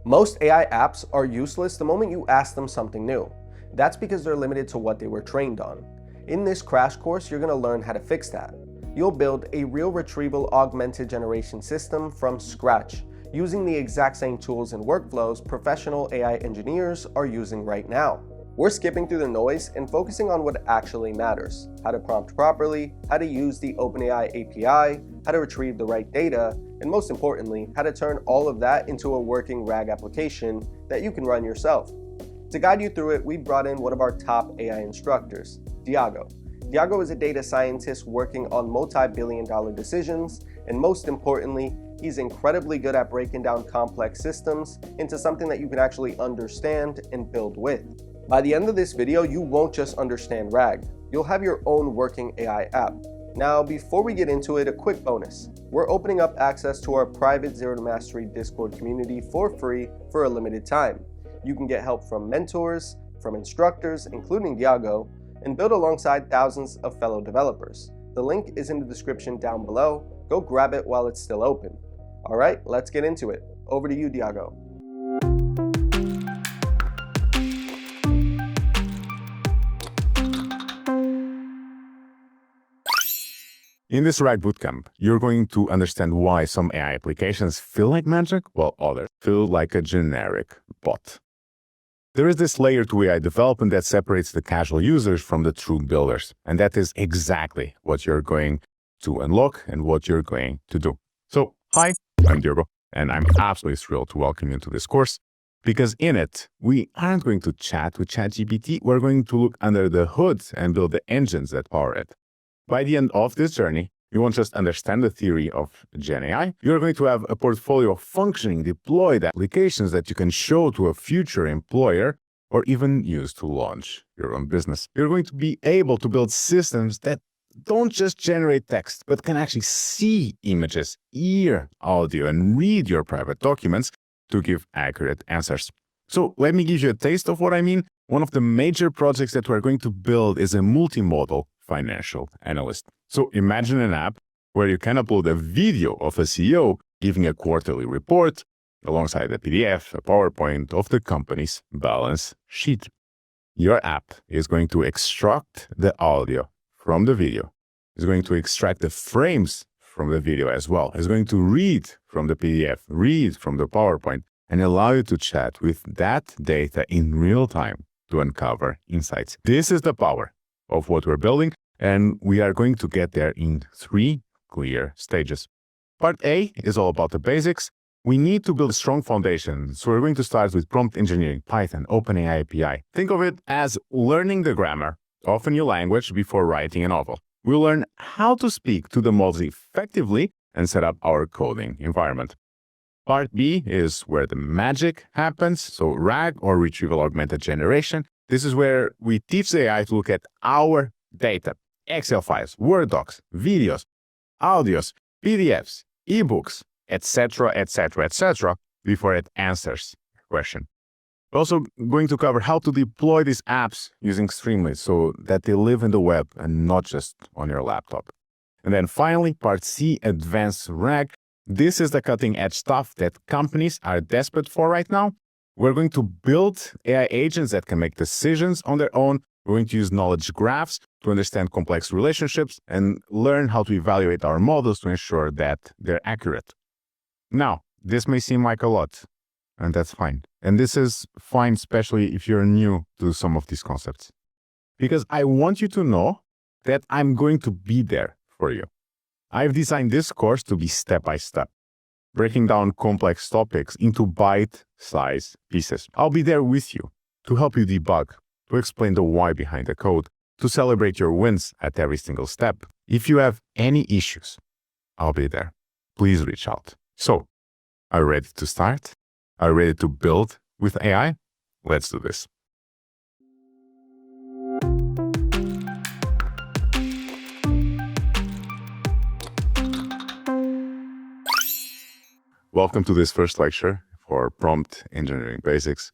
Most AI apps are useless the moment you ask them something new. That's because they're limited to what they were trained on. In this crash course, you're going to learn how to fix that. You'll build a real retrieval augmented generation system from scratch, using the exact same tools and workflows professional AI engineers are using right now. We're skipping through the noise and focusing on what actually matters: how to prompt properly, how to use the OpenAI API, how to retrieve the right data, and most importantly, how to turn all of that into a working RAG application that you can run yourself. To guide you through it, we brought in one of our top AI instructors, Diago. Diago is a data scientist working on multi-billion-dollar decisions, and most importantly, he's incredibly good at breaking down complex systems into something that you can actually understand and build with. By the end of this video, you won't just understand RAG, you'll have your own working AI app. Now, before we get into it, a quick bonus. We're opening up access to our private Zero to Mastery Discord community for free for a limited time. You can get help from mentors, from instructors, including Diago, and build alongside thousands of fellow developers. The link is in the description down below. Go grab it while it's still open. All right, let's get into it. Over to you, Diago. In this RAG Bootcamp, you're going to understand why some AI applications feel like magic, while others feel like a generic bot. There is this layer to AI development that separates the casual users from the true builders, and that is exactly what you're going to unlock and what you're going to do. So, hi, I'm Diego, and I'm absolutely thrilled to welcome you to this course, because in it, we aren't going to chat with ChatGPT, we're going to look under the hood and build the engines that power it. By the end of this journey, you won't just understand the theory of Gen AI, you're going to have a portfolio of functioning, deployed applications that you can show to a future employer or even use to launch your own business. You're going to be able to build systems that don't just generate text, but can actually see images, hear audio, and read your private documents to give accurate answers. So let me give you a taste of what I mean. One of the major projects that we're going to build is a multimodal financial analyst. So imagine an app where you can upload a video of a CEO giving a quarterly report alongside a PDF, a PowerPoint of the company's balance sheet. Your app is going to extract the audio from the video. It's going to extract the frames from the video as well. It's going to read from the PDF, read from the PowerPoint, and allow you to chat with that data in real time to uncover insights. This is the power of what we're building, and we are going to get there in 3 clear stages. Part A is all about the basics. We need to build a strong foundation, so we're going to start with prompt engineering, Python, OpenAI API. Think of it as learning the grammar of a new language before writing a novel. We'll learn how to speak to the models effectively and set up our coding environment. Part B is where the magic happens, so RAG, or Retrieval Augmented Generation. This is where we teach the AI to look at our data, Excel files, Word docs, videos, audios, PDFs, ebooks, etc., etc., etc., before it answers the question. We're also going to cover how to deploy these apps using Streamlit so that they live in the web and not just on your laptop. And then finally, Part C, Advanced RAG. This is the cutting-edge stuff that companies are desperate for right now. We're going to build AI agents that can make decisions on their own. We're going to use knowledge graphs to understand complex relationships and learn how to evaluate our models to ensure that they're accurate. Now, this may seem like a lot, and that's fine. And this is fine, especially if you're new to some of these concepts. Because I want you to know that I'm going to be there for you. I've designed this course to be step-by-step, breaking down complex topics into bite-sized pieces. I'll be there with you to help you debug, to explain the why behind the code, to celebrate your wins at every single step. If you have any issues, I'll be there. Please reach out. So, are you ready to start? Are you ready to build with AI? Let's do this. Welcome to this first lecture for Prompt Engineering Basics.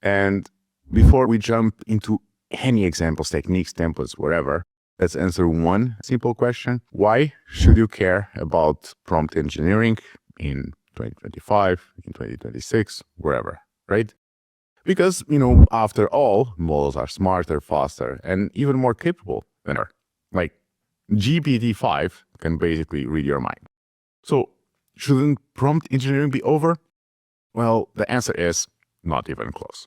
And before we jump into any examples, techniques, templates, whatever, let's answer one simple question. Why should you care about prompt engineering in 2025, in 2026, wherever, right? Because, after all, models are smarter, faster, and even more capable than ever. Like, GPT-5 can basically read your mind. So, shouldn't prompt engineering be over? Well, the answer is not even close.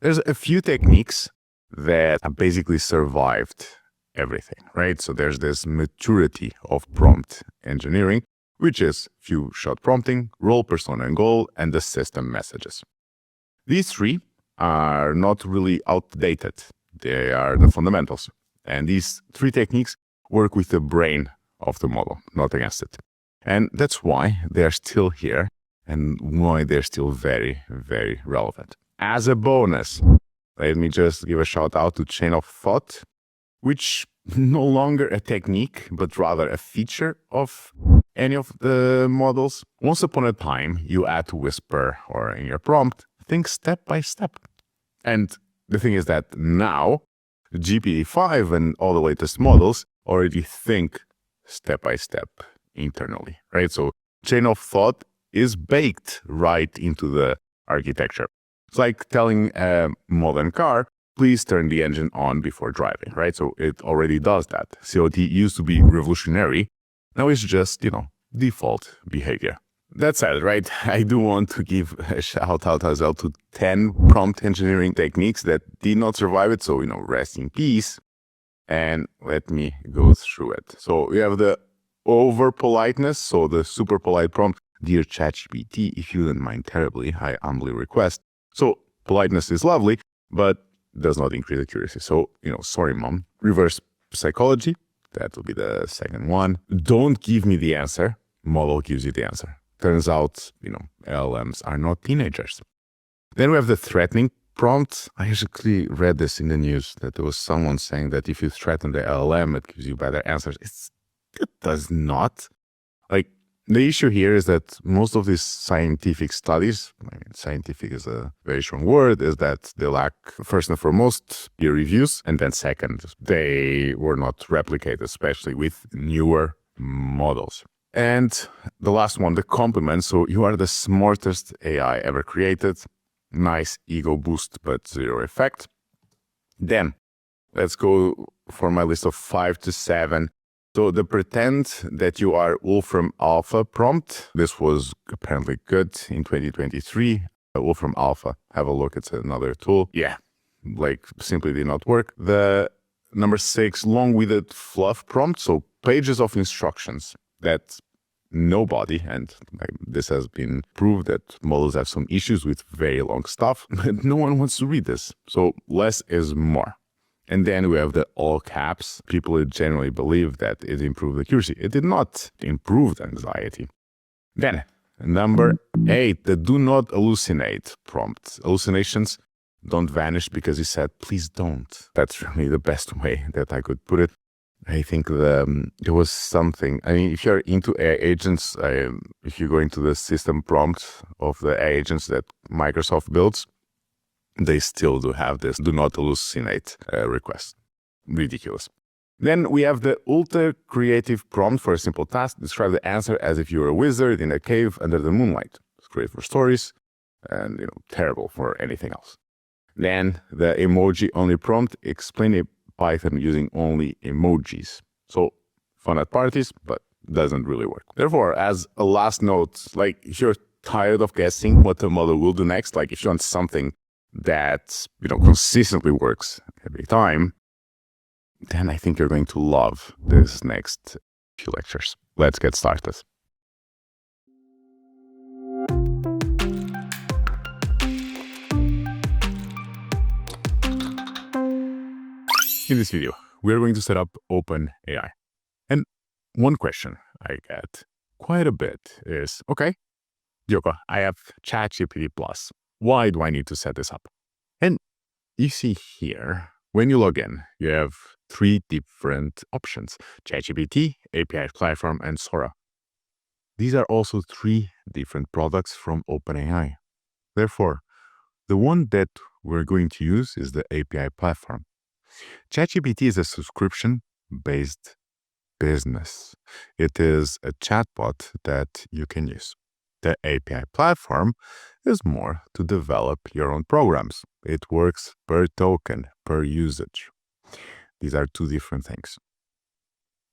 There's a few techniques that basically survived everything, right? So there's this maturity of prompt engineering, which is few-shot prompting, role, persona, and goal, and the system messages. These three are not really outdated. They are the fundamentals. And these three techniques work with the brain of the model, not against it. And that's why they are still here and why they're still very, very relevant. As a bonus, let me just give a shout out to Chain of Thought, which no longer a technique, but rather a feature of any of the models. Once upon a time, you had to whisper or in your prompt, think step by step. And the thing is that now, GPT-5 and all the latest models already think step by step internally, right? So chain of thought is baked right into the architecture. It's like telling a modern car, please turn the engine on before driving, right? So it already does that. COT used to be revolutionary. Now it's just, default behavior. That said, right, I do want to give a shout out as well to 10 prompt engineering techniques that did not survive it. So, rest in peace. And let me go through it. So we have the over politeness. So the super polite prompt, dear ChatGPT, if you don't mind terribly, I humbly request. So politeness is lovely, but does not increase accuracy. So, sorry, mom. Reverse psychology. That will be the second one. Don't give me the answer. Model gives you the answer. Turns out, LLMs are not teenagers. Then we have the threatening prompt. I actually read this in the news that there was someone saying that if you threaten the LLM, it gives you better answers. It does not. Like, the issue here is that most of these scientific studies, scientific is a very strong word, is that they lack, first and foremost, peer reviews, and then second, they were not replicated, especially with newer models. And the last one, the compliment. So you are the smartest AI ever created. Nice ego boost, but zero effect. Then let's go for my list of 5 to 7. So the pretend that you are Wolfram Alpha prompt. This was apparently good in 2023. Wolfram Alpha, have a look. It's another tool. Yeah, simply did not work. The number 6, long-winded fluff prompt. So pages of instructions that nobody, and this has been proved that models have some issues with very long stuff, but no one wants to read this. So less is more. And then we have the all caps. People generally believe that it improved accuracy. It did not improve anxiety. Then number 8, the do not hallucinate prompt. Hallucinations don't vanish because you said, please don't. That's really the best way that I could put it. I think there was something, if you're into AI agents, if you go into the system prompt of the AI agents that Microsoft builds, they still do have this do not hallucinate request. Ridiculous. Then we have the ultra creative prompt for a simple task. Describe the answer as if you were a wizard in a cave under the moonlight. It's great for stories and, terrible for anything else. Then the emoji only prompt, explain a Python using only emojis. So fun at parties, but doesn't really work. Therefore, as a last note, if you're tired of guessing what the model will do next, if you want something that, consistently works every time, then I think you're going to love this next few lectures. Let's get started. In this video, we're going to set up OpenAI. And one question I get quite a bit is, okay, Yoko, I have ChatGPT Plus. Why do I need to set this up? And you see here, when you log in, you have 3 different options: ChatGPT, API Platform, and Sora. These are also 3 different products from OpenAI. Therefore, the one that we're going to use is the API Platform. ChatGPT is a subscription-based business. It is a chatbot that you can use. The API platform is more to develop your own programs. It works per token, per usage. These are two different things.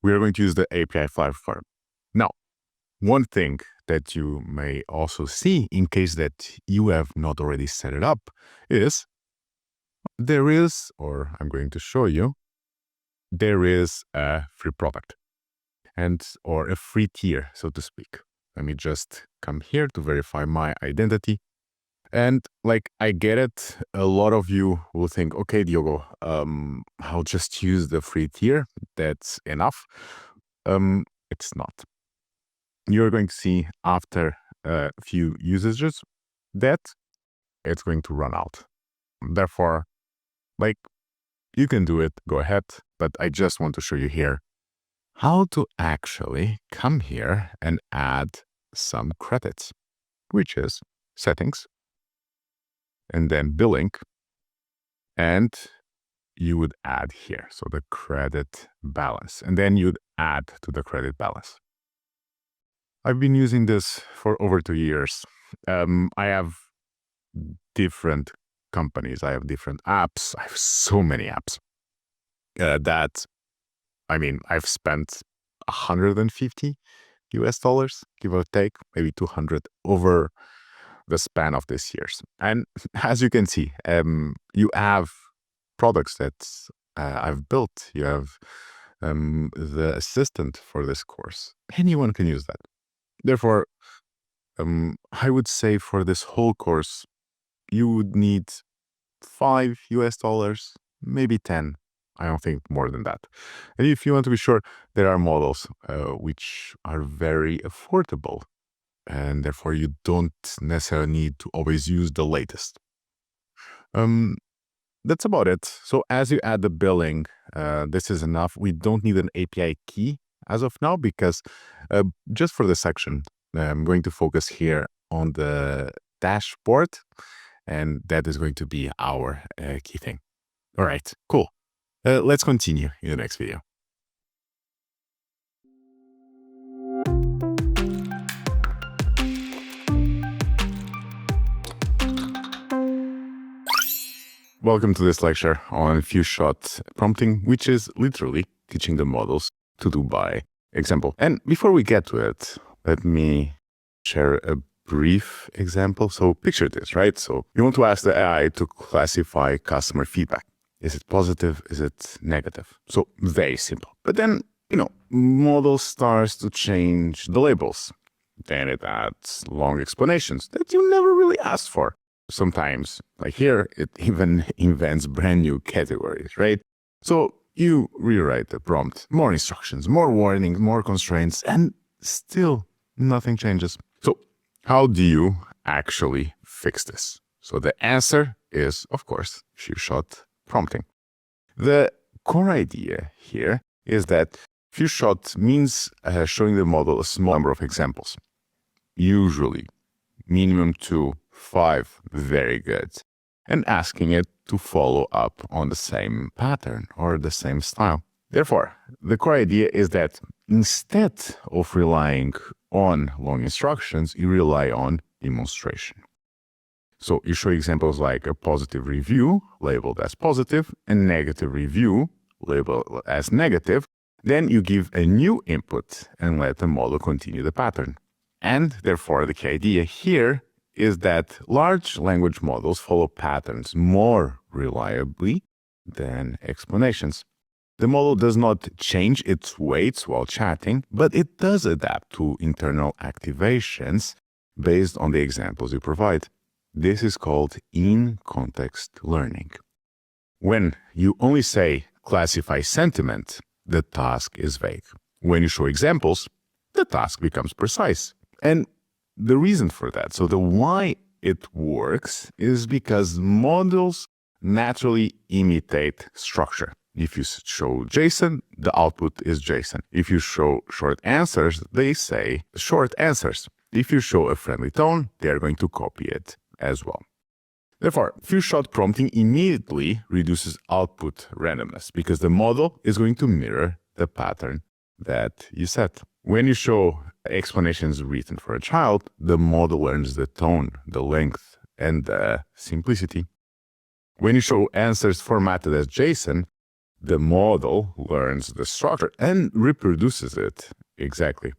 We are going to use the API platform. Now, one thing that you may also see in case that you have not already set it up is there is, or I'm going to show you, there is a free product or a free tier, so to speak. Let me just come here to verify my identity. And like, I get it. A lot of you will think, okay, Diogo, I'll just use the free tier. That's enough. It's not. You're going to see after a few usages that it's going to run out. Therefore, like, you can do it, go ahead, but I just want to show you here how to actually come here and add some credits, which is settings, and then billing, and you would add here, so the credit balance, and then you'd add to the credit balance. I've been using this for over 2 years. I have different companies, I have different apps, I have so many apps that, I mean, I've spent $150 US, give or take, maybe 200 over the span of these years. And as you can see, you have products that I've built. You have the assistant for this course. Anyone can use that. Therefore, I would say for this whole course, you would need $5 US, maybe 10. I don't think more than that. And if you want to be sure, there are models which are very affordable, and therefore you don't necessarily need to always use the latest. That's about it. So as you add the billing, this is enough. We don't need an API key as of now because just for this section, I'm going to focus here on the dashboard, and that is going to be our key thing. All right, cool. Let's continue in the next video. Welcome to this lecture on few-shot prompting, which is literally teaching the models to do by example. And before we get to it, let me share a brief example. So picture this, right? So you want to ask the AI to classify customer feedback. Is it positive? Is it negative? So very simple. But then, model starts to change the labels. Then it adds long explanations that you never really asked for. Sometimes, like here, it even invents brand new categories, right? So you rewrite the prompt, more instructions, more warnings, more constraints, and still nothing changes. So how do you actually fix this? So the answer is, of course, few-shot prompting. The core idea here is that few-shot means showing the model a small number of examples, usually minimum 2, 5, very good, and asking it to follow up on the same pattern or the same style. Therefore, the core idea is that instead of relying on long instructions, you rely on demonstration. So you show examples like a positive review labeled as positive and negative review labeled as negative. Then you give a new input and let the model continue the pattern. And therefore, the key idea here is that large language models follow patterns more reliably than explanations. The model does not change its weights while chatting, but it does adapt to internal activations based on the examples you provide. This is called in-context learning. When you only say classify sentiment, the task is vague. When you show examples, the task becomes precise. And the reason for that, so the why it works, is because models naturally imitate structure. If you show JSON, the output is JSON. If you show short answers, they say short answers. If you show a friendly tone, they are going to copy it as well. Therefore, few-shot prompting immediately reduces output randomness because the model is going to mirror the pattern that you set. When you show explanations written for a child, the model learns the tone, the length, and the simplicity. When you show answers formatted as JSON, the model learns the structure and reproduces it exactly.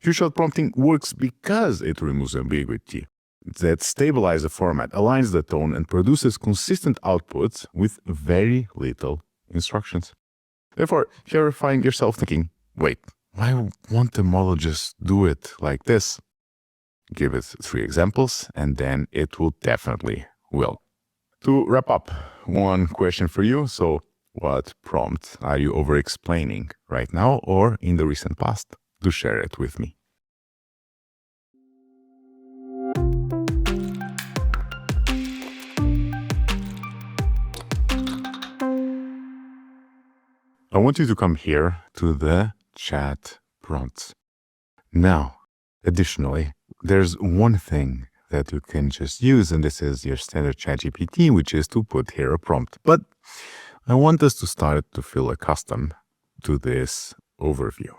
Few-shot prompting works because it removes ambiguity. That stabilizes the format, aligns the tone, and produces consistent outputs with very little instructions. Therefore, if you're finding yourself thinking, wait, why won't the model just do it like this? Give it 3 examples, and then it will definitely will. To wrap up, one question for you. So, what prompt are you over-explaining right now or in the recent past? Do share it with me. I want you to come here to the chat prompts. Now, additionally, there's one thing that you can just use, and this is your standard ChatGPT, which is to put here a prompt. But I want us to start to feel accustomed to this overview.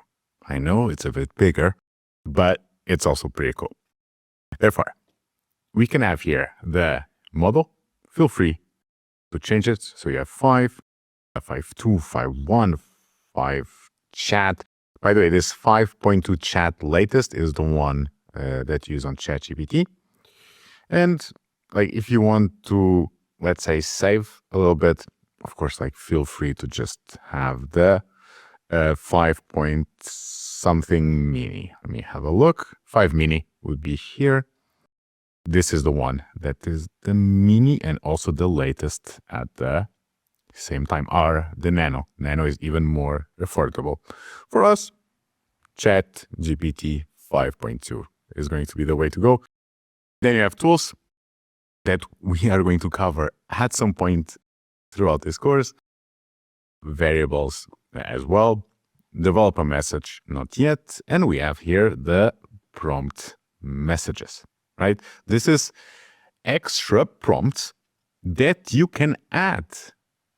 I know it's a bit bigger, but it's also pretty cool. Therefore, we can have here the model. Feel free to change it. So you have 5, 5.2, 5.1, 5 chat. By the way, this 5.2 chat latest is the one that you use on ChatGPT. And like if you want to, let's say, save a little bit, of course, like feel free to just have the 5 point something mini. Let me have a look. 5 mini would be here. This is the one that is the mini and also the latest at the same time are the nano. Nano is even more affordable. For us, ChatGPT 5.2 is going to be the way to go. Then you have tools that we are going to cover at some point throughout this course. Variables as well. Develop a message, not yet. And we have here the prompt messages, right? This is extra prompts that you can add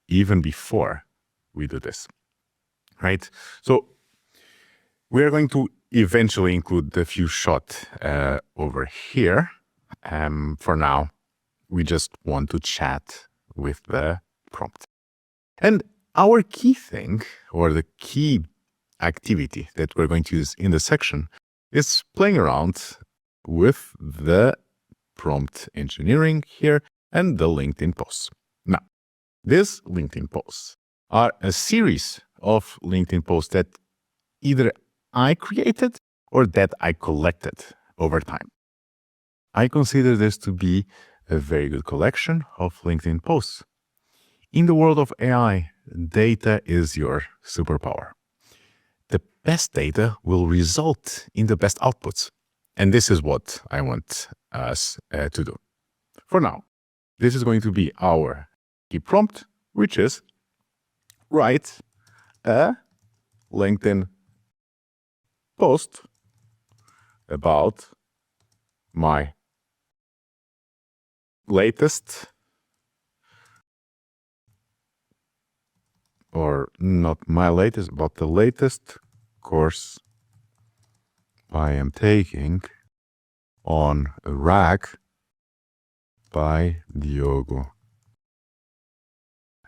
even before we do this, right? So we are going to eventually include the few shot over here. For now, we just want to chat with the prompt. And our key thing, or the key activity that we're going to use in the section, is playing around with the prompt engineering here and the LinkedIn posts. Now, these LinkedIn posts are a series of LinkedIn posts that either I created or that I collected over time. I consider this to be a very good collection of LinkedIn posts. In the world of AI, data is your superpower. The best data will result in the best outputs. And this is what I want us to do. For now, this is going to be our key prompt, which is write a LinkedIn post about my latest, or not my latest, but the latest course I am taking on RAG by Diogo.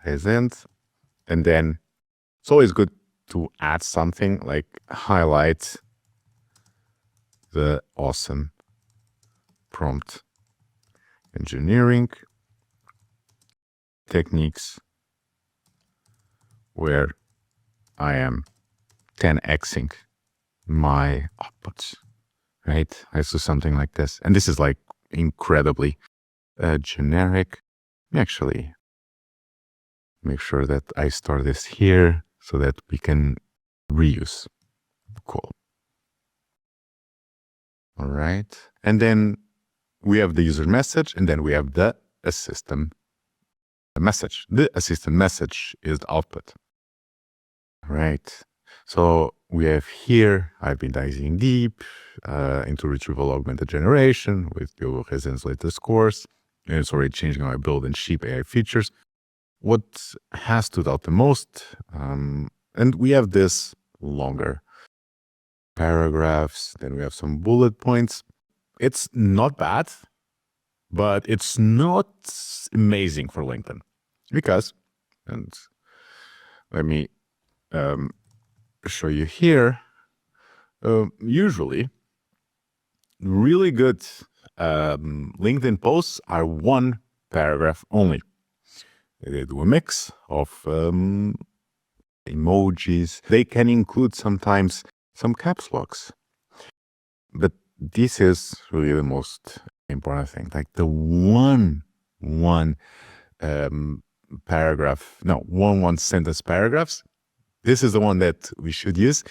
And then it's always good to add something like highlight the awesome prompt engineering techniques where I am 10xing my outputs, right? I do something like this. And this is like incredibly generic. Actually, make sure that I store this here so that we can reuse. Cool. All right. And then we have the user message, and then we have the assistant message. The assistant message is the output. Right. So we have here, I've been diving deep into retrieval augmented generation with Diogo Rezen's latest course. And it's already changing how I build and ship AI features. What has stood out the most, and we have this longer paragraphs. Then we have some bullet points. It's not bad, but it's not amazing for LinkedIn because, and let me show you here, usually really good LinkedIn posts are one paragraph only. They do a mix of emojis. They can include sometimes some caps locks. But this is really the most important thing. Like the one sentence paragraphs. This is the one that we should use.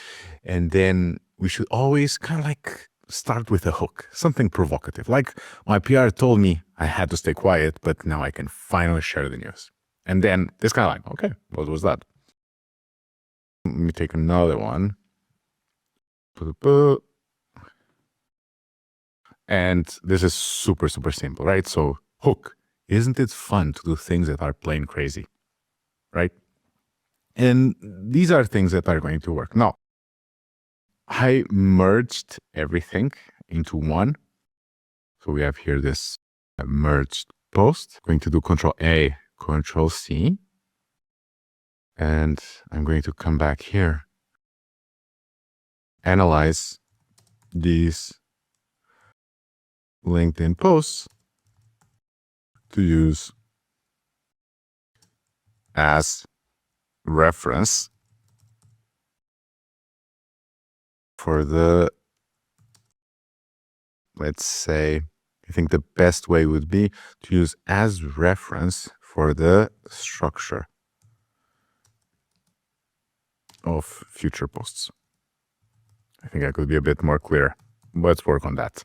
And then we should always kind of like start with a hook, something provocative. Like my PR told me I had to stay quiet, but now I can finally share the news. And then this kind of like, okay, what was that? Let me take another one. And this is super, super simple, right? So hook, isn't it fun to do things that are plain crazy, right? And these are things that are going to work. Now, I merged everything into one. So we have here this merged post. I'm going to do Control A, Control C. And I'm going to come back here, analyze these LinkedIn posts to use as reference for the, let's say, I think the best way would be to use as reference for the structure of future posts. I think I could be a bit more clear. Let's work on that.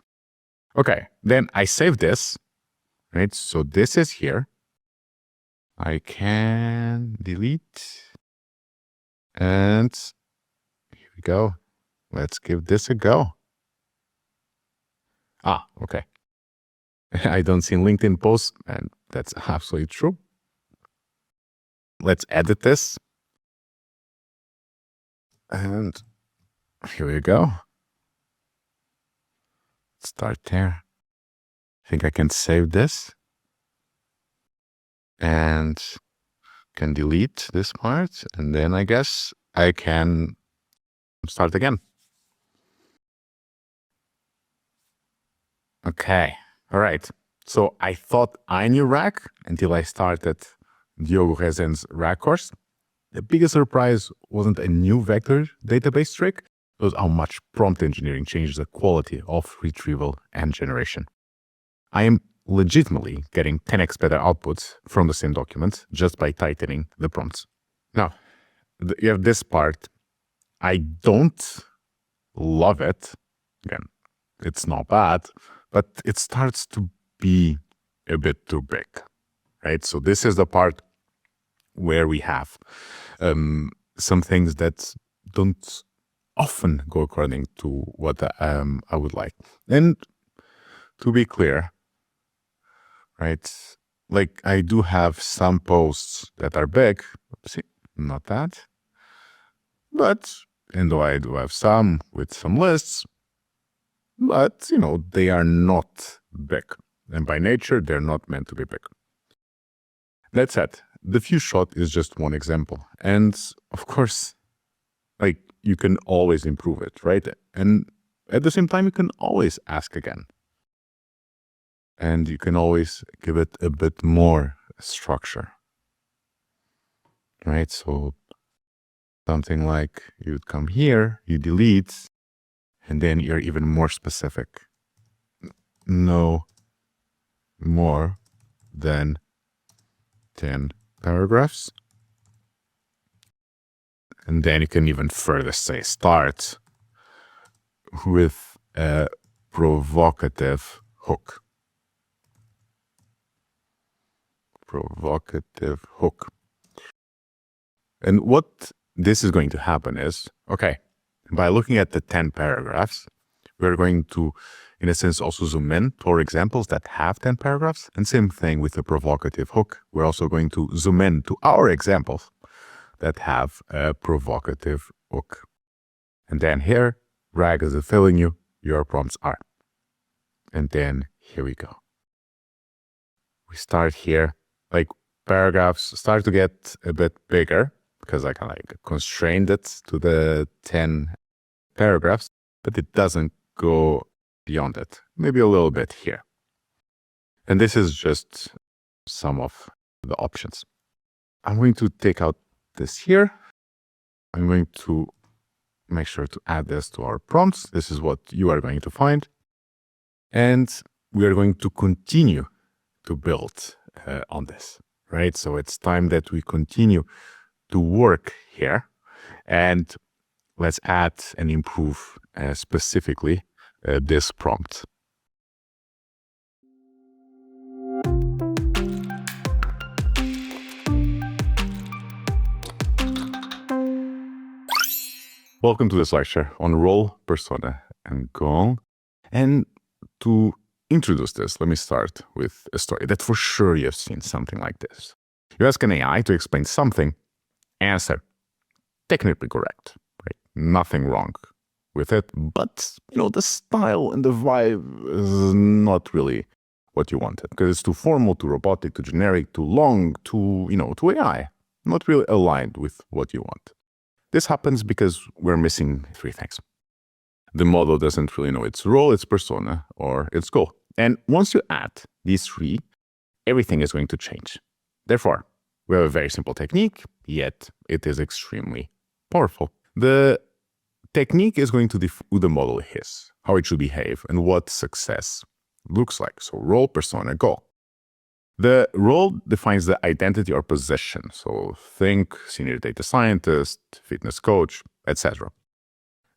Okay, then I save this, right? So this is here. I can delete. And here we go. Let's give this a go. Ah, okay. I don't see LinkedIn posts, and that's absolutely true. Let's edit this. And here we go. Start there. I think I can save this. And can delete this part. And then I guess I can start again. Okay. All right. So I thought I knew RAG until I started Diogo Rezen's RAG course. The biggest surprise wasn't a new vector database trick, it was how much prompt engineering changes the quality of retrieval and generation. I am legitimately getting 10x better outputs from the same document just by tightening the prompts. Now, you have this part. I don't love it. Again, it's not bad, but it starts to be a bit too big, right? So this is the part where we have some things that don't often go according to what I would like. And to be clear, right, like I do have some posts that are big, see, not that, but, and though I do have some with some lists, but, you know, they are not big. And by nature, they're not meant to be big. That said, the few shot is just one example. And of course, like you can always improve it, right? And at the same time, you can always ask again. And you can always give it a bit more structure, right? So something like you'd come here, you delete, and then you're even more specific. No more than 10 paragraphs. And then you can even further say start with a provocative hook. Provocative hook. And what this is going to happen is, okay, by looking at the 10 paragraphs, we're going to, in a sense, also zoom in for examples that have 10 paragraphs. And same thing with the provocative hook. We're also going to zoom in to our examples that have a provocative hook. And then here RAG is failing you, your prompts are. And then here we go. We start here, like paragraphs start to get a bit bigger because I can like constrained it to the 10 paragraphs, but it doesn't go beyond it. Maybe a little bit here. And this is just some of the options. I'm going to take out this here. I'm going to make sure to add this to our prompts. This is what you are going to find. And we are going to continue to build on this, right? So it's time that we continue to work here, and let's add and improve specifically this prompt. Welcome to this lecture on role, persona, and goal. And to introduce this, let me start with a story that for sure you have seen something like this. You ask an AI to explain something, answer, technically correct, right? Nothing wrong with it, but the style and the vibe is not really what you wanted because it's too formal, too robotic, too generic, too long, too AI, not really aligned with what you want. This happens because we're missing three things. The model doesn't really know its role, its persona, or its goal. And once you add these three, everything is going to change. Therefore, we have a very simple technique, yet it is extremely powerful. The technique is going to define who the model is, how it should behave, and what success looks like. So role, persona, goal. The role defines the identity or position. So think senior data scientist, fitness coach, etc.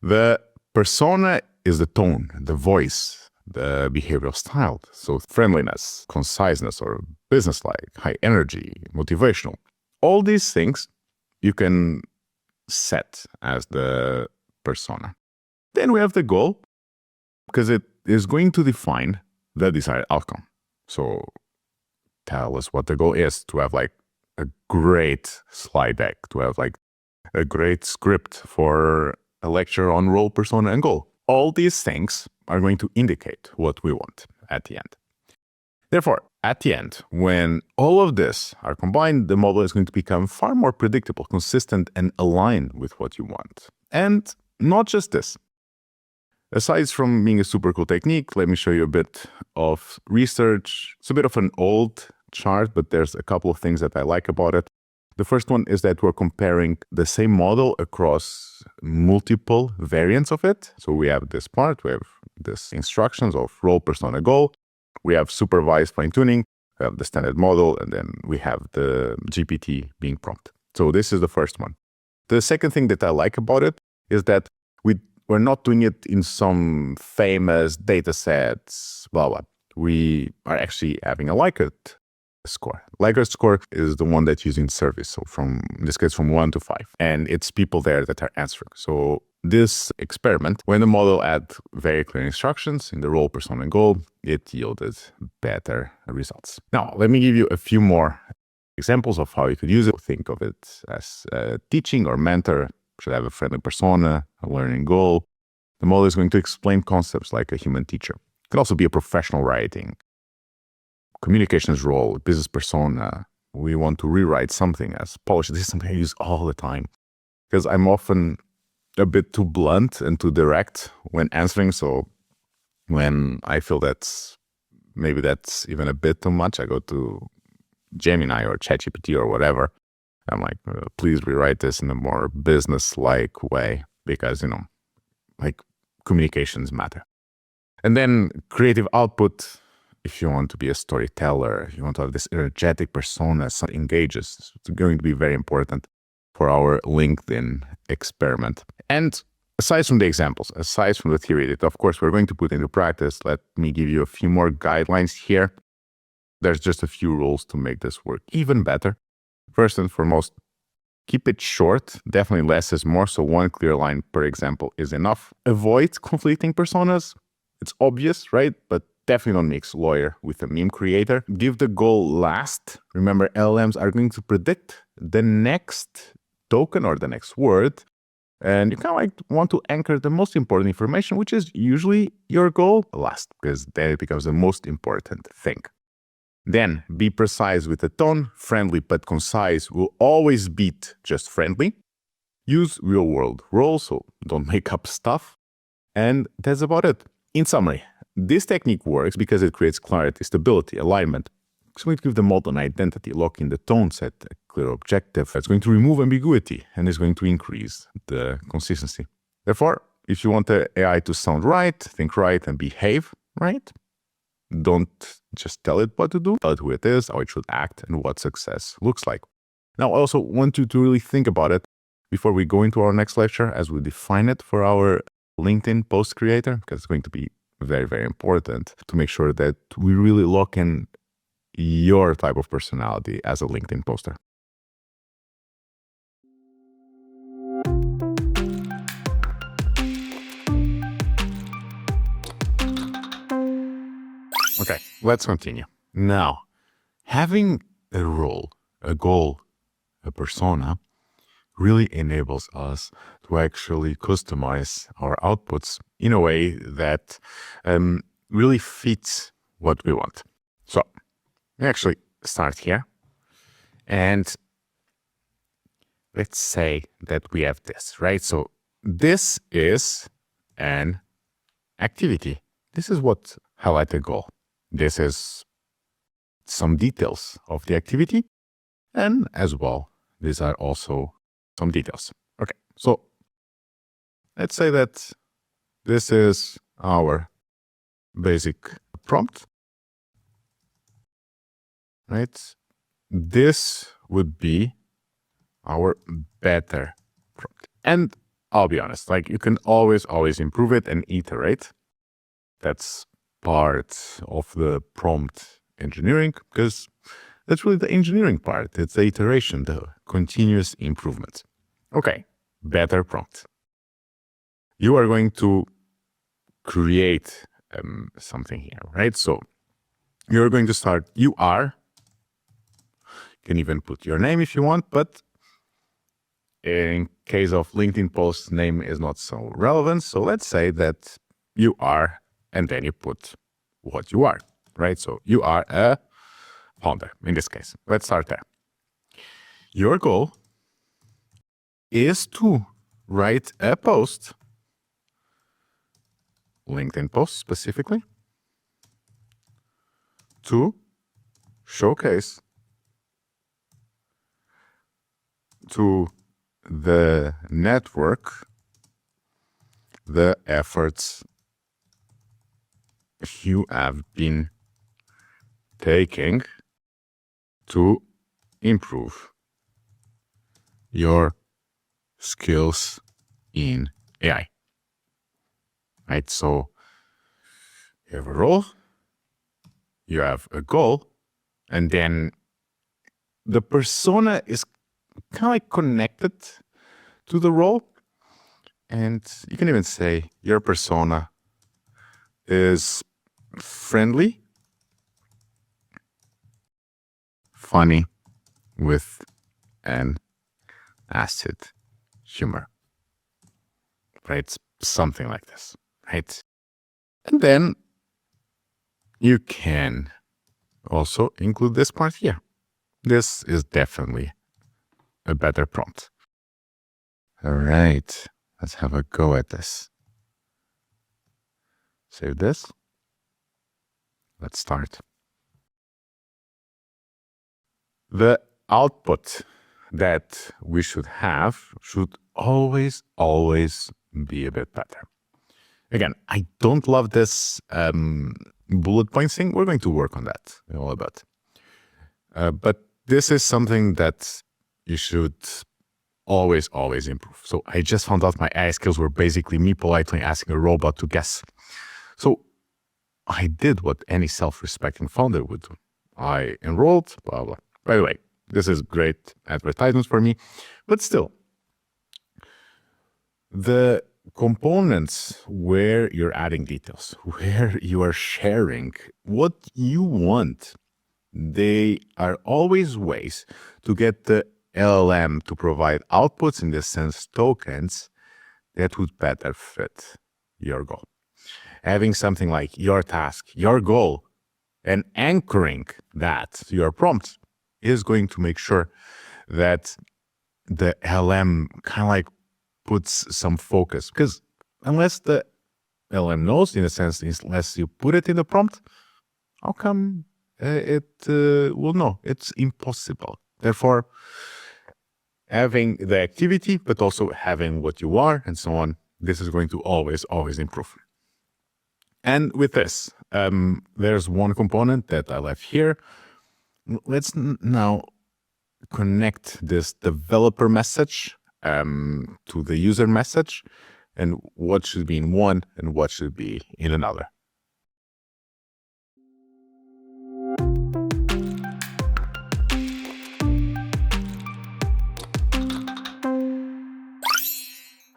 The persona is the tone, the voice, the behavioral style. So friendliness, conciseness, or businesslike, high energy, motivational. All these things you can set as the persona. Then we have the goal because it is going to define the desired outcome. So tell us what the goal is, to have like a great slide deck, to have like a great script for a lecture on role, persona, and goal. All these things are going to indicate what we want at the end. Therefore, at the end, when all of this are combined, the model is going to become far more predictable, consistent, and aligned with what you want. And not just this. Aside from being a super cool technique, let me show you a bit of research. It's a bit of an old chart, but there's a couple of things that I like about it. The first one is that we're comparing the same model across multiple variants of it. So we have this part, we have this instructions of role, persona, goal. We have supervised fine-tuning, we have the standard model, and then we have the GPT being prompt. So this is the first one. The second thing that I like about it is that we're not doing it in some famous data sets, blah, blah. We are actually having a Likert score. Likert score is the one that's used in service. So in this case, from 1 to 5. And it's people there that are answering. So this experiment, when the model had very clear instructions in the role, persona, and goal, it yielded better results. Now, let me give you a few more examples of how you could use it. Think of it as teaching or mentor. Should have a friendly persona, a learning goal. The model is going to explain concepts like a human teacher. It could also be a professional writing, communications role, business persona. We want to rewrite something as polished. This is something I use all the time because I'm often a bit too blunt and too direct when answering. So when I feel that's even a bit too much, I go to Gemini or ChatGPT or whatever. I'm like, please rewrite this in a more business-like way because, communications matter. And then creative output, if you want to be a storyteller, if you want to have this energetic persona, something engages, it's going to be very important for our LinkedIn experiment. And aside from the examples, aside from the theory that, of course, we're going to put into practice, let me give you a few more guidelines here. There's just a few rules to make this work even better. First and foremost, keep it short. Definitely less is more. So one clear line per example is enough. Avoid conflicting personas. It's obvious, right? But definitely don't mix lawyer with a meme creator. Give the goal last. Remember, LLMs are going to predict the next token or the next word And you kind of like want to anchor the most important information, which is usually your goal, last, because then it becomes the most important thing. Then be precise with the tone. Friendly but concise will always beat just friendly. Use real-world roles, so don't make up stuff. And that's about it. In summary, this technique works because it creates clarity, stability, alignment. It's going to give the model an identity, lock in the tone, set a clear objective. It's going to remove ambiguity, and it's going to increase the consistency. Therefore, if you want the AI to sound right, think right, and behave right, don't just tell it what to do. Tell it who it is, how it should act, and what success looks like. Now, I also want you to really think about it before we go into our next lecture as we define it for our LinkedIn post creator, because it's going to be very, very important to make sure that we really lock in your type of personality as a LinkedIn poster. Okay, let's continue. Now, having a role, a goal, a persona really enables us to actually customize our outputs in a way that really fits what we want. So we actually start here. And let's say that we have this, right? So this is an activity. This is what highlighted goal. This is some details of the activity. And as well, these are also some details. Okay, so let's say that this is our basic prompt, right? This would be our better prompt. And I'll be honest, like you can always improve it and iterate. That's part of the prompt engineering, because that's really the engineering part. It's the iteration, the continuous improvement. Okay, better prompt. You are going to create something here, right? So you're going to start, you can even put your name if you want, but in case of LinkedIn posts, name is not so relevant. So let's say that you are, and then you put what you are, right? So you are a founder in this case. Let's start there. Your goal is to write a post, LinkedIn post specifically, to showcase to the network the efforts you have been taking to improve your skills in AI. Right? So you have a role, you have a goal, and then the persona is kind of like connected to the role. And you can even say your persona is friendly, funny, with an acid humor, right? Something like this, right? And then you can also include this part here. This is definitely a better prompt. All right, let's have a go at this. Save this. Let's start. The output that we should have should always be a bit better. Again, I don't love this bullet point thing. We're going to work on that in all a bit. But this is something that you should always improve. So I just found out my AI skills were basically me politely asking a robot to guess. So I did what any self-respecting founder would do. I enrolled, blah, blah. By the way, this is great advertisements for me, but still, the components where you're adding details, where you are sharing what you want, they are always ways to get the LLM to provide outputs, in this sense, tokens, that would better fit your goal. Having something like your task, your goal, and anchoring that to your prompt is going to make sure that the LM kind of like puts some focus. Because unless the LM knows, in a sense, unless you put it in the prompt, how come it will know? It's impossible. Therefore, having the activity, but also having what you are and so on, this is going to always improve. And with this, there's one component that I left here. Let's now connect this developer message to the user message, and what should be in one and what should be in another.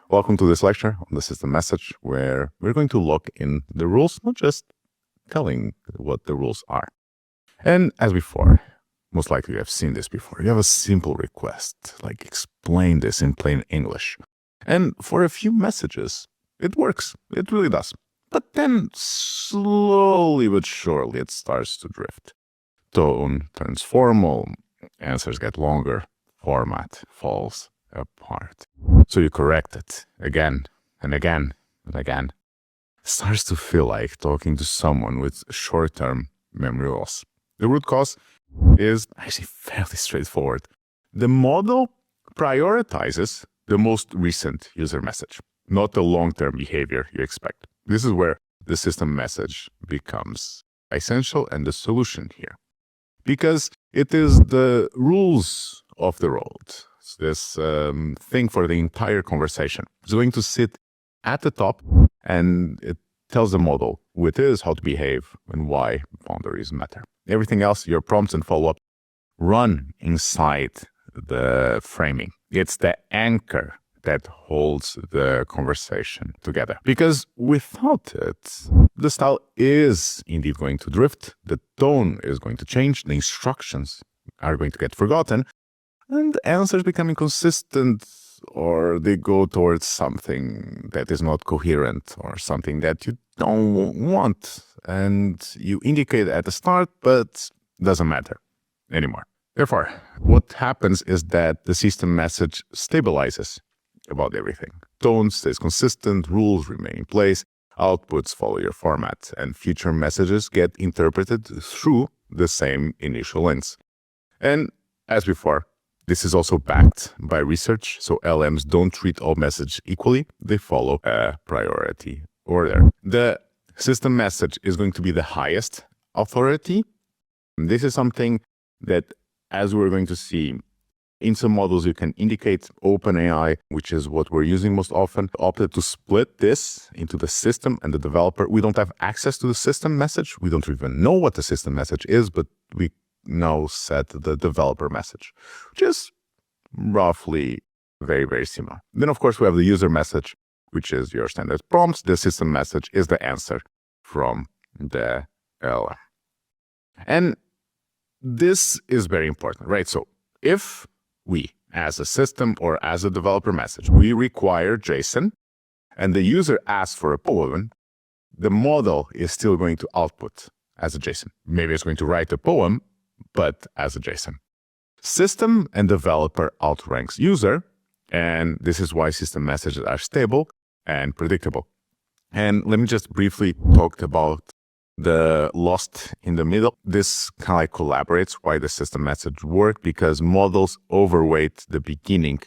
Welcome to this lecture on the system message, where we're going to look in the rules, not just telling what the rules are. And as before, most likely you have seen this before, you have a simple request, like explain this in plain English. And for a few messages, it works. It really does. But then slowly but surely it starts to drift. Tone turns formal, answers get longer, format falls apart. So you correct it again and again and again. It starts to feel like talking to someone with short-term memory loss. The root cause is actually fairly straightforward. The model prioritizes the most recent user message, not the long-term behavior you expect. This is where the system message becomes essential and the solution here. Because it is the rules of the road, this thing for the entire conversation. It's going to sit at the top, and it tells the model who it is, how to behave, and why boundaries matter. Everything else, your prompts and follow-up, run inside the framing. It's the anchor that holds the conversation together. Because without it, the style is indeed going to drift, the tone is going to change, the instructions are going to get forgotten, and answers become inconsistent, or they go towards something that is not coherent, or something that you don't want, and you indicate at the start, but doesn't matter anymore. Therefore, what happens is that the system message stabilizes about everything. Tone stays consistent, rules remain in place, outputs follow your format, and future messages get interpreted through the same initial lens. And as before, this is also backed by research, so LMs don't treat all messages equally, they follow a priority order. The system message is going to be the highest authority. This is something that, as we're going to see, in some models you can indicate. OpenAI, which is what we're using most often, opted to split this into the system and the developer. We don't have access to the system message. We don't even know what the system message is, but we now set the developer message, which is roughly very similar. Then, of course, we have the user message, which is your standard prompts. The system message is the answer from the LM. And this is very important, right? So if we, as a system or as a developer message, we require JSON, and the user asks for a poem, the model is still going to output as a JSON. Maybe it's going to write a poem, but as a JSON. System and developer outranks user, and this is why system messages are stable and predictable. And let me just briefly talk about the lost in the middle. This kind of collaborates why the system message work, because models overweight the beginning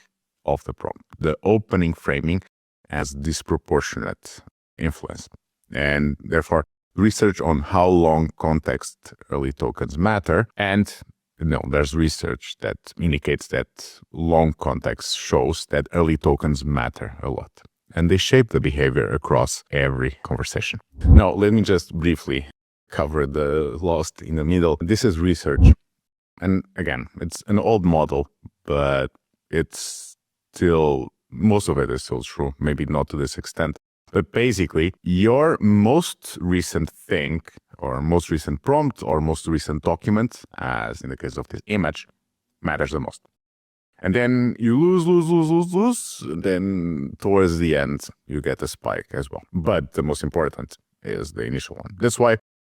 of the prompt. The opening framing has disproportionate influence. And therefore, research on how long context early tokens matter, and there's research that indicates that long context shows that early tokens matter a lot, and they shape the behavior across every conversation. Now, let me just briefly cover the lost in the middle. This is research, and again, it's an old model, but it's still, most of it is still true, maybe not to this extent. But basically, your most recent thing, or most recent prompt, or most recent document, as in the case of this image, matters the most. And then you lose. Then towards the end, you get a spike as well. But the most important is the initial one. That's why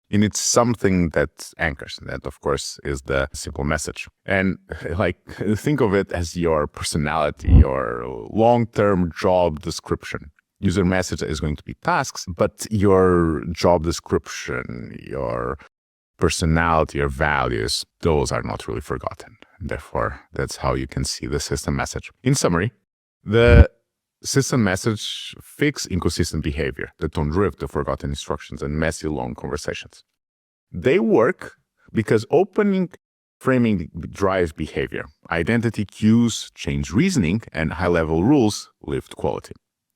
you need something that anchors. That, of course, is the simple message. And like, think of it as your personality, your long-term job description. User message is going to be tasks, but your job description, your personality, your values, those are not really forgotten. Therefore, that's how you can see the system message. In summary, the system message fix inconsistent behavior that don't drift to forgotten instructions and messy long conversations. They work because opening framing drives behavior. Identity cues change reasoning, and high-level rules lift quality.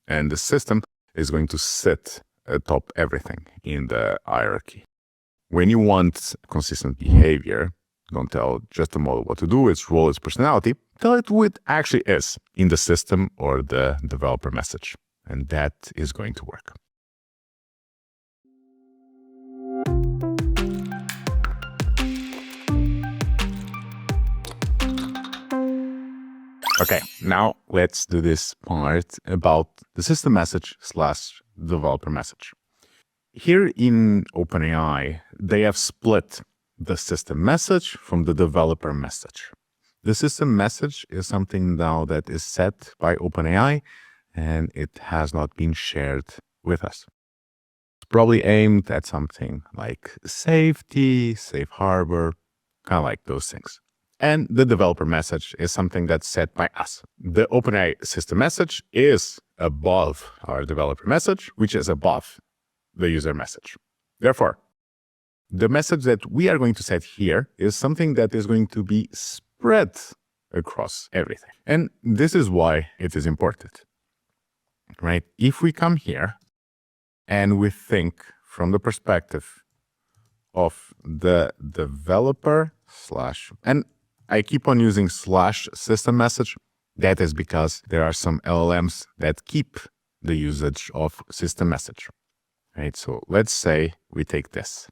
And the system is going to sit atop everything in the hierarchy. When you want consistent behavior, don't tell just the model what to do, its role, its personality. Tell it what it actually is in the system or the developer message. And that is going to work. Okay, now let's do this part about the system message / developer message. Here in OpenAI, they have split the system message from the developer message. The system message is something now that is set by OpenAI, and it has not been shared with us. It's probably aimed at something like safety, safe harbor, kind of like those things. And the developer message is something that's set by us. The OpenAI system message is above our developer message, which is above the user message. Therefore, the message that we are going to set here is something that is going to be spread across everything. And this is why it is important, right? If we come here and we think from the perspective of the developer / and I keep on using / system message. That is because there are some LLMs that keep the usage of system message, right? So let's say we take this.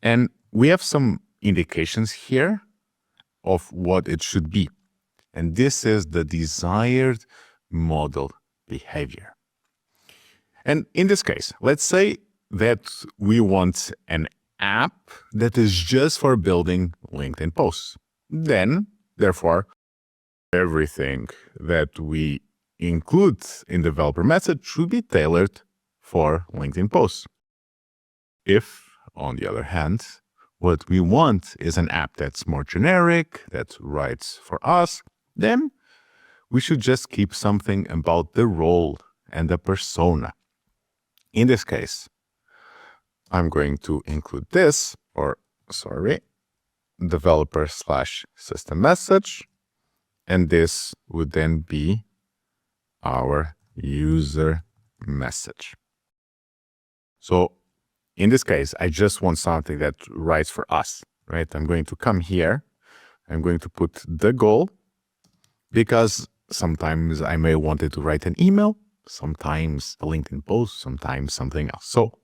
And we have some indications here of what it should be. And this is the desired model behavior. And in this case, let's say that we want an app that is just for building LinkedIn posts. Then, therefore, everything that we include in developer message should be tailored for LinkedIn posts. If, on the other hand, what we want is an app that's more generic, that writes for us, then we should just keep something about the role and the persona. In this case, I'm going to include this, developer / system message, and this would then be our user message. So in this case, I just want something that writes for us, right? I'm going to come here. I'm going to put the goal because sometimes I may want it to write an email, sometimes a LinkedIn post, sometimes something else. So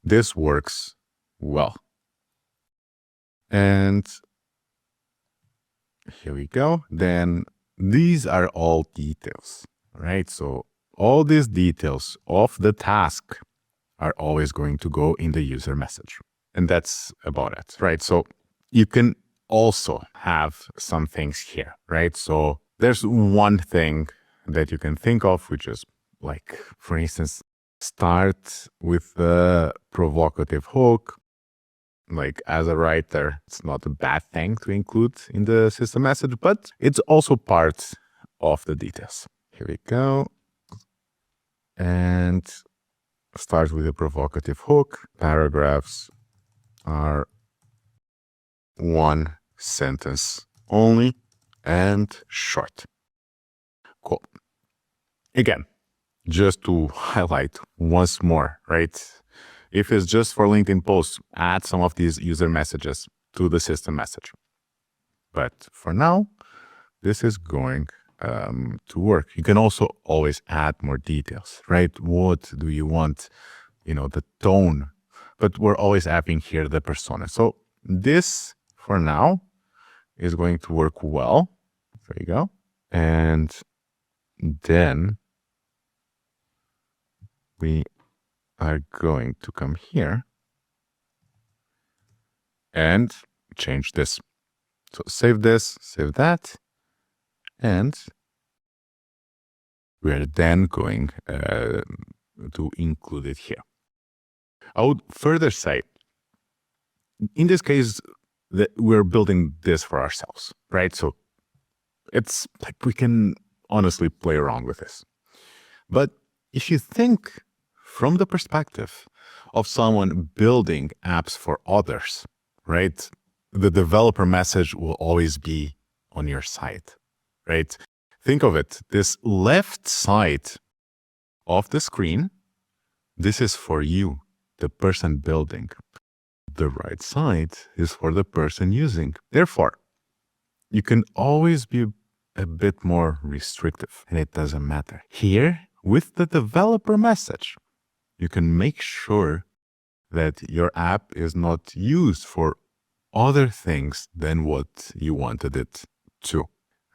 this works well. And here we go. Then these are all details, right? So all these details of the task are always going to go in the user message. And that's about it, right? So you can also have some things here, right? So there's one thing that you can think of, which is like, for instance, start with the provocative hook. Like as a writer, it's not a bad thing to include in the system message, but it's also part of the details. Here we go. And start with a provocative hook. Paragraphs are one sentence only and short. Cool. Again, just to highlight once more, right? If it's just for LinkedIn posts, add some of these user messages to the system message. But for now, this is going to work. You can also always add more details, right? What do you want? The tone. But we're always adding here the persona. So this, for now, is going to work well. There you go. And then we are going to come here and change this. So save this, save that, and we are then going to include it here. I would further say, in this case, that we're building this for ourselves, right? So it's like we can honestly play around with this. But if you think from the perspective of someone building apps for others, right? The developer message will always be on your side, right? Think of it, this left side of the screen, this is for you, the person building. The right side is for the person using. Therefore, you can always be a bit more restrictive, and it doesn't matter. Here, with the developer message, you can make sure that your app is not used for other things than what you wanted it to.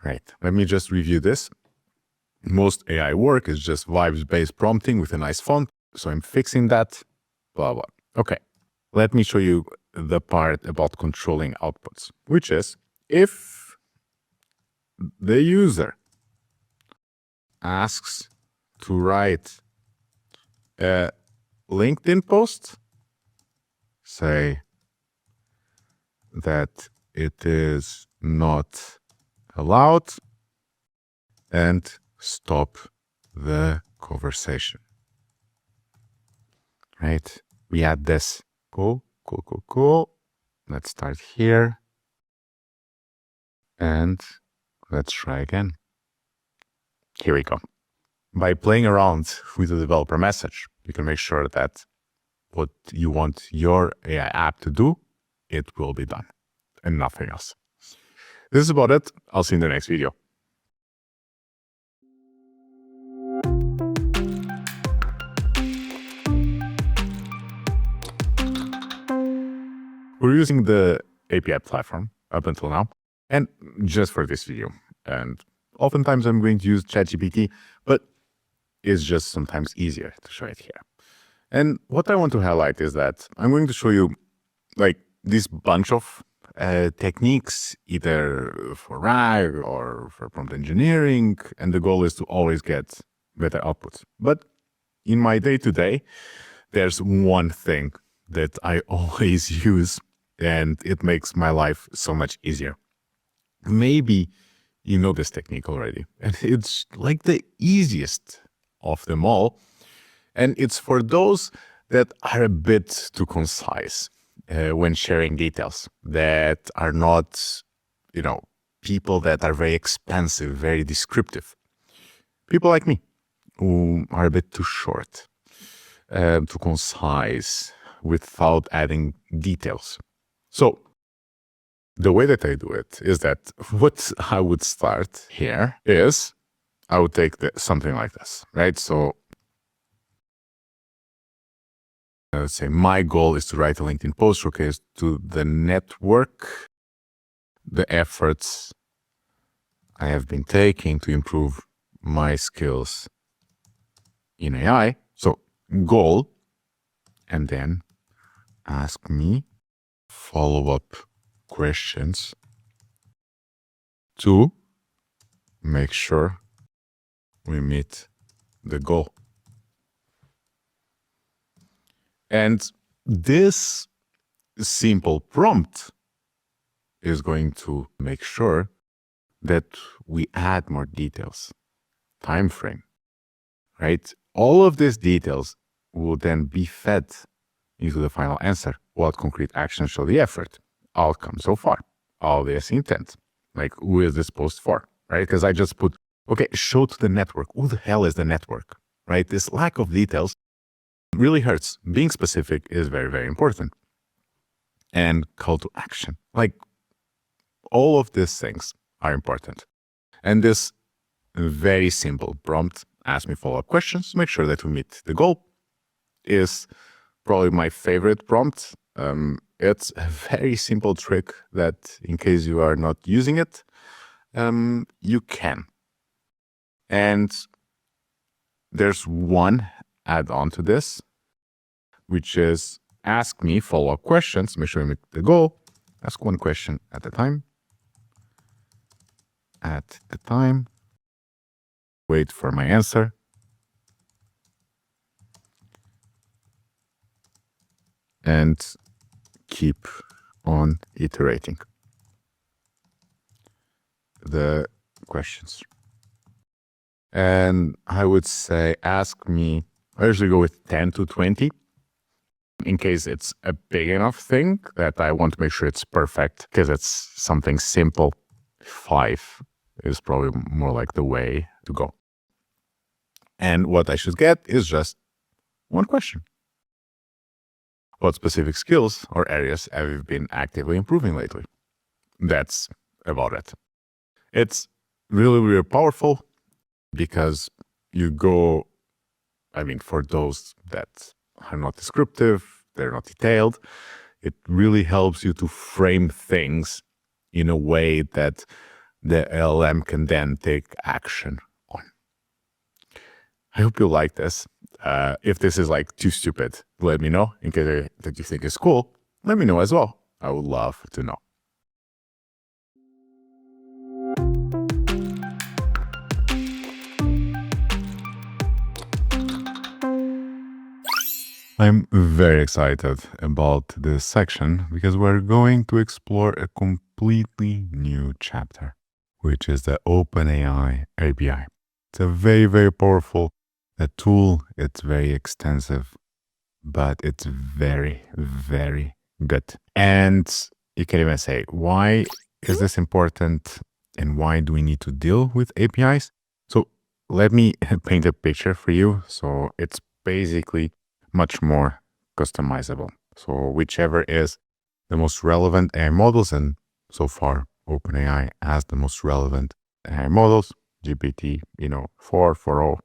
Right. Let me just review this. Most AI work is just vibes-based prompting with a nice font. So I'm fixing that, blah, blah. Okay. Let me show you the part about controlling outputs, which is if the user asks to write a LinkedIn post, say that it is not allowed, and stop the conversation. Right? We add this. Cool. Let's start here. And let's try again. Here we go. By playing around with the developer message, you can make sure that what you want your AI app to do, it will be done and nothing else. This is about it. I'll see you in the next video. We're using the API platform up until now, and just for this video. And oftentimes I'm going to use ChatGPT, but it's just sometimes easier to show it here. And what I want to highlight is that I'm going to show you like this bunch of techniques, either for RAG or for prompt engineering, and the goal is to always get better outputs. But in my day-to-day, there's one thing that I always use, and it makes my life so much easier. Maybe you know this technique already, and it's like the easiest of them all. And it's for those that are a bit too concise when sharing details, that are not, people that are very expansive, very descriptive. People like me, who are a bit too short, too concise, without adding details. So the way that I do it is that what I would start here is I would take something like this, right? So let's say my goal is to write a LinkedIn post showcase to the network the efforts I have been taking to improve my skills in AI. So goal, and then ask me follow-up questions to make sure we meet the goal. And this simple prompt is going to make sure that we add more details, time frame, right? All of these details will then be fed into the final answer. What concrete actions show the effort? Outcome so far. All this intent. Like, who is this post for, right? Because I just put, okay, show to the network. Who the hell is the network, right? This lack of details really hurts. Being specific is very, very important. And call to action. Like, all of these things are important. And this very simple prompt, ask me follow-up questions, make sure that we meet the goal, is probably my favorite prompt. It's a very simple trick that, in case you are not using it, You can. And there's one add-on to this, which is ask me follow-up questions. Make sure you meet the goal. Ask one question at a time. Wait for my answer. And keep on iterating the questions. And I would say ask me, I usually go with 10 to 20 in case it's a big enough thing that I want to make sure it's perfect, because it's something simple. 5 is probably more like the way to go. And what I should get is just one question. What specific skills or areas have you been actively improving lately? That's about it. It's really, really powerful because you go, for those that are not descriptive, they're not detailed, it really helps you to frame things in a way that the LLM can then take action on. I hope you like this. If this is too stupid, let me know. In case that you think it's cool, let me know as well. I would love to know. I'm very excited about this section because we're going to explore a completely new chapter, which is the OpenAI API. It's a very, very powerful tool. It's very extensive, but it's very, very good. And you can even say, why is this important and why do we need to deal with APIs? So let me paint a picture for you. So it's basically much more customizable. So whichever is the most relevant AI models, and so far OpenAI has the most relevant AI models, GPT, 4, 4.0,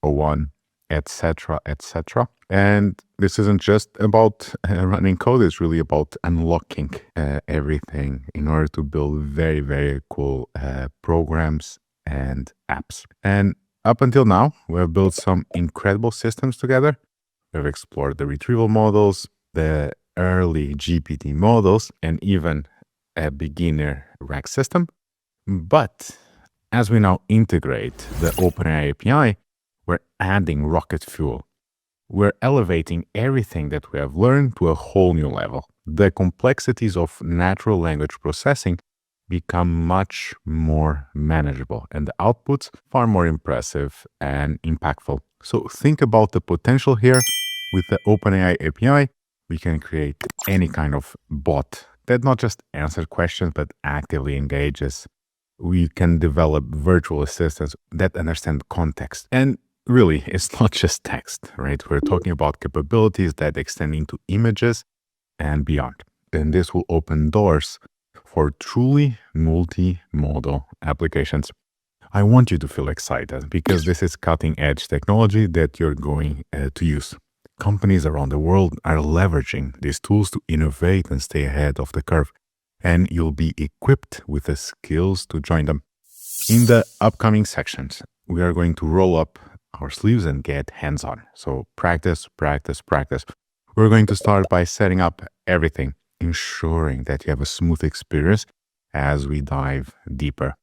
01, etc., etc. And this isn't just about running code, it's really about unlocking everything in order to build very, very cool programs and apps. And up until now, we have built some incredible systems together. We've explored the retrieval models, the early GPT models, and even a beginner RAG system. But as we now integrate the OpenAI API, we're adding rocket fuel. We're elevating everything that we have learned to a whole new level. The complexities of natural language processing become much more manageable and the outputs far more impressive and impactful. So think about the potential here. With the OpenAI API, we can create any kind of bot that not just answers questions, but actively engages. We can develop virtual assistants that understand context. And really, it's not just text, right? We're talking about capabilities that extend into images and beyond. And this will open doors for truly multimodal applications. I want you to feel excited because this is cutting edge technology that you're going to use. Companies around the world are leveraging these tools to innovate and stay ahead of the curve, and you'll be equipped with the skills to join them. In the upcoming sections, we are going to roll up our sleeves and get hands-on. So practice, practice, practice. We're going to start by setting up everything, ensuring that you have a smooth experience as we dive deeper.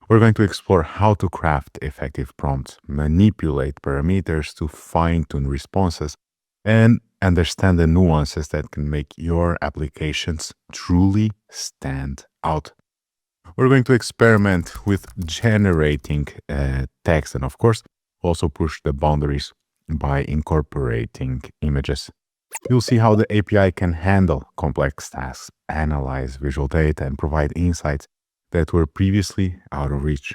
We're going to explore how to craft effective prompts, manipulate parameters to fine-tune responses, and understand the nuances that can make your applications truly stand out. We're going to experiment with generating text and, of course, also push the boundaries by incorporating images. You'll see how the API can handle complex tasks, analyze visual data, and provide insights that were previously out of reach.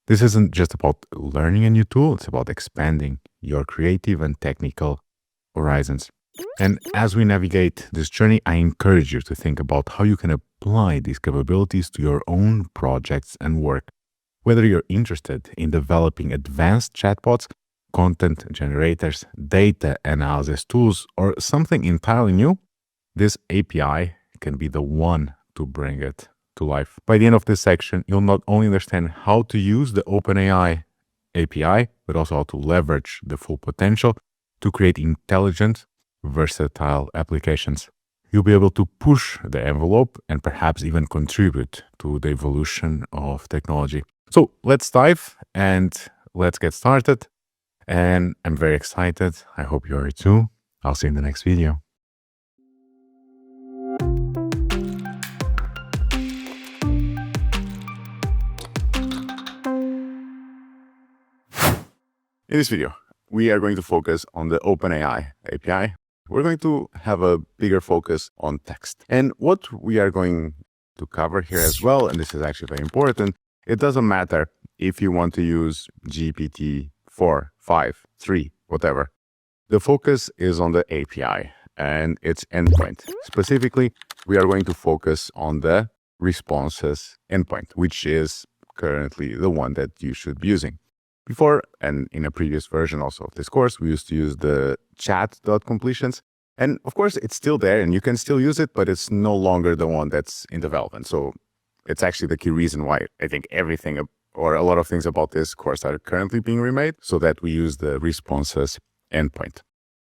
This isn't just about learning a new tool, it's about expanding your creative and technical horizons. And as we navigate this journey, I encourage you to think about how you can apply these capabilities to your own projects and work. Whether you're interested in developing advanced chatbots, content generators, data analysis tools, or something entirely new, this API can be the one to bring it to life. By the end of this section, you'll not only understand how to use the OpenAI API, but also how to leverage the full potential to create intelligent, versatile applications. You'll be able to push the envelope and perhaps even contribute to the evolution of technology. So let's dive and let's get started. And I'm very excited. I hope you are too. I'll see you in the next video. In this video, we are going to focus on the OpenAI API. We're going to have a bigger focus on text. And what we are going to cover here as well, and this is actually very important, it doesn't matter if you want to use GPT-4, 5, 3, whatever. The focus is on the API and its endpoint. Specifically, we are going to focus on the responses endpoint, which is currently the one that you should be using. Before, and in a previous version also of this course, we used to use the chat.completions. And of course, it's still there and you can still use it, but it's no longer the one that's in development. So it's actually the key reason why I think everything or a lot of things about this course are currently being remade so that we use the responses endpoint.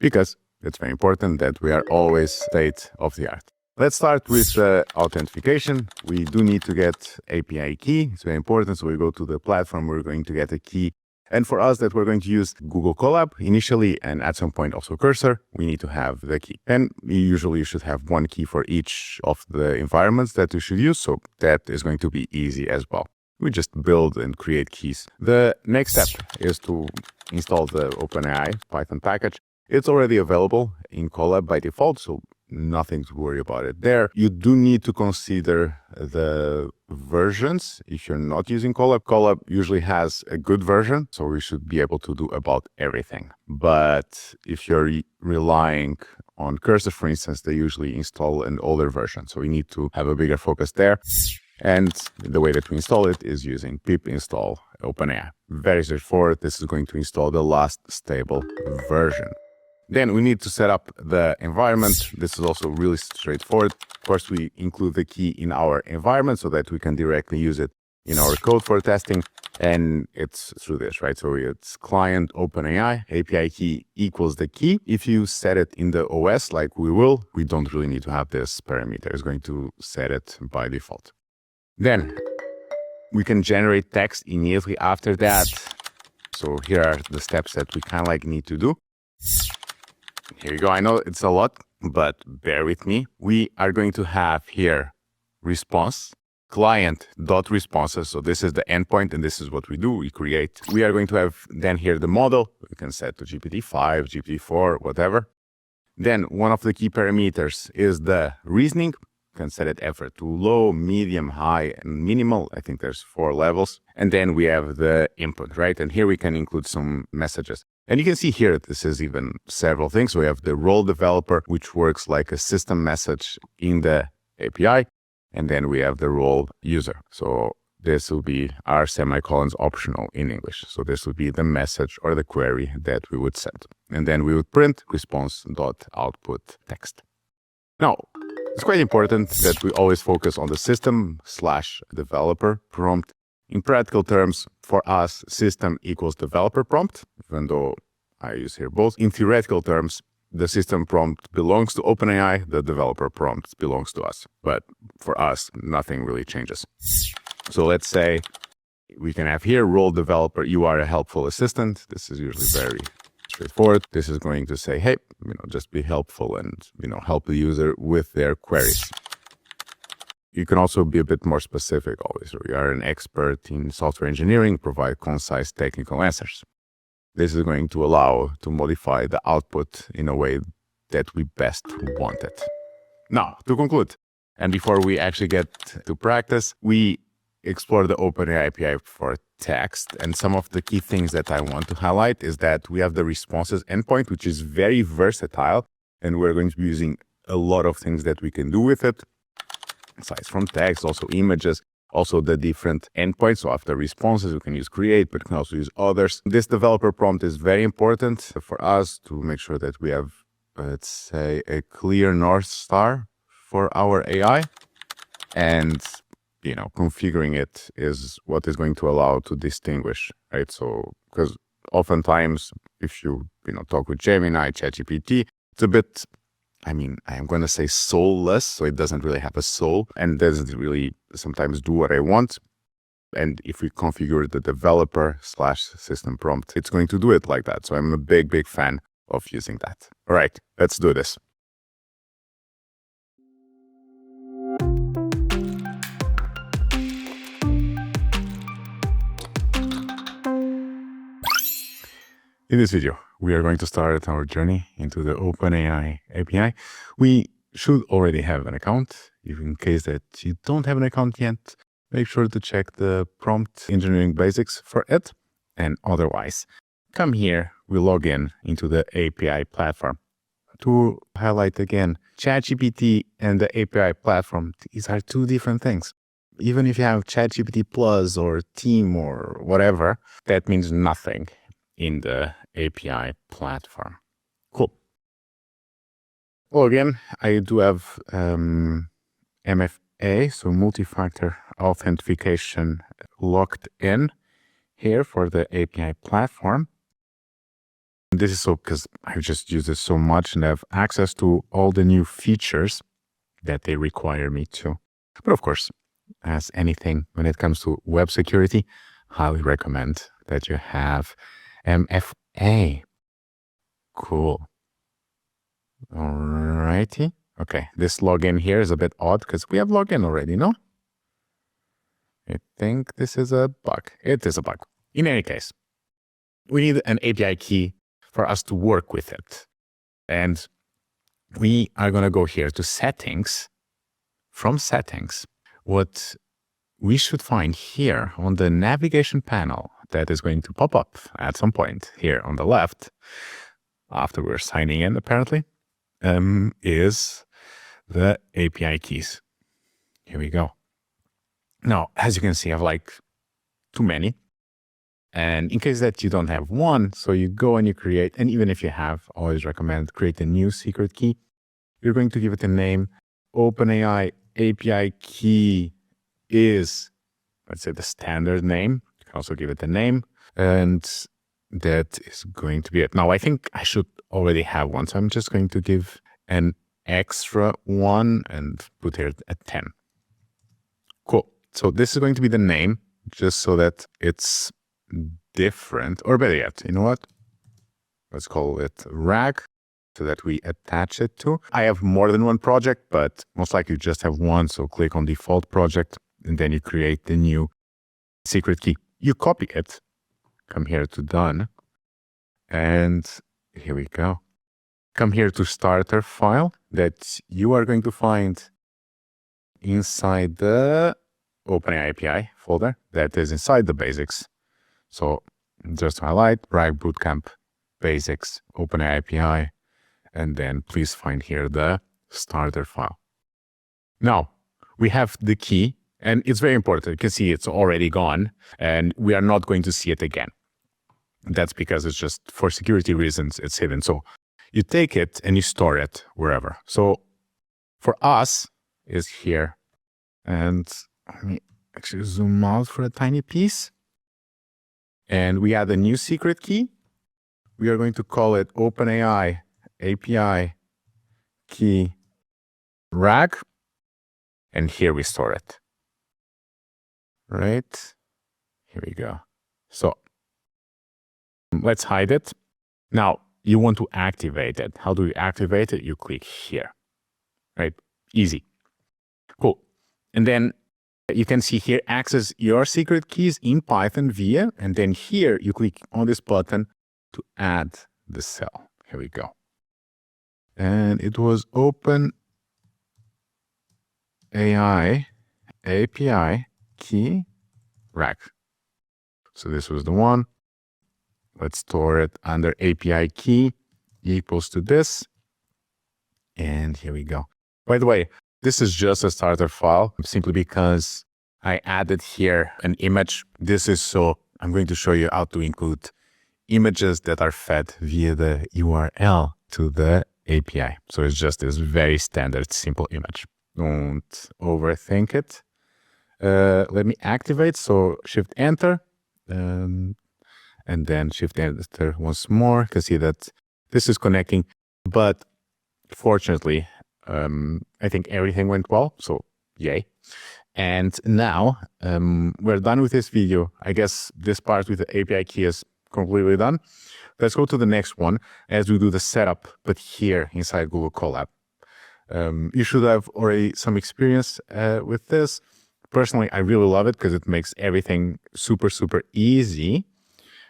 Because it's very important that we are always state of the art. Let's start with the authentication. We do need to get API key. It's very important. So we go to the platform, we're going to get a key. And for us that we're going to use Google Colab initially, and at some point also Cursor, we need to have the key. And usually you should have one key for each of the environments that you should use. So that is going to be easy as well. We just build and create keys. The next step is to install the OpenAI Python package. It's already available in Colab by default, so nothing to worry about it there. You do need to consider the versions if you're not using Colab. Colab usually has a good version, so we should be able to do about everything. But if you're relying on Cursor, for instance, they usually install an older version, so we need to have a bigger focus there. And the way that we install it is using pip install OpenAI. Very straightforward. This is going to install the last stable version. Then we need to set up the environment. This is also really straightforward. Of course, we include the key in our environment so that we can directly use it in our code for testing. And it's through this, right? So it's client OpenAI API key equals the key. If you set it in the OS like we will, we don't really need to have this parameter. It's going to set it by default. Then we can generate text immediately after that. So here are the steps that we kind of like need to do. Here you go. I know it's a lot, but bear with me. We are going to have here response, client.responses. So this is the endpoint and this is what we do. We create. We are going to have then here the model. We can set to GPT-5, GPT-4, whatever. Then one of the key parameters is the reasoning. You can set it effort to low, medium, high, and minimal. I think there's 4 levels. And then we have the input, right? And here we can include some messages. And you can see here, this is even several things. We have the role developer, which works like a system message in the API. And then we have the role user. So this will be our semicolons optional in English. So this would be the message or the query that we would send. And then we would print response.output text. Now, it's quite important that we always focus on the system/developer prompt. In practical terms, for us, system equals developer prompt, even though I use here both. In theoretical terms, the system prompt belongs to OpenAI, the developer prompt belongs to us. But for us, nothing really changes. So let's say we can have here role developer, you are a helpful assistant. This is usually very straightforward. This is going to say, hey, just be helpful and, help the user with their queries. You can also be a bit more specific always. So you are an expert in software engineering, provide concise technical answers. This is going to allow to modify the output in a way that we best want it. Now, to conclude, and before we actually get to practice, we explore the OpenAI API for text. And some of the key things that I want to highlight is that we have the responses endpoint, which is very versatile. And we're going to be using a lot of things that we can do with it. Aside from text, also images, also the different endpoints. So after responses, we can use create, but we can also use others. This developer prompt is very important for us to make sure that we have, let's say, a clear North Star for our AI. And configuring it is what is going to allow to distinguish, right? So, because oftentimes if you talk with Gemini, ChatGPT, it's a bit, I'm going to say soulless, so it doesn't really have a soul and doesn't really sometimes do what I want. And if we configure the developer/system prompt, it's going to do it like that. So I'm a big fan of using that. All right, let's do this. In this video, we are going to start our journey into the OpenAI API. We should already have an account. Even in case that you don't have an account yet, make sure to check the prompt engineering basics for it. And otherwise, come here, we log in into the API platform. To highlight again, ChatGPT and the API platform, these are two different things. Even if you have ChatGPT Plus or Team or whatever, that means nothing in the API platform. Cool. Well, again, I do have MFA, so multi-factor authentication, locked in here for the API platform. This is so because I've just used it so much and have access to all the new features that they require me to. But of course, as anything when it comes to web security, highly recommend that you have MFA. Cool. Alrighty. Okay, this login here is a bit odd because we have login already, no? I think this is a bug. It is a bug. In any case, we need an API key for us to work with it. And we are going to go here to settings. From settings, what we should find here on the navigation panel that is going to pop up at some point here on the left, after we're signing in apparently, is the API keys. Here we go. Now, as you can see, I have like too many. And in case that you don't have one, so you go and you create, and even if you have, always recommend create a new secret key. You're going to give it a name. OpenAI API Key is, let's say, the standard name. You can also give it a name, and that is going to be it. Now, I think I should already have one, so I'm just going to give an extra one and put here a 10. Cool. So this is going to be the name, just so that it's different, or better yet, you know what? Let's call it RAG, so that we attach it to. I have more than one project, but most likely you just have one. So click on default project, and then you create the new secret key. You copy it, come here to done, and here we go. Come here to starter file that you are going to find inside the OpenAI API folder that is inside the basics. So just highlight RAG Bootcamp basics, OpenAI API, and then please find here the starter file. Now we have the key, and it's very important. You can see it's already gone, and we are not going to see it again. That's because it's just for security reasons, it's hidden. So you take it and you store it wherever. So for us is here, and let me actually zoom out for a tiny piece. And we add a new secret key. We are going to call it OpenAI API Key RAG. And here we store it. Right? Here we go. So let's hide it. Now you want to activate it. How do you activate it? You click here. Right? Easy. Cool. And then you can see here, access your secret keys in Python via, and then here you click on this button to add the cell. Here we go. And it was OpenAI API Key RAG. So this was the one. Let's store it under API Key equals to this. And here we go. By the way, this is just a starter file simply because I added here an image. This is so I'm going to show you how to include images that are fed via the URL to the API. So it's just this very standard, simple image. Don't overthink it. Let me activate. So Shift Enter, and then Shift Enter once more. You can see that this is connecting, but fortunately, I think everything went well. So yay. And now we're done with this video. I guess this part with the API key is completely done. Let's go to the next one as we do the setup, but here inside Google Colab. You should have already some experience with this. Personally, I really love it because it makes everything super, super easy.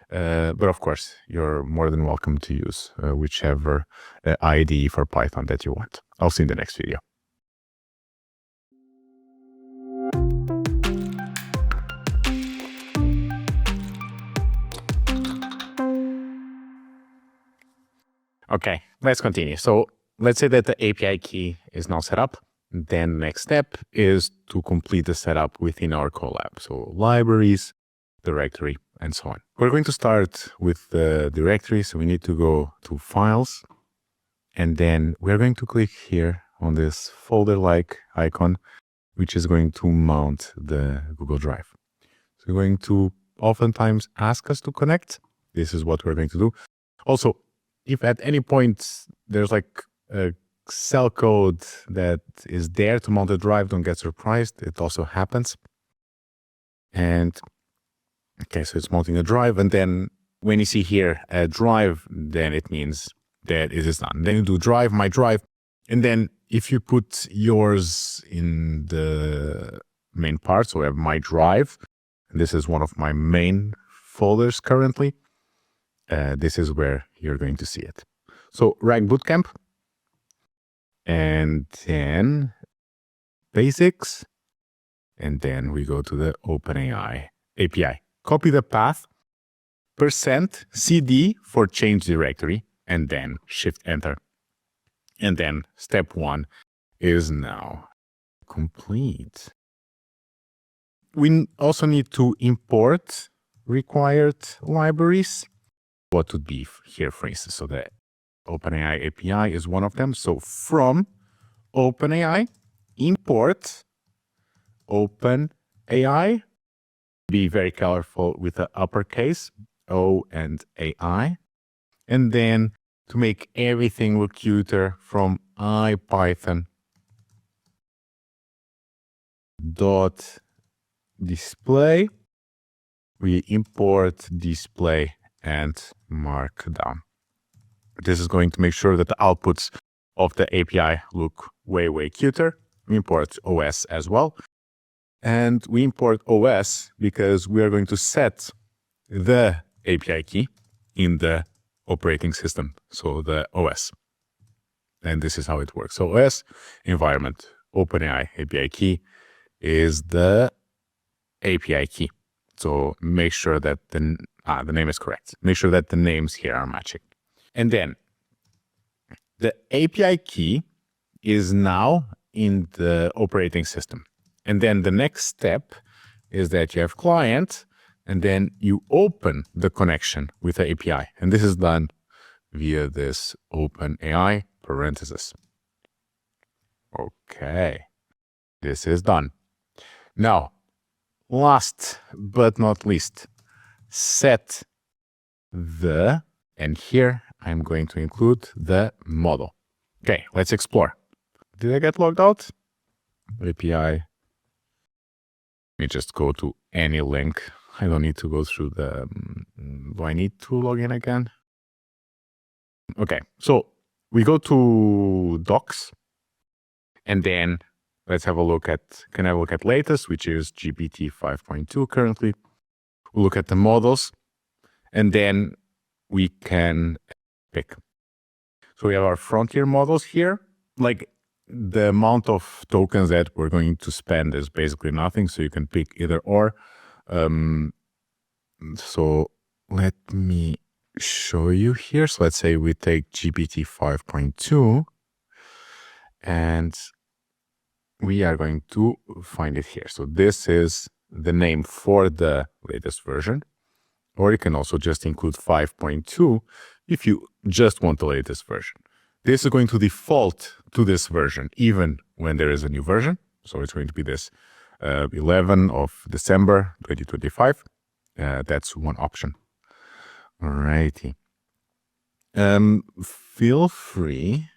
But of course, you're more than welcome to use whichever IDE for Python that you want. I'll see you in the next video. Okay, let's continue. So let's say that the API key is now set up. Then next step is to complete the setup within our Colab. So libraries, directory, and so on. We're going to start with the directory. So we need to go to Files. And then we're going to click here on this folder-like icon, which is going to mount the Google Drive. So we're going to oftentimes ask us to connect. This is what we're going to do. Also, if at any point there's like a cell code that is there to mount the drive, don't get surprised. It also happens. And okay, so it's mounting a drive. And then when you see here a drive, then it means that it is done. Then you do drive, my drive. And then if you put yours in the main part, so I have my drive, and this is one of my main folders currently. This is where you're going to see it. So RAG Bootcamp, and then basics, and then we go to the OpenAI API. Copy the path, %cd for change directory, and then Shift Enter. And then step 1 is now complete. We also need to import required libraries. What would be here, for instance? So the OpenAI API is one of them. So from OpenAI, import OpenAI. Be very careful with the uppercase, O and AI. And then to make everything look cuter, from IPython.display, we import display and markdown. This is going to make sure that the outputs of the API look way, way cuter. We import OS as well. And we import OS because we are going to set the API key in the operating system, so the OS. And this is how it works. So OS environment, OpenAI API key is the API key. So make sure that the name is correct. Make sure that the names here are matching. And then the API key is now in the operating system. And then the next step is that you have client, and then you open the connection with the API. And this is done via this OpenAI parentheses. Okay, this is done. Now, last but not least, set the, and here I'm going to include the model. Okay, let's explore. Did I get logged out? API. Let me just go to any link. I don't need to go through the, do I need to log in again? Okay, so we go to docs, and then let's have a look at, can I look at latest, which is GPT 5.2 currently. We'll look at the models, and then we can pick. So we have our frontier models here. Like the amount of tokens that we're going to spend is basically nothing. So you can pick either or. So let me show you here. So let's say we take GPT 5.2 and we are going to find it here. So this is the name for the latest version, or you can also just include 5.2 if you just want the latest version. This is going to default to this version, even when there is a new version. So it's going to be this 11 of December 2025. That's one option. Alrighty. Feel free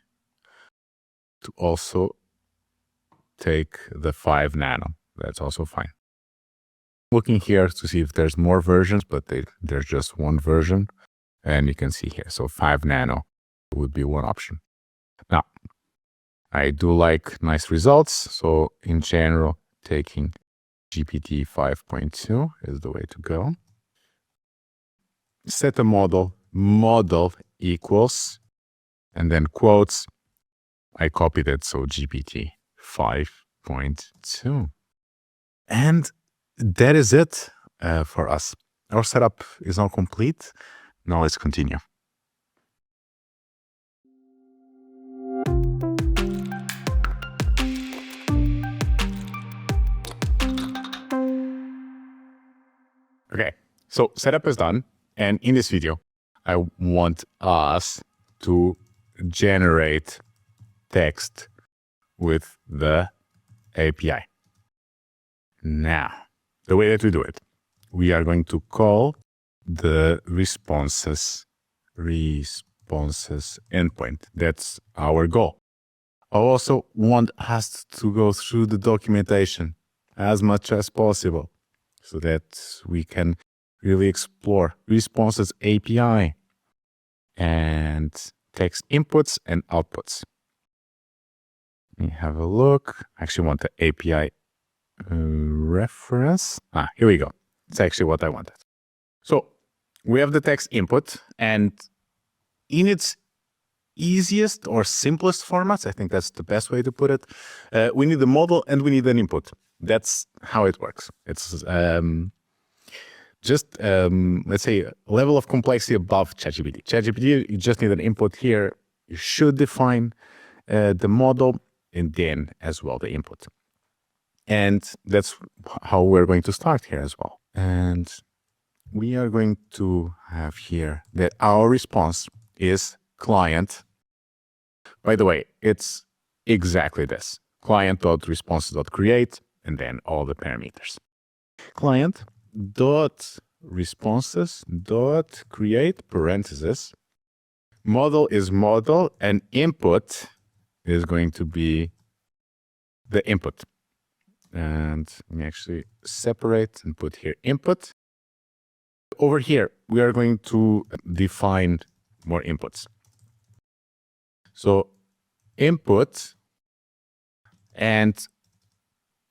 to also take the 5 nano. That's also fine. Looking here to see if there's more versions, but there's just one version. And you can see here, so 5 nano would be one option. Now, I do like nice results. So in general, taking GPT 5.2 is the way to go. Set a model equals, and then quotes. I copied it, so GPT 5.2. And that is it for us. Our setup is now complete. Now let's continue. Okay, so setup is done. And in this video, I want us to generate text with the API. Now, the way that we do it, we are going to call the responses endpoint. That's our goal. I also want us to go through the documentation as much as possible so that we can really explore responses API and text inputs and outputs. Let me have a look. I actually want the API reference. Here we go. It's actually what I wanted. So we have the text input, and in its easiest or simplest formats, I think that's the best way to put it, we need a model and we need an input. That's how it works. It's let's say, a level of complexity above ChatGPT. ChatGPT, you just need an input here. You should define the model and then as well the input. And that's how we're going to start here as well. And we are going to have here that our response is client. By the way, it's exactly this. Client.responses.create and then all the parameters. Client.responses.create parentheses. Model is model and input is going to be the input. And let me actually separate and put here input. Over here, we are going to define more inputs. So input, and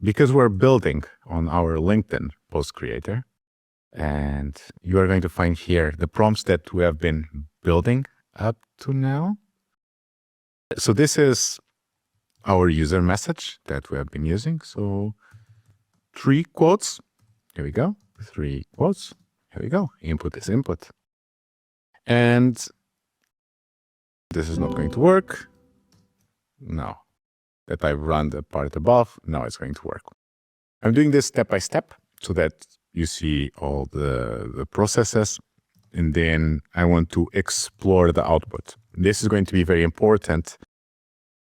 because we're building on our LinkedIn post creator, and you are going to find here the prompts that we have been building up to now. So this is our user message that we have been using. So 3 quotes. Here we go. 3 quotes. Here we go. Input is input. And this is not going to work. No. That I've run the part above. Now it's going to work. I'm doing this step by step so that you see all the processes. And then I want to explore the output. This is going to be very important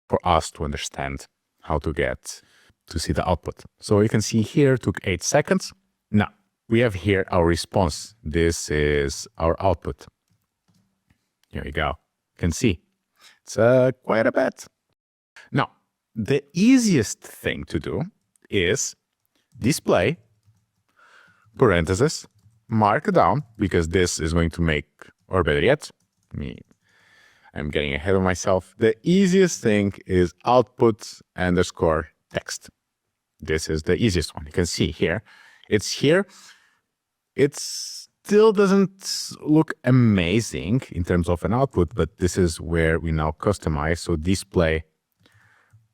for us to understand how to get to see the output. So you can see here, took 8 seconds. Now, we have here our response. This is our output. Here we go. You can see it's quite a bit. Now, the easiest thing to do is display, parentheses, markdown, because this is going to make, or better yet, I'm getting ahead of myself. The easiest thing is output underscore text. This is the easiest one. You can see here. It's here. It still doesn't look amazing in terms of an output, but this is where we now customize. So display,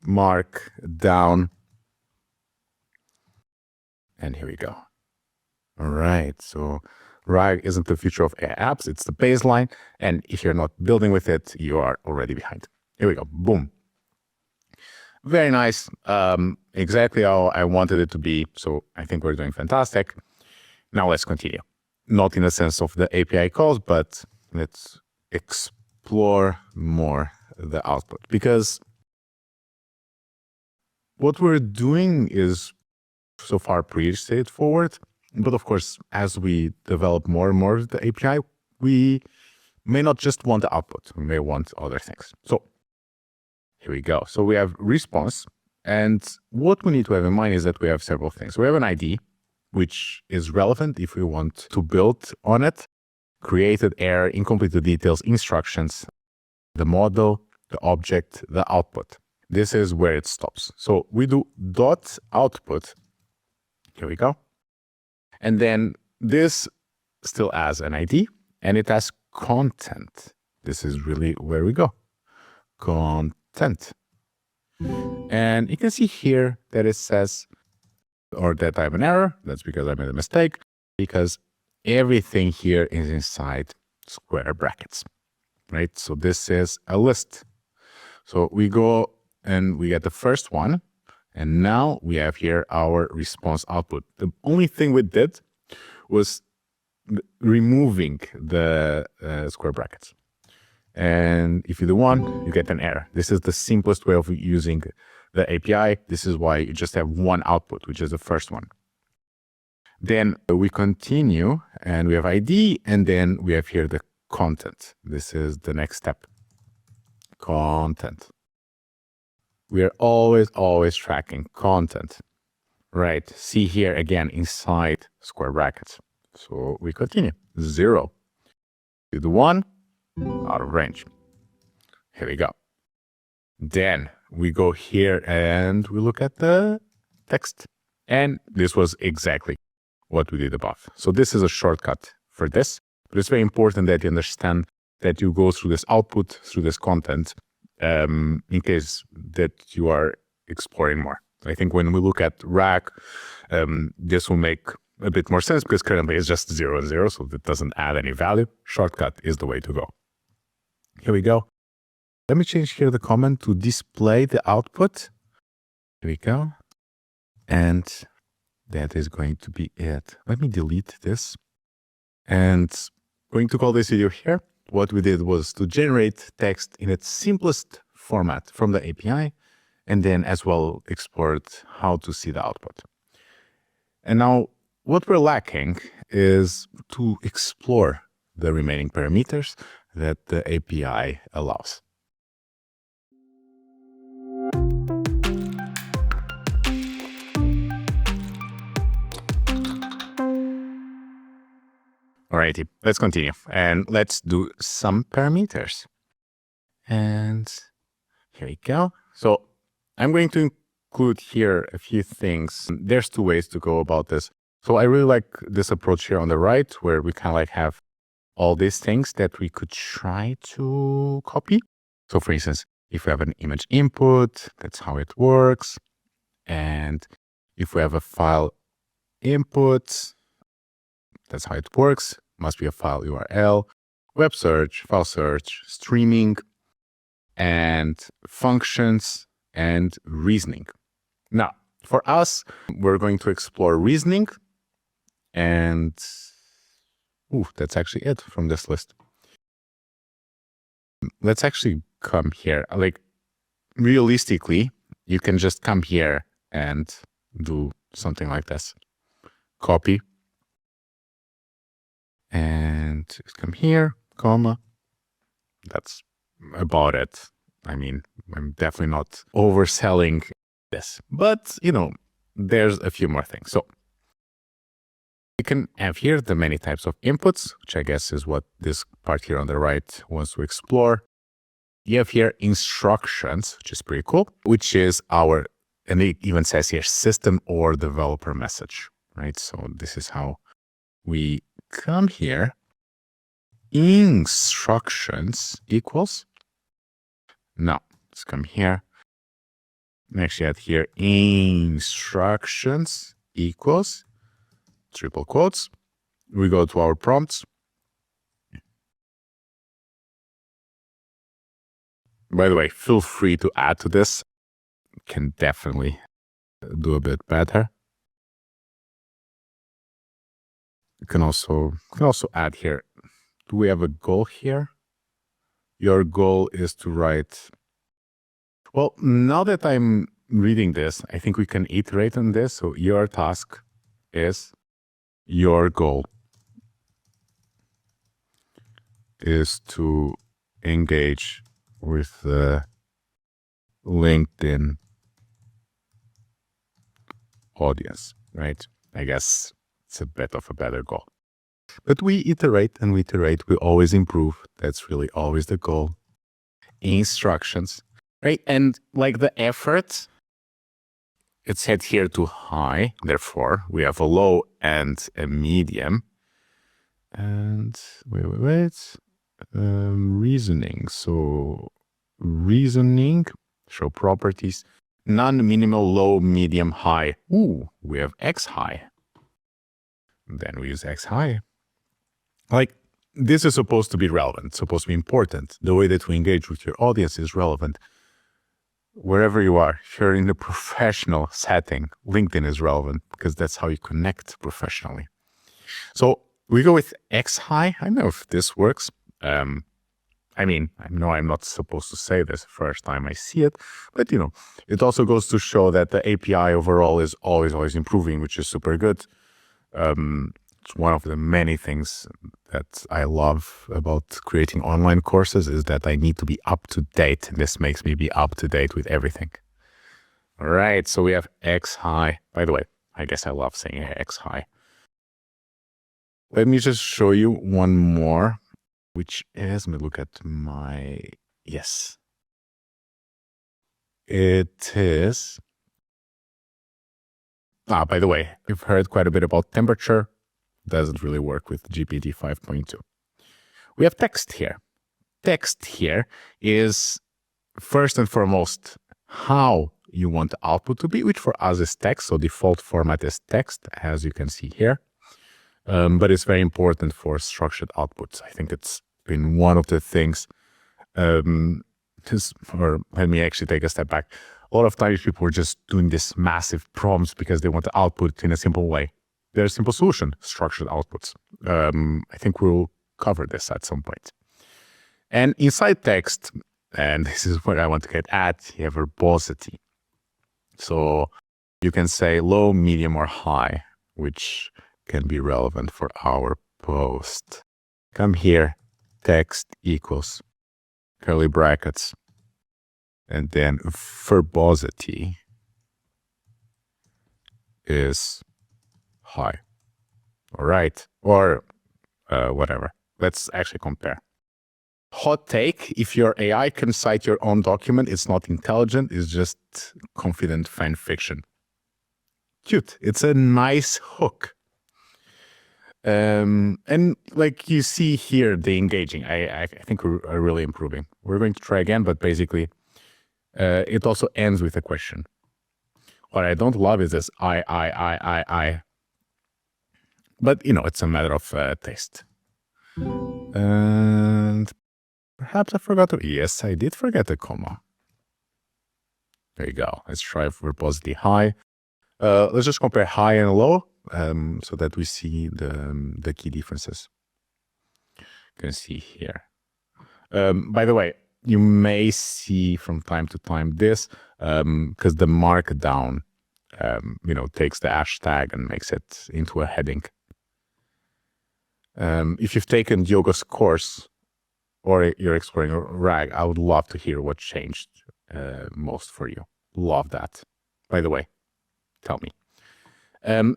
markdown, and here we go. All right. So RAG isn't the future of AI apps. It's the baseline. And if you're not building with it, you are already behind. Here we go. Boom. Very nice. Exactly how I wanted it to be. So I think we're doing fantastic. Now let's continue. Not in the sense of the API calls, but let's explore more the output. Because what we're doing is So far, pretty straightforward. But of course, as we develop more and more of the API, we may not just want the output. We may want other things. So here we go. So we have response. And what we need to have in mind is that we have several things. We have an ID, which is relevant if we want to build on it. Created error, incomplete details, instructions, the model, the object, the output. This is where it stops. So we do dot output. Here we go. And then this still has an ID and it has content. This is really where we go. Content. And you can see here that it says, or that I have an error. That's because I made a mistake, because everything here is inside square brackets, right? So this is a list. So we go and we get the first one. And now we have here our response output. The only thing we did was removing the square brackets. And if you do one, you get an error. This is the simplest way of using the API. This is why you just have one output, which is the first one. Then we continue and we have ID, and then we have here the content. This is the next step. Content. We are always tracking content, right? See here again inside square brackets. So we continue. 0. You do 1, out of range. Here we go. Then we go here and we look at the text. And this was exactly what we did above. So this is a shortcut for this, but it's very important that you understand that you go through this output, through this content, in case that you are exploring more. I think when we look at RAG, this will make a bit more sense because currently it's just 0 and 0, so it doesn't add any value. Shortcut is the way to go. Here we go. Let me change here the comment to display the output. Here we go. And that is going to be it. Let me delete this. And going to call this video here. What we did was to generate text in its simplest format from the API, and then as well explored how to see the output. And now what we're lacking is to explore the remaining parameters that the API allows. Alrighty, let's continue and let's do some parameters. And here we go. So I'm going to include here a few things. There's 2 ways to go about this. So I really like this approach here on the right, where we kind of like have all these things that we could try to copy. So for instance, if we have an image input, that's how it works. And if we have a file input, that's how it works. Must be a file URL, web search, file search, streaming, and functions and reasoning. Now, for us, we're going to explore reasoning, and that's actually it from this list. Let's actually come here. Like, realistically, you can just come here and do something like this. Copy. And come here, comma. That's about it. I mean, I'm definitely not overselling this, but you know, there's a few more things. So you can have here the many types of inputs, which I guess is what this part here on the right wants to explore. You have here instructions, which is pretty cool, which is our, and it even says here system or developer message, right? So this is how we come here. Instructions equals. Now let's come here. And actually add here instructions equals triple quotes. We go to our prompts. By the way, feel free to add to this. Can definitely do a bit better. You can also add here. Do we have a goal here? Your goal is to write. Well, now that I'm reading this, I think we can iterate on this. So your task is, your goal is to engage with the LinkedIn audience, right? I guess it's a bit of a better goal. But we iterate and we iterate, we always improve. That's really always the goal. Instructions, right? And like the effort, it's set here to high. Therefore, we have a low and a medium. And wait. Reasoning. So reasoning, show properties, none, minimal, low, medium, high. Ooh, we have X high. Then we use X high. Like, this is supposed to be relevant, supposed to be important. The way that we engage with your audience is relevant. Wherever you are, if you're in a professional setting, LinkedIn is relevant because that's how you connect professionally. So we go with X high. I don't know if this works. I mean, I know I'm not supposed to say this the first time I see it, but you know, it also goes to show that the API overall is always improving, which is super good. It's one of the many things that I love about creating online courses is that I need to be up to date. And this makes me be up to date with everything. All right, so we have X high. By the way, I guess I love saying X high. Let me just show you one more, which is, let me look at my, yes. It is, by the way, we've heard quite a bit about temperature. Doesn't really work with GPT 5.2. We have text here. Text here is first and foremost how you want the output to be, which for us is text. So default format is text, as you can see here. But it's very important for structured outputs. I think it's been one of the things, or let me actually take a step back. A lot of times people are just doing this massive prompts because they want the output in a simple way. There's a simple solution, structured outputs. I think we'll cover this at some point. And inside text, and this is where I want to get at, you have verbosity. So you can say low, medium, or high, which can be relevant for our post. Come here, text equals curly brackets, and then verbosity is high. All right, or whatever. Let's actually compare. Hot take, if your AI can cite your own document, it's not intelligent, it's just confident fan fiction. Cute. It's a nice hook. And like you see here, the engaging, I think we're really improving. We're going to try again, but basically it also ends with a question. What I don't love is this I. But, you know, it's a matter of taste. And perhaps I forgot to, yes, I did forget the comma. There you go. Let's try verbosity high. Let's just compare high and low so that we see the key differences. You can see here. By the way, you may see from time to time this because the markdown, you know, takes the hashtag and makes it into a heading. If you've taken Diogo's course or you're exploring RAG, I would love to hear what changed most for you. Love that. By the way, tell me.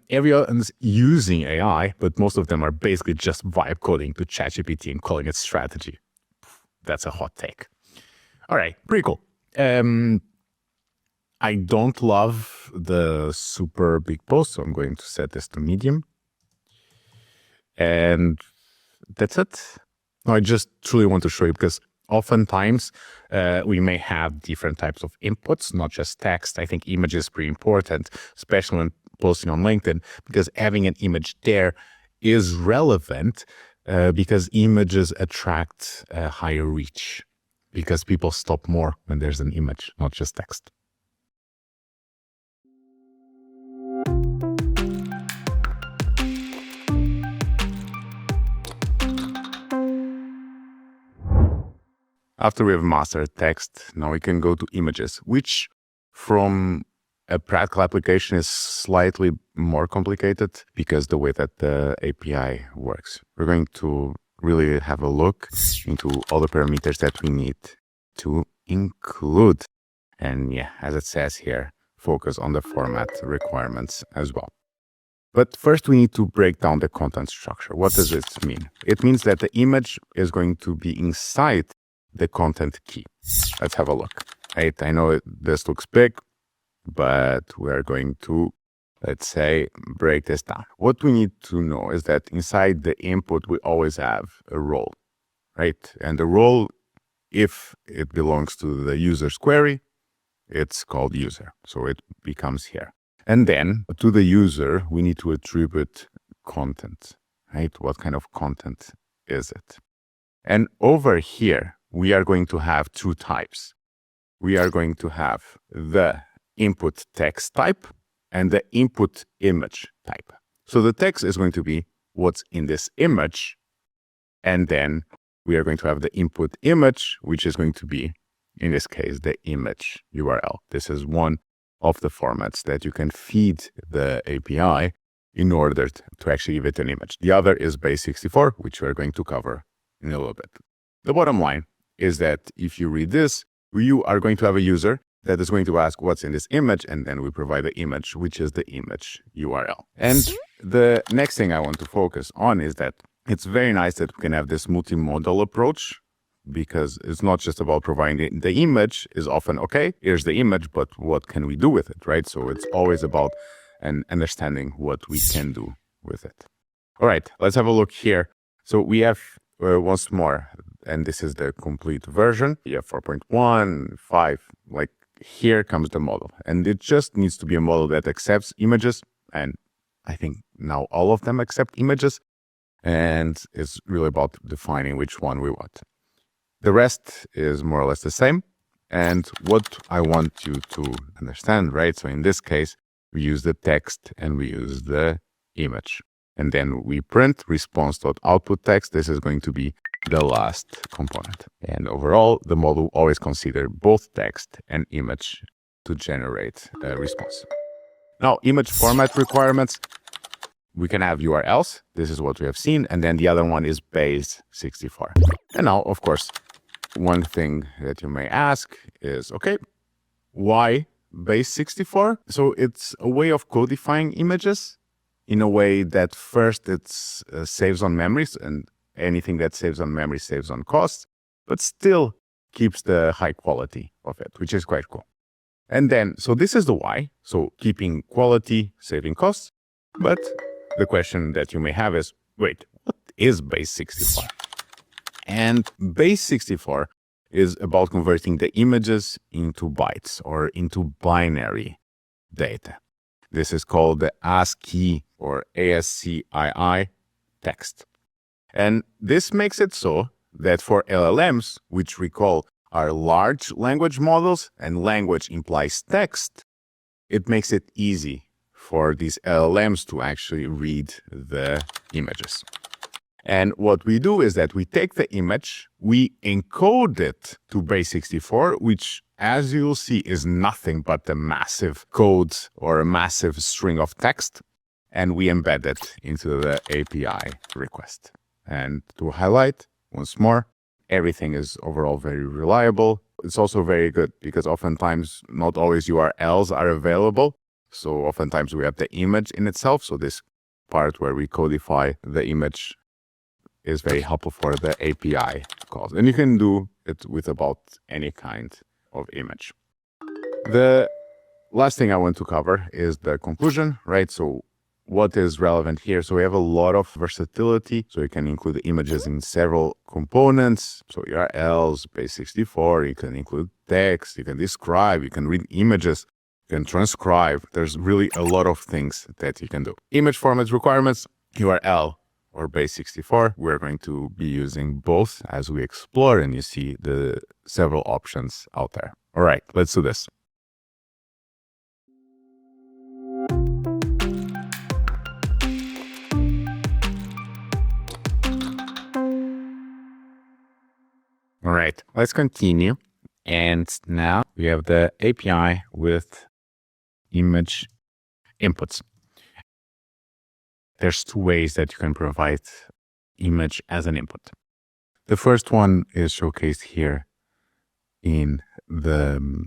Everyone's using AI, but most of them are basically just vibe coding to ChatGPT and calling it strategy. That's a hot take. All right, pretty cool. I don't love the super big post, so I'm going to set this to medium. And that's it. No, I just truly want to show you because oftentimes we may have different types of inputs, not just text. I think image is pretty important, especially when posting on LinkedIn, because having an image there is relevant because images attract a higher reach because people stop more when there's an image, not just text. After we have mastered text, now we can go to images, which from a practical application is slightly more complicated because the way that the API works. We're going to really have a look into all the parameters that we need to include. And yeah, as it says here, focus on the format requirements as well. But first we need to break down the content structure. What does it mean? It means that the image is going to be inside the content key. Let's have a look. Right? I know this looks big, but we are going to, let's say, break this down. What we need to know is that inside the input, we always have a role, right? And the role, if it belongs to the user's query, it's called user. So it becomes here. And then to the user, we need to attribute content, right? What kind of content is it? And over here, we are going to have two types. We are going to have the input text type and the input image type. So the text is going to be what's in this image. And then we are going to have the input image, which is going to be, in this case, the image URL. This is one of the formats that you can feed the API in order to actually give it an image. The other is base64, which we're going to cover in a little bit. The bottom line is that if you read this, you are going to have a user that is going to ask what's in this image, and then we provide the image, which is the image URL. And the next thing I want to focus on is that it's very nice that we can have this multimodal approach, because it's not just about providing the image. Is often, okay, here's the image, but what can we do with it, right? So it's always about understanding what we can do with it. All right, let's have a look here. So we have once more, and this is the complete version. You have 4.1, 5, like here comes the model. And it just needs to be a model that accepts images. And I think now all of them accept images. And it's really about defining which one we want. The rest is more or less the same. And what I want you to understand, right? So in this case, we use the text and we use the image. And then we print response.output text. This is going to be the last component. And overall, the model always consider both text and image to generate a response. Now, image format requirements, we can have URLs. This is what we have seen. And then the other one is base64. And now, of course, one thing that you may ask is, okay, why base64? So it's a way of codifying images in a way that first it's saves on memories, and anything that saves on memory saves on costs, but still keeps the high quality of it, which is quite cool. And then, so this is the why. So keeping quality, saving costs. But the question that you may have is, wait, what is base64? And base64 is about converting the images into bytes or into binary data. This is called the ASCII or ASCII text. And this makes it so that for LLMs, which recall are large language models and language implies text, it makes it easy for these LLMs to actually read the images. And what we do is that we take the image, we encode it to base64, which, as you'll see, is nothing but a massive code or a massive string of text, and we embed it into the API request. And to highlight once more, everything is overall very reliable. It's also very good because oftentimes not always URLs are available. So oftentimes we have the image in itself. So this part where we codify the image is very helpful for the API calls. And you can do it with about any kind of image. The last thing I want to cover is the conclusion, right? So what is relevant here? So we have a lot of versatility. So you can include the images in several components. So URLs, base64, you can include text, you can describe, you can read images, you can transcribe. There's really a lot of things that you can do. Image format requirements, URL or base64. We're going to be using both as we explore, and you see the several options out there. All right, let's do this. All right, let's continue. And now we have the API with image inputs. There's two ways that you can provide image as an input. The first one is showcased here in the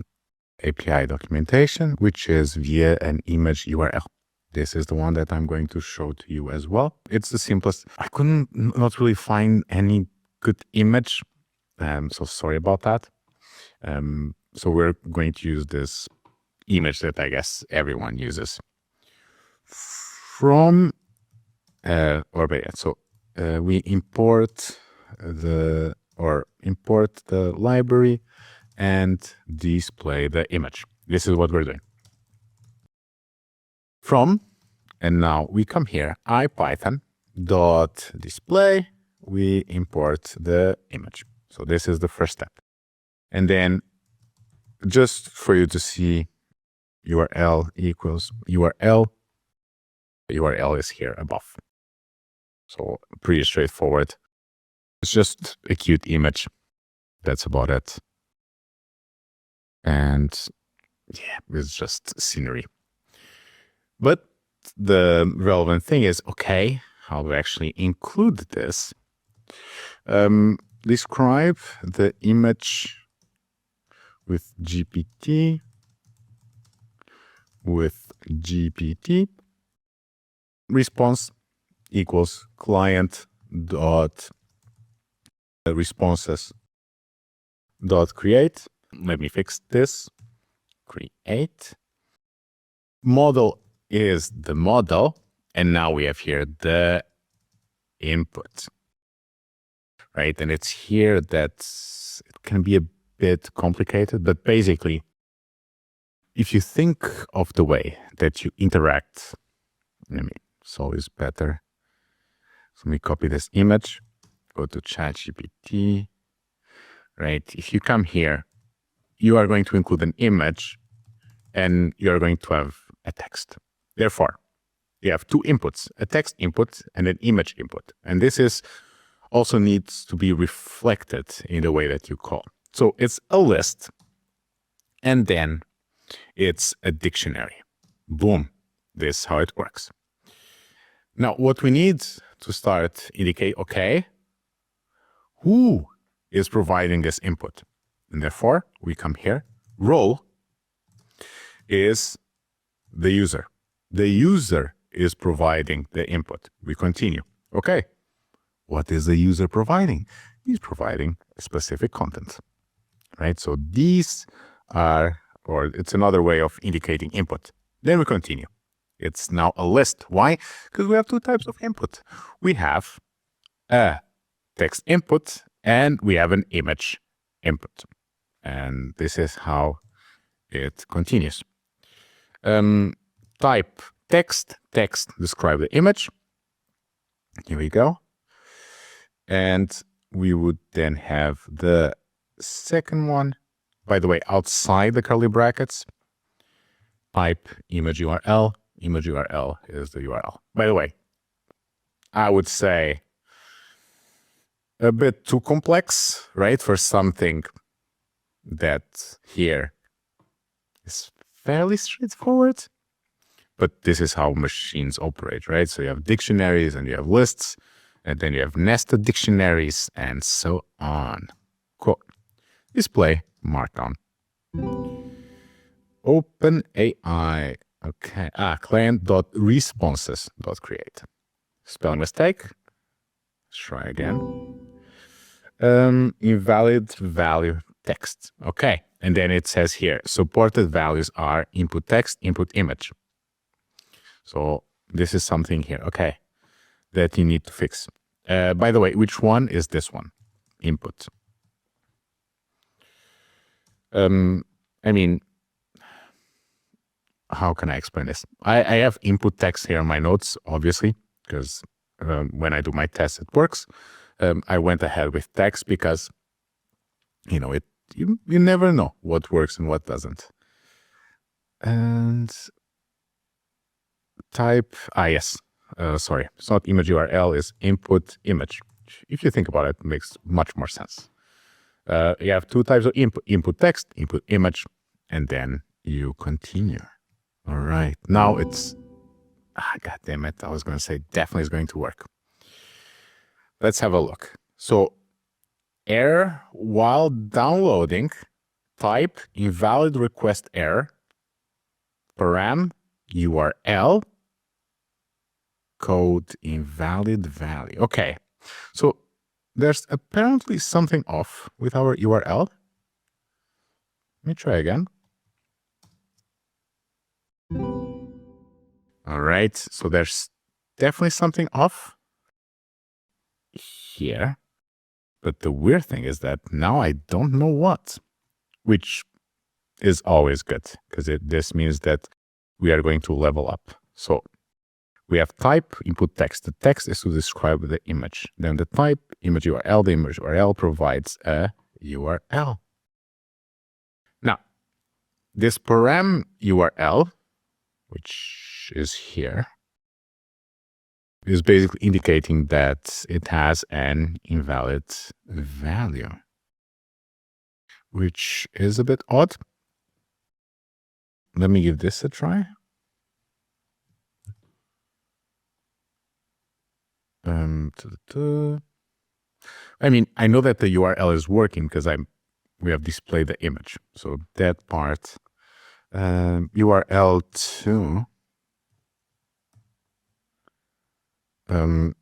API documentation, which is via an image URL. This is the one that I'm going to show to you as well. It's the simplest. I couldn't not really find any good image. So sorry about that. So we're going to use this image that I guess everyone uses from we import the library and display the image. This is what we're doing. From, and now we come here, IPython.display, we import the image. So this is the first step. And then just for you to see, URL equals URL. The URL is here above. So pretty straightforward. It's just a cute image. That's about it. And yeah, it's just scenery. But the relevant thing is, okay, how to actually include this. Describe the image with GPT, response equals client dot responses dot create. Let me fix this. Create. Model is the model, and now we have here the input, right? And it's here that it can be a bit complicated, but basically, if you think of the way that you interact, it's always better. So let me copy this image, go to ChatGPT, right? If you come here, you are going to include an image and you're going to have a text. Therefore, you have two inputs, a text input and an image input. And this is also needs to be reflected in the way that you call. So it's a list and then it's a dictionary. Boom. This is how it works. Now, what we need to start indicate, okay, who is providing this input? And therefore, we come here. Role is the user. The user is providing the input. We continue. Okay, what is the user providing? He's providing specific content, right? So these are, or it's another way of indicating input. Then we continue. It's now a list. Why? Because we have two types of input. We have a text input and we have an image input. And this is how it continues. Type text, text describe the image. Here we go. And we would then have the second one, by the way, outside the curly brackets, type image URL. Image URL is the URL. By the way, I would say a bit too complex, right? For something that here is fairly straightforward. But this is how machines operate, right? So you have dictionaries and you have lists, and then you have nested dictionaries and so on. Cool. Display markdown. OpenAI. Okay. Client.responses.create. Spelling mistake. Let's try again. Invalid value text. Okay. And then it says here, supported values are input text, input image. So this is something here, okay, that you need to fix. By the way, which one is this one? Input. I mean, how can I explain this? I have input text here in my notes, obviously, because when I do my test, it works. I went ahead with text because, you know, you never know what works and what doesn't. And type, yes, sorry, it's not image URL, it's input image. If you think about it, it makes much more sense. You have two types of input text, input image, and then you continue. All right. Now it's, God damn it. I was going to say definitely is going to work. Let's have a look. So error while downloading, type invalid request error, param URL, code invalid value. Okay. So there's apparently something off with our URL. Let me try again. All right. So there's definitely something off here. But the weird thing is that now I don't know what, which is always good because this means that we are going to level up. So we have type input text. The text is to describe the image. Then the type image URL, the image URL provides a URL. Now, this param URL, which is here, is basically indicating that it has an invalid value, which is a bit odd. Let me give this a try. I mean, I know that the URL is working because we have displayed the image. So that part, URL2,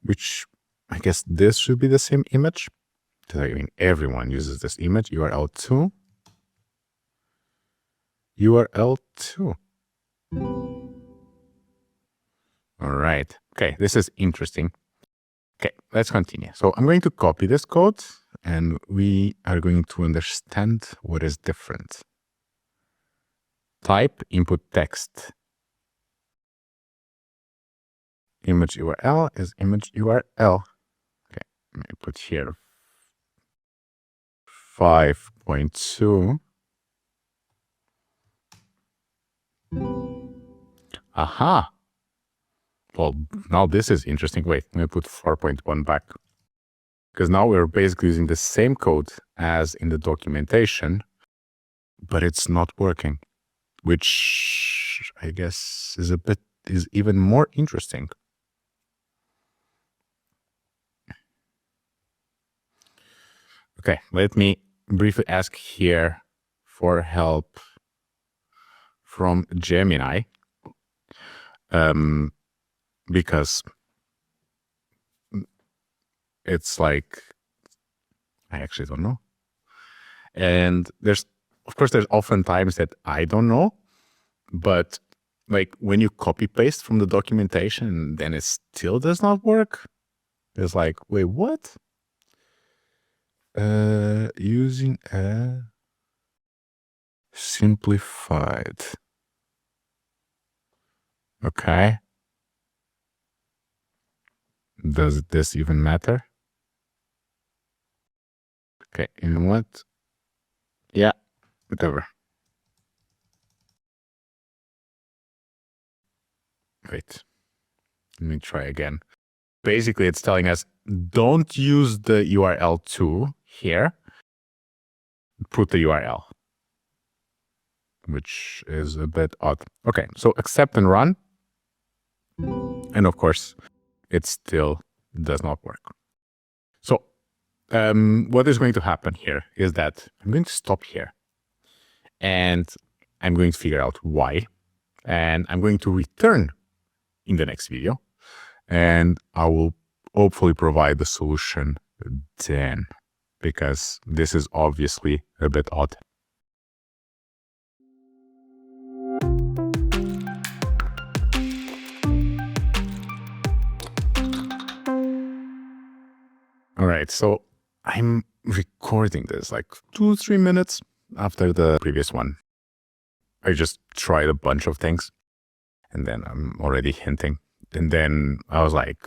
which I guess this should be the same image. I mean, everyone uses this image, URL2. URL2. All right. Okay, this is interesting. Okay, let's continue. So I'm going to copy this code and we are going to understand what is different. Type input text. Image URL is image URL. Okay, let me put here 5.2. Aha. Well, now this is interesting. Wait, let me put 4.1 back. Because now we're basically using the same code as in the documentation, but it's not working, which I guess is even more interesting. Okay, let me briefly ask here for help from Gemini. Because it's like, I actually don't know. And of course, there's often times that I don't know, but like when you copy paste from the documentation, then it still does not work. It's like, wait, what? Using a simplified. Okay. Does this even matter? Okay, you know what? Yeah, whatever. Wait, let me try again. Basically, it's telling us, don't use the URL2 here. Put the URL, which is a bit odd. Okay, so accept and run. And of course, it still does not work. So what is going to happen here is that I'm going to stop here and I'm going to figure out why. And I'm going to return in the next video and I will hopefully provide the solution then, because this is obviously a bit odd. All right, so I'm recording this like 2-3 minutes after the previous one. I just tried a bunch of things and then I'm already hinting. And then I was like,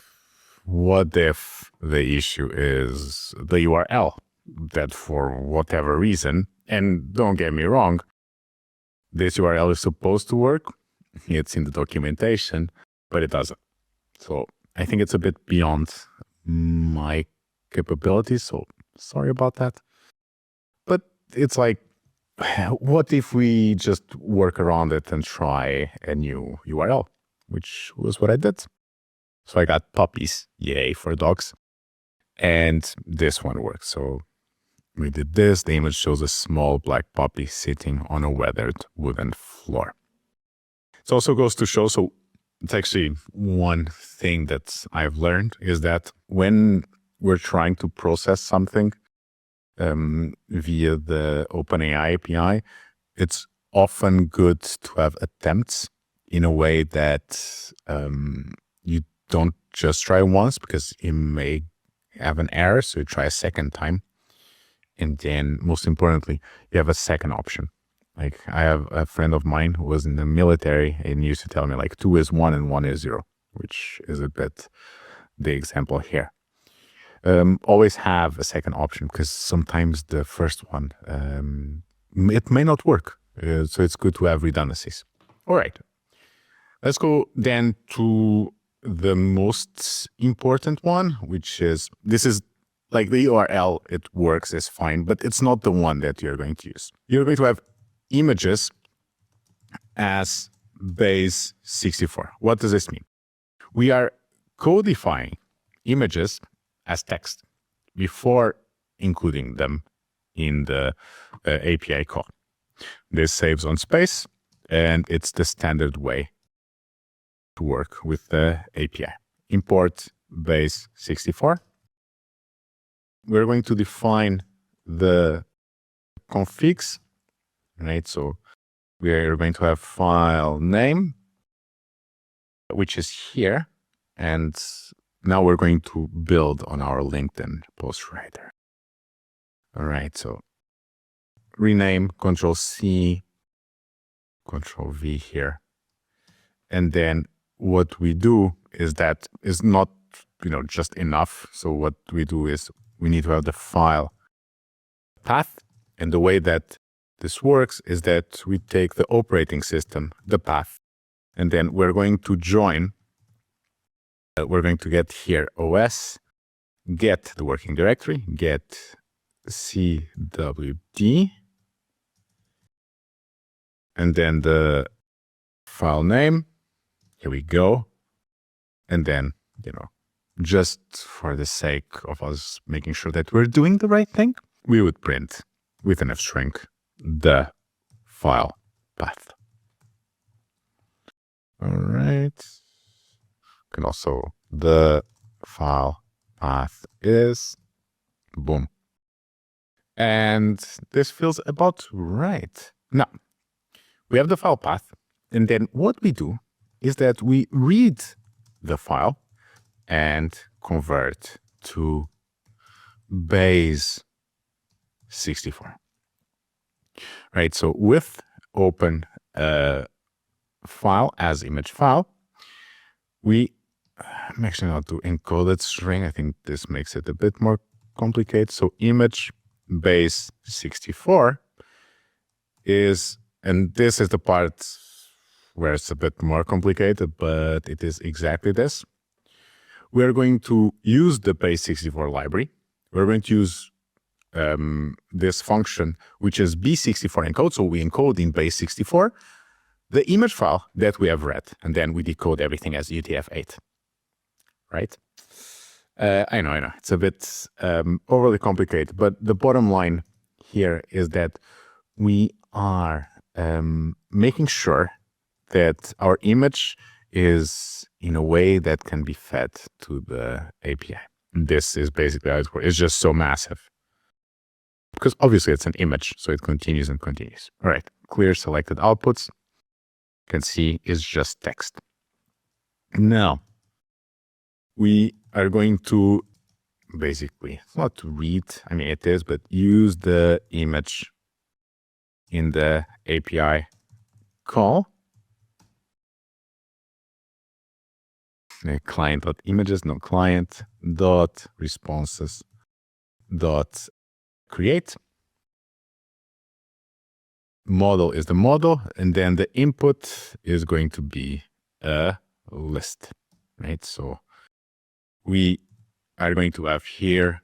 what if the issue is the URL? That for whatever reason, and don't get me wrong, this URL is supposed to work. It's in the documentation, but it doesn't. So I think it's a bit beyond my capabilities, so sorry about that. it's like, what if we just work around it and try a new URL, which was what I did. So I got puppies, yay for dogs. And this one works. So we did this. The image shows a small black puppy sitting on a weathered wooden floor. It also goes to show, so it's actually one thing that I've learned is that when we're trying to process something via the OpenAI API, it's often good to have attempts in a way that you don't just try once, because you may have an error, so you try a second time. And then most importantly, you have a second option. Like I have a friend of mine who was in the military and used to tell me like 2 is 1 and 1 is 0, which is a bit the example here. Always have a second option, because sometimes the first one, it may not work. So it's good to have redundancies. All right, let's go then to the most important one, which is, this is like the URL, it works, is fine, but it's not the one that you're going to use. You're going to have images as base 64. What does this mean? We are codifying images as text before including them in the API call. This saves on space, and it's the standard way to work with the API. Import base 64. We're going to define the configs, right? So we're going to have file name, which is here. And now we're going to build on our LinkedIn post writer. All right, so rename, Control-C, Control-V here. And then what we do is that is not, just enough. So what we do is we need to have the file path. And the way that this works is that we take the operating system, the path, and then we're going to join. We're going to get here OS, get the working directory, get CWD, and then the file name. Here we go. And then, just for the sake of us making sure that we're doing the right thing, we would print with an f-string the file path. All right. And also the file path is boom. And this feels about right. Now, we have the file path. And then what we do is that we read the file and convert to base 64. Right, so with open file as image file, I'm actually not to encoded string. I think this makes it a bit more complicated. So image base 64 is, and this is the part where it's a bit more complicated, but it is exactly this. We're going to use the base 64 library. We're going to use this function, which is B64 encode. So we encode in base 64 the image file that we have read, and then we decode everything as UTF-8, right? I know, it's a bit overly complicated, but the bottom line here is that we are making sure that our image is in a way that can be fed to the API. This is basically how it works. It's just so massive. Because obviously it's an image, so it continues and continues. All right, clear selected outputs. You can see is just text. Now, we are going to basically, not read, it is, but use the image in the API call. Client.images, no client dot responses dot create. Model is the model, and then the input is going to be a list, right? So we are going to have here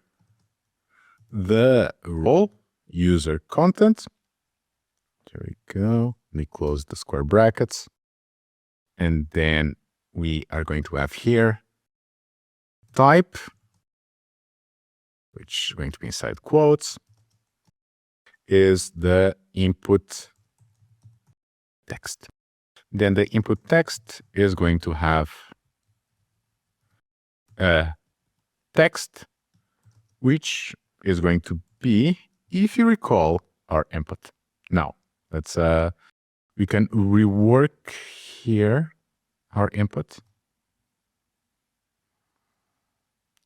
the role user content. There we go. We close the square brackets. And then we are going to have here type, which is going to be inside quotes, is the input text. Then the input text is going to have a text, which is going to be, if you recall, our input. Now, let's we can rework here our input.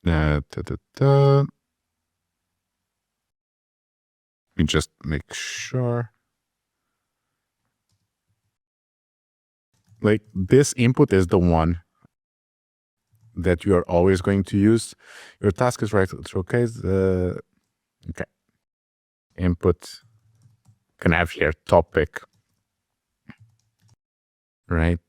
We just make sure. Like this input is the one that you are always going to use. Your task is right. It's okay. Okay. Input can have here topic, right?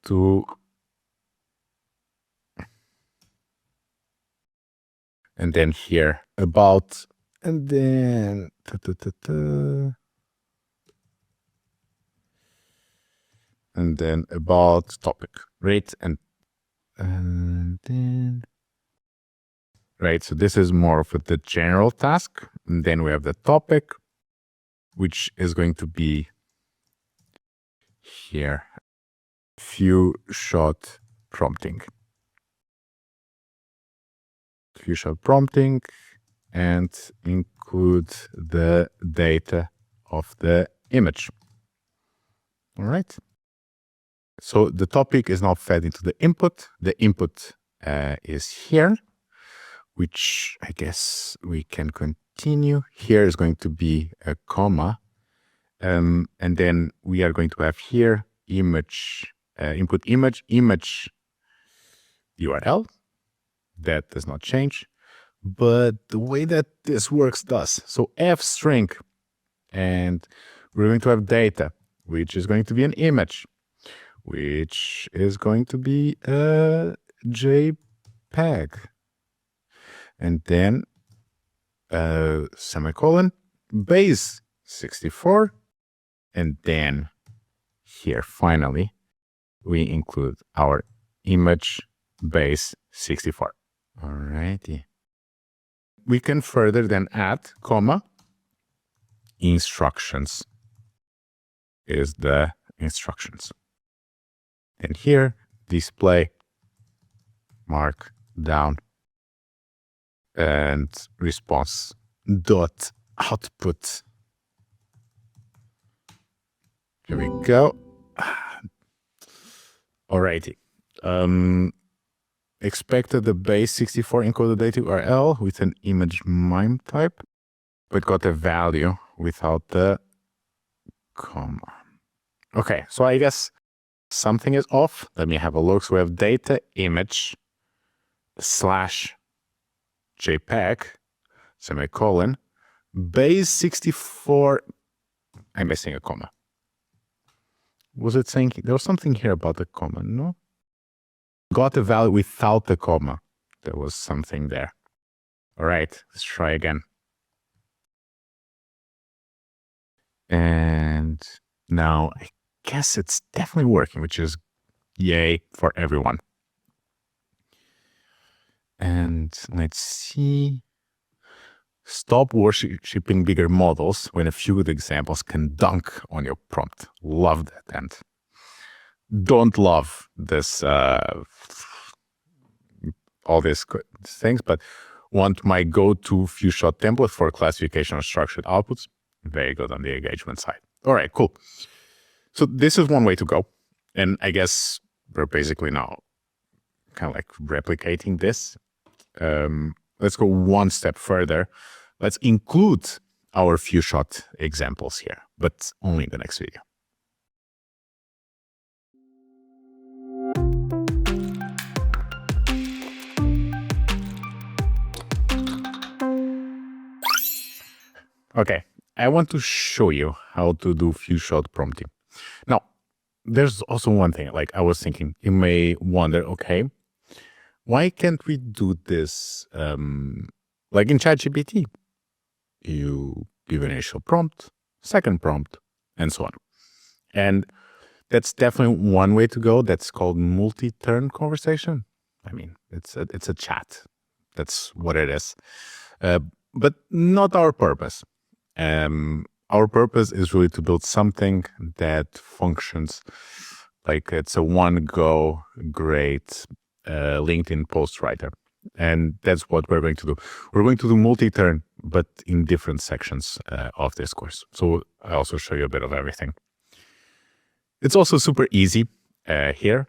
And then here about, and then and then about topic, right? And then right. So this is more of the general task. And then we have the topic, which is going to be here, few shot prompting. Few shot prompting and include the data of the image. All right. So the topic is now fed into the input. The input is here, which I guess we can continue. Here is going to be a comma. And then we are going to have here image, input image URL. That does not change. But the way that this works does. So f string, and we're going to have data, which is going to be an image, which is going to be a JPEG. And then semicolon, base 64. And then here, finally, we include our image base 64. All righty. We can further then add comma instructions is the instructions. And here display markdown and response dot output. Here we go. Alrighty. Expected the base 64 encoded data URL with an image MIME type, but got a value without the comma. Okay, so I guess something is off. Let me have a look. So we have data image slash JPEG, semicolon, base 64. I'm missing a comma. Was it saying there was something here about the comma? No. Got a value without the comma. There was something there. All right, let's try again. And now I guess it's definitely working, which is yay for everyone. And let's see. Stop worshipping bigger models when a few good examples can dunk on your prompt. Love that. And don't love this, all these things, but want my go-to few shot template for classification of structured outputs. Very good on the engagement side. All right, cool. So this is one way to go. And I guess we're basically now kind of like replicating this. Let's go one step further. Let's include our few shot examples here, but only in the next video. Okay, I want to show you how to do few shot prompting. Now, there's also one thing, like I was thinking, you may wonder, okay, why can't we do this like in ChatGPT? You give an initial prompt, second prompt, and so on. And that's definitely one way to go. That's called multi-turn conversation. I mean, it's a chat. That's what it is. But not our purpose. Our purpose is really to build something that functions like it's a one-go great LinkedIn post writer. And that's what we're going to do. We're going to do multi-turn, but in different sections of this course. So I also show you a bit of everything. It's also super easy here.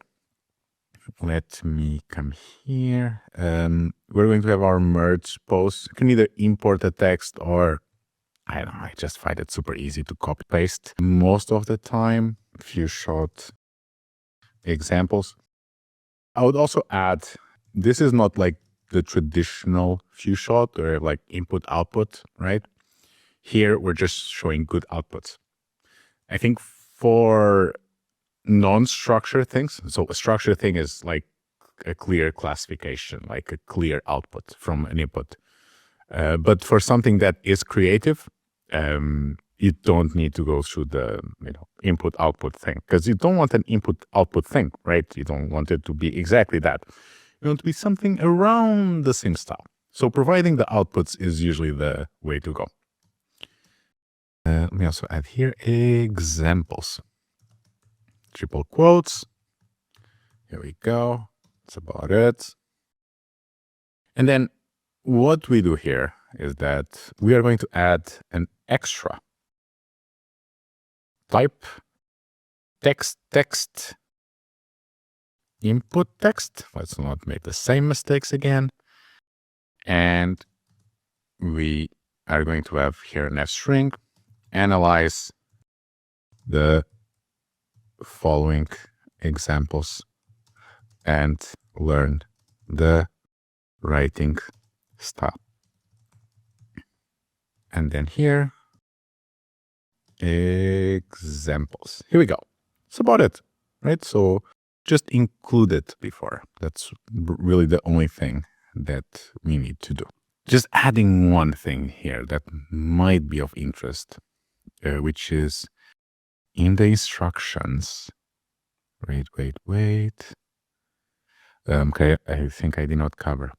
Let me come here. We're going to have our merge post. You can either import a text or, I don't know, I just find it super easy to copy paste most of the time. A few short examples. I would also add, this is not like the traditional few shot or like input output, right? Here, we're just showing good outputs. I think for non-structured things, so a structured thing is like a clear classification, like a clear output from an input. But for something that is creative, you don't need to go through the input-output thing, because you don't want an input-output thing, right? You don't want it to be exactly that. You want it to be something around the same style. So providing the outputs is usually the way to go. Let me also add here examples. Triple quotes. Here we go. That's about it. And then what we do here is that we are going to add an extra type text, input text. Let's not make the same mistakes again. And we are going to have here an f string, analyze the following examples and learn the writing style. And then here, examples. Here we go. That's about it, right? So just include it before. That's really the only thing that we need to do. Just adding one thing here that might be of interest, which is in the instructions. Wait. Okay, I think I did not cover.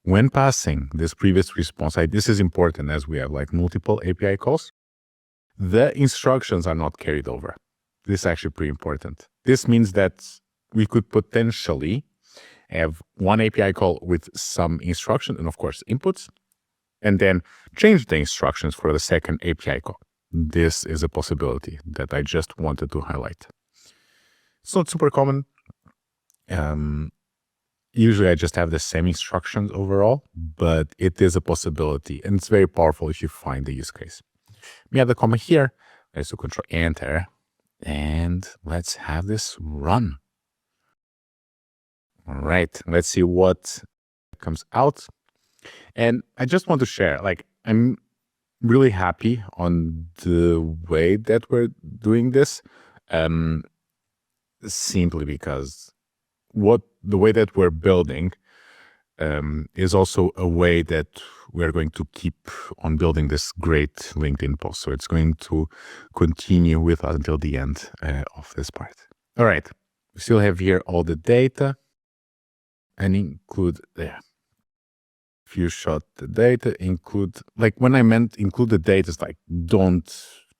When passing this previous response, this is important as we have like multiple API calls. The instructions are not carried over. This is actually pretty important. This means that we could potentially have one API call with some instruction and of course inputs, and then change the instructions for the second API call. This is a possibility that I just wanted to highlight. It's not super common. Usually I just have the same instructions overall, but it is a possibility and it's very powerful if you find the use case. We have the comment here. Let's do Control Enter and let's have this run. All right, let's see what comes out. And I just want to share, like, I'm really happy on the way that we're doing this, simply because the way that we're building is also a way that we're going to keep on building this great LinkedIn post. So it's going to continue with us until the end of this part. All right, we still have here all the data and include there. If you shot the data, include, like when I meant include the data, it's like don't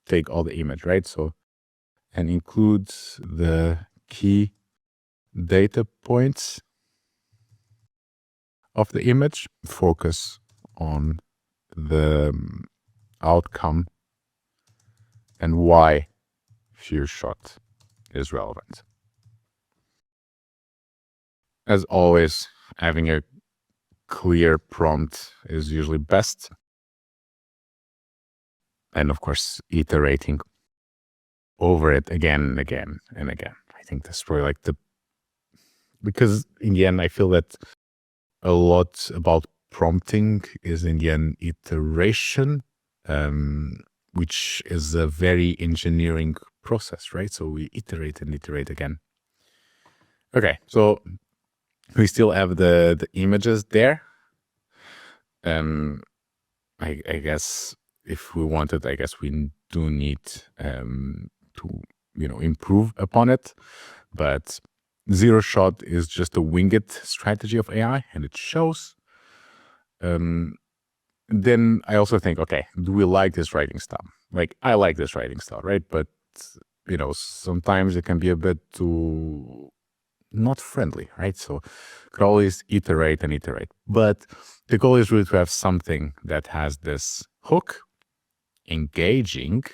take all the image, right? So, and include the key data points of the image, focus on the outcome and why few shot is relevant. As always, having a clear prompt is usually best. And of course, iterating over it again and again and again. I think that's probably like because in the end, I feel that a lot about prompting is in the end iteration, which is a very engineering process, right? So we iterate and iterate again. Okay, so we still have the images there. I guess if we want it, I guess we do need to, improve upon it. But zero shot is just a winged strategy of AI, and it shows. Then I also think, okay, do we like this writing style? Like, I like this writing style, right? But, sometimes it can be a bit too not friendly, right? So could always iterate and iterate. But the goal is really to have something that has this hook, engaging,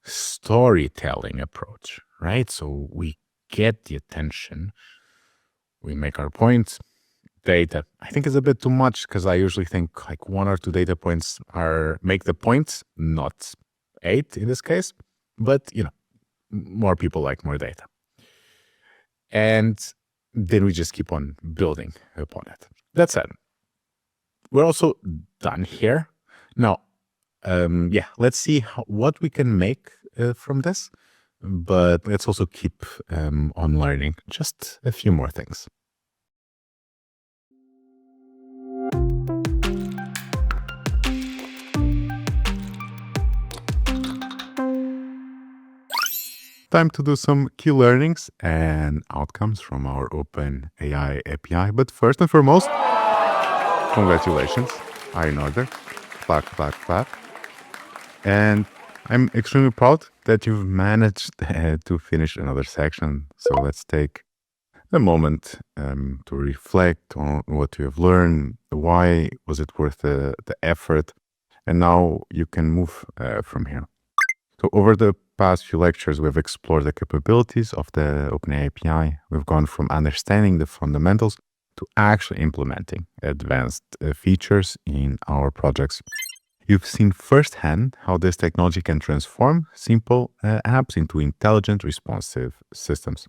storytelling approach, right? So we get the attention, we make our points. Data, I think, is a bit too much, because I usually think like 1 or 2 data points make the points, not 8 in this case. But more people like more data, and then we just keep on building upon it. That said, we're also done here. Now, let's see what we can make from this, but let's also keep on learning just a few more things. Time to do some key learnings and outcomes from our OpenAI API. But first and foremost, congratulations, are in order. Clap, clap, clap. And I'm extremely proud that you've managed to finish another section. So let's take a moment to reflect on what you have learned. Why was it worth the effort? And now you can move from here. So over the past few lectures, we've explored the capabilities of the OpenAI API. We've gone from understanding the fundamentals to actually implementing advanced features in our projects. You've seen firsthand how this technology can transform simple apps into intelligent, responsive systems.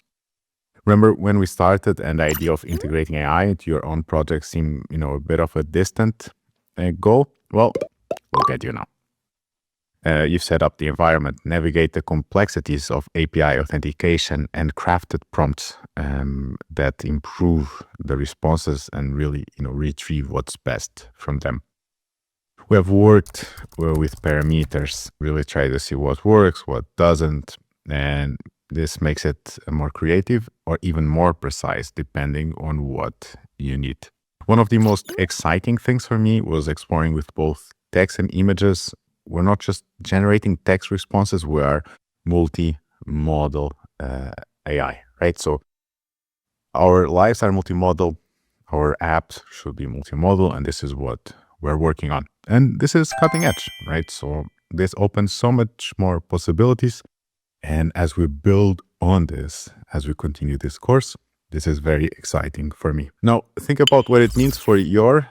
Remember when we started and the idea of integrating AI into your own project seemed, a bit of a distant goal? Well, look at you now. You've set up the environment, navigate the complexities of API authentication, and crafted prompts that improve the responses and really, retrieve what's best from them. We have worked with parameters, really try to see what works, what doesn't, and this makes it more creative or even more precise depending on what you need. One of the most exciting things for me was exploring with both text and images. We're not just generating text responses, we are multimodal AI, right? So our lives are multimodal, our apps should be multimodal, and this is what we're working on. And this is cutting edge, right? So this opens so much more possibilities. And as we build on this, as we continue this course, this is very exciting for me. Now, think about what it means for your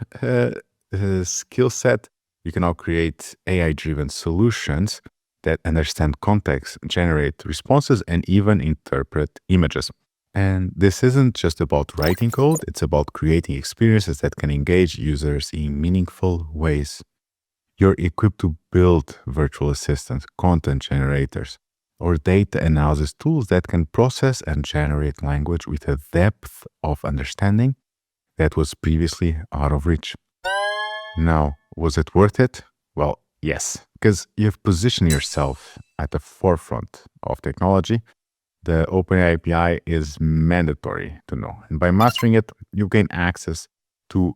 skill set. You can now create AI-driven solutions that understand context, generate responses, and even interpret images. And this isn't just about writing code, it's about creating experiences that can engage users in meaningful ways. You're equipped to build virtual assistants, content generators, or data analysis tools that can process and generate language with a depth of understanding that was previously out of reach. Now, was it worth it? Well, yes, because you've positioned yourself at the forefront of technology. The OpenAI API is mandatory to know. And by mastering it, you gain access to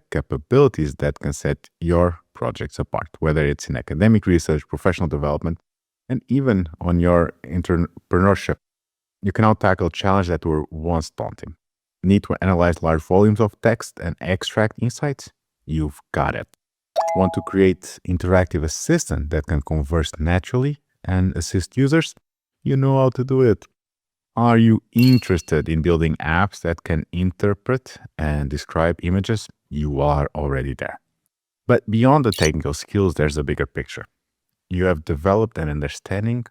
capabilities that can set your projects apart, whether it's in academic research, professional development, and even on your entrepreneurship. You can now tackle challenges that were once daunting. Need to analyze large volumes of text and extract insights? You've got it. Want to create interactive assistant that can converse naturally and assist users? You know how to do it. Are you interested in building apps that can interpret and describe images? You are already there. But beyond the technical skills, there's a bigger picture. You have developed an understanding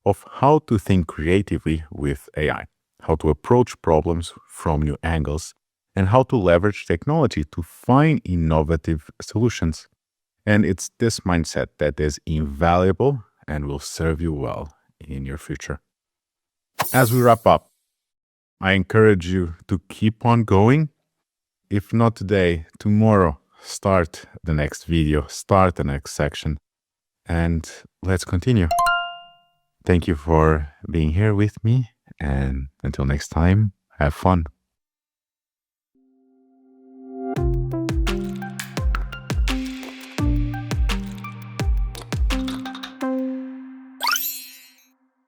of how to think creatively with AI, how to approach problems from new angles, and how to leverage technology to find innovative solutions. And it's this mindset that is invaluable and will serve you well in your future. As we wrap up, I encourage you to keep on going. If not today, tomorrow, start the next video, start the next section. and let's continue. Thank you for being here with me, and until next time, have fun.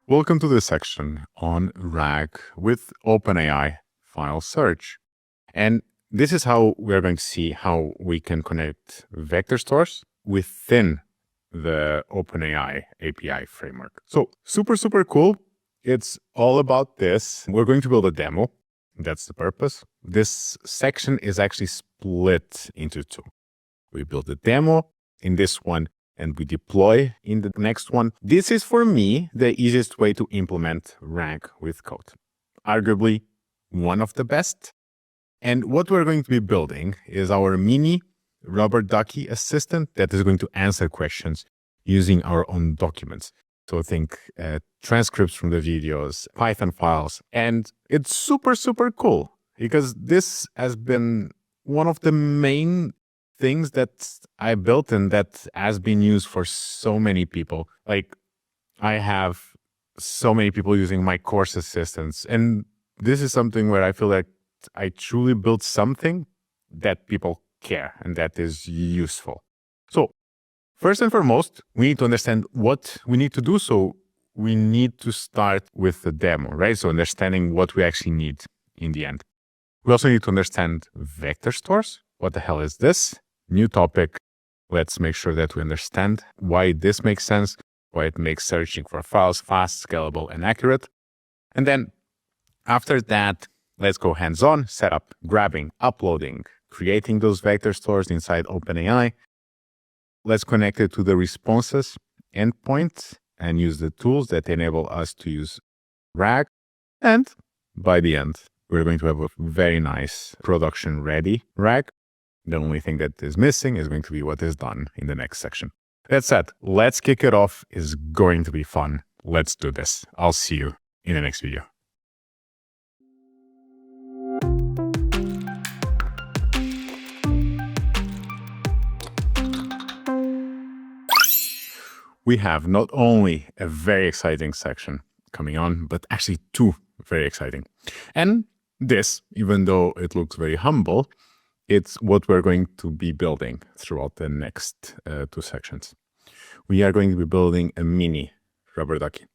Welcome to this section on RAG with OpenAI file search. And this is how we're going to see how we can connect vector stores within the OpenAI API framework. So super cool. It's all about this. We're going to build a demo. That's the purpose. This section is actually split into two. We build a demo in this one and we deploy in the next one. This is, for me, the easiest way to implement RAG with code. Arguably one of the best. And what we're going to be building is our mini rubber ducky assistant that is going to answer questions using our own documents. So think transcripts from the videos, Python files, and it's super cool because this has been one of the main things that I built and that has been used for so many people. Like I have so many people using my course assistants, and this is something where I feel like I truly built something that people care and that is useful. So first and foremost, we need to understand what we need to do. So we need to start with the demo, right? So understanding what we actually need in the end. We also need to understand vector stores. What the hell is this? New topic. Let's make sure that we understand why this makes sense, why it makes searching for files fast, scalable, and accurate. And then after that, let's go hands-on, set up grabbing, uploading, creating those vector stores inside OpenAI. Let's connect it to the responses endpoint and use the tools that enable us to use RAG. And by the end, we're going to have a very nice production-ready RAG. The only thing that is missing is going to be what is done in the next section. That said, let's kick it off. It's going to be fun. Let's do this. I'll see you in the next video. We have not only a very exciting section coming on, but actually two very exciting. And this, even though it looks very humble, it's what we're going to be building throughout the next two sections. We are going to be building a mini rubber ducky.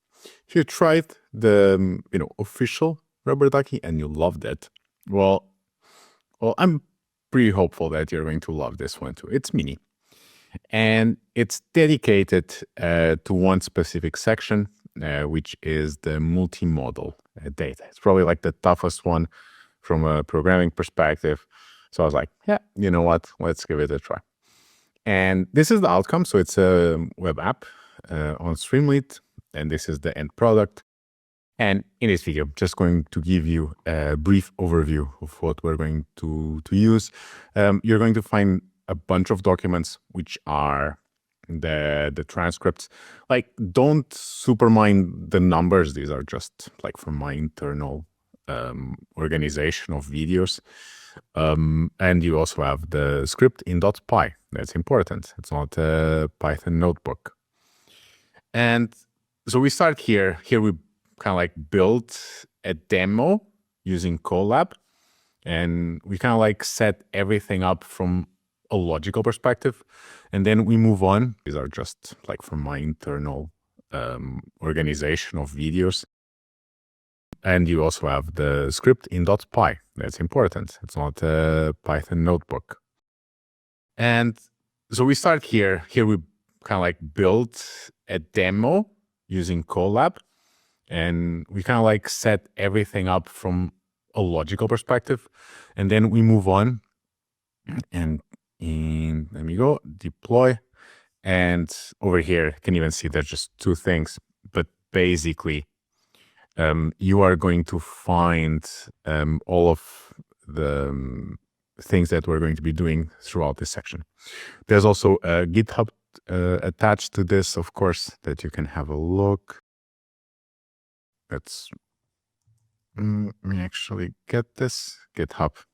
If you tried the official rubber ducky and you loved it, well, I'm pretty hopeful that you're going to love this one too. It's mini. And it's dedicated to one specific section, which is the multimodal data. It's probably like the toughest one from a programming perspective. So I was like, yeah, you know what? Let's give it a try. And this is the outcome. So it's a web app on Streamlit, and this is the end product. And in this video, I'm just going to give you a brief overview of what we're going to use. You're going to find a bunch of documents, which are the transcripts. Like, don't super mind the numbers. These are just like from my internal organization of videos. And you also have the script in .py. That's important. It's not a Python notebook. And so we start here. Here we kind of like build a demo using Colab. And we kind of like set everything up from a logical perspective. And then we move on. These are just like from my internal organization of videos. And you also have the script in .py. That's important. It's not a Python notebook. And so we start here. Here we kind of like build a demo using Colab. And we kind of like set everything up from a logical perspective. And then we move on. And let me go, deploy. And over here, you can even see there's just two things. But basically, you are going to find all of the things that we're going to be doing throughout this section. There's also a GitHub attached to this, of course, that you can have a look. Let me actually get this GitHub.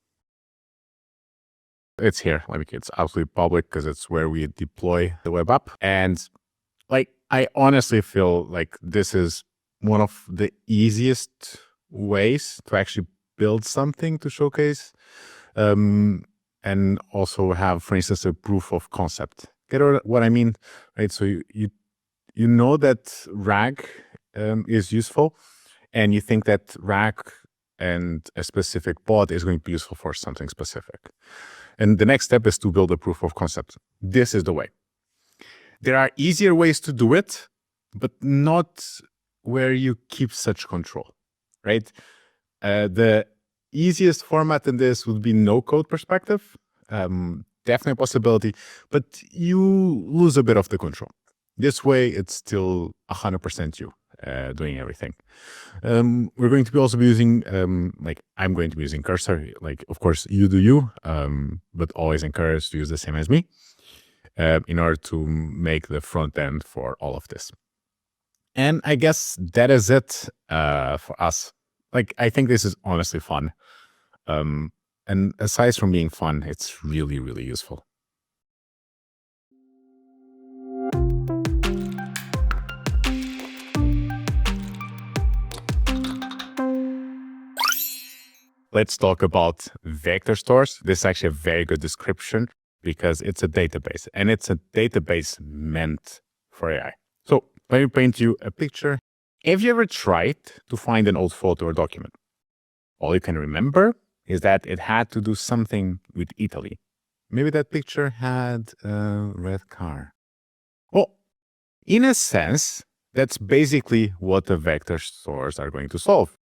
It's here. It's absolutely public because it's where we deploy the web app. And Like, I honestly feel like this is one of the easiest ways to actually build something to showcase, and also have, for instance, a proof of concept. Get what I mean, right? So you know that RAG is useful, and you think that RAG and a specific pod is going to be useful for something specific. And the next step is to build a proof of concept. This is the way. There are easier ways to do it, but not where you keep such control, right? The easiest format in this would be no code perspective. Definitely a possibility, but you lose a bit of the control. This way, it's still 100% you doing everything. We're going to be also be using, I'm going to be using Cursor. Like, of course, you do you, but always encourage to use the same as me in order to make the front end for all of this. And I guess that is it for us. Like, I think this is honestly fun. And aside from being fun, it's really, really useful. Let's talk about vector stores. This is actually a very good description because it's a database, and it's a database meant for AI. So let me paint you a picture. Have you ever tried to find an old photo or document? All you can remember is that it had to do something with Italy. Maybe that picture had a red car. Well, in a sense, that's basically what the vector stores are going to solve.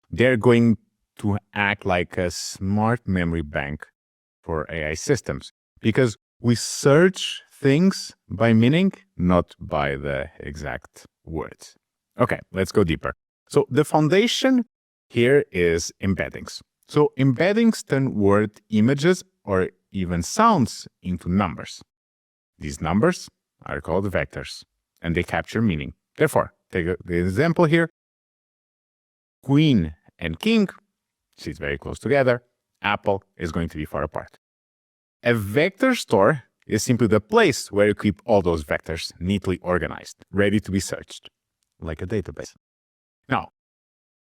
They're going to act like a smart memory bank for AI systems, because we search things by meaning, not by the exact words. Okay, let's go deeper. So the foundation here is embeddings. So embeddings turn word images or even sounds into numbers. These numbers are called vectors, and they capture meaning. Therefore, take the example here. Queen and king, she's very close together. Apple is going to be far apart. A vector store is simply the place where you keep all those vectors neatly organized, ready to be searched, like a database. Now,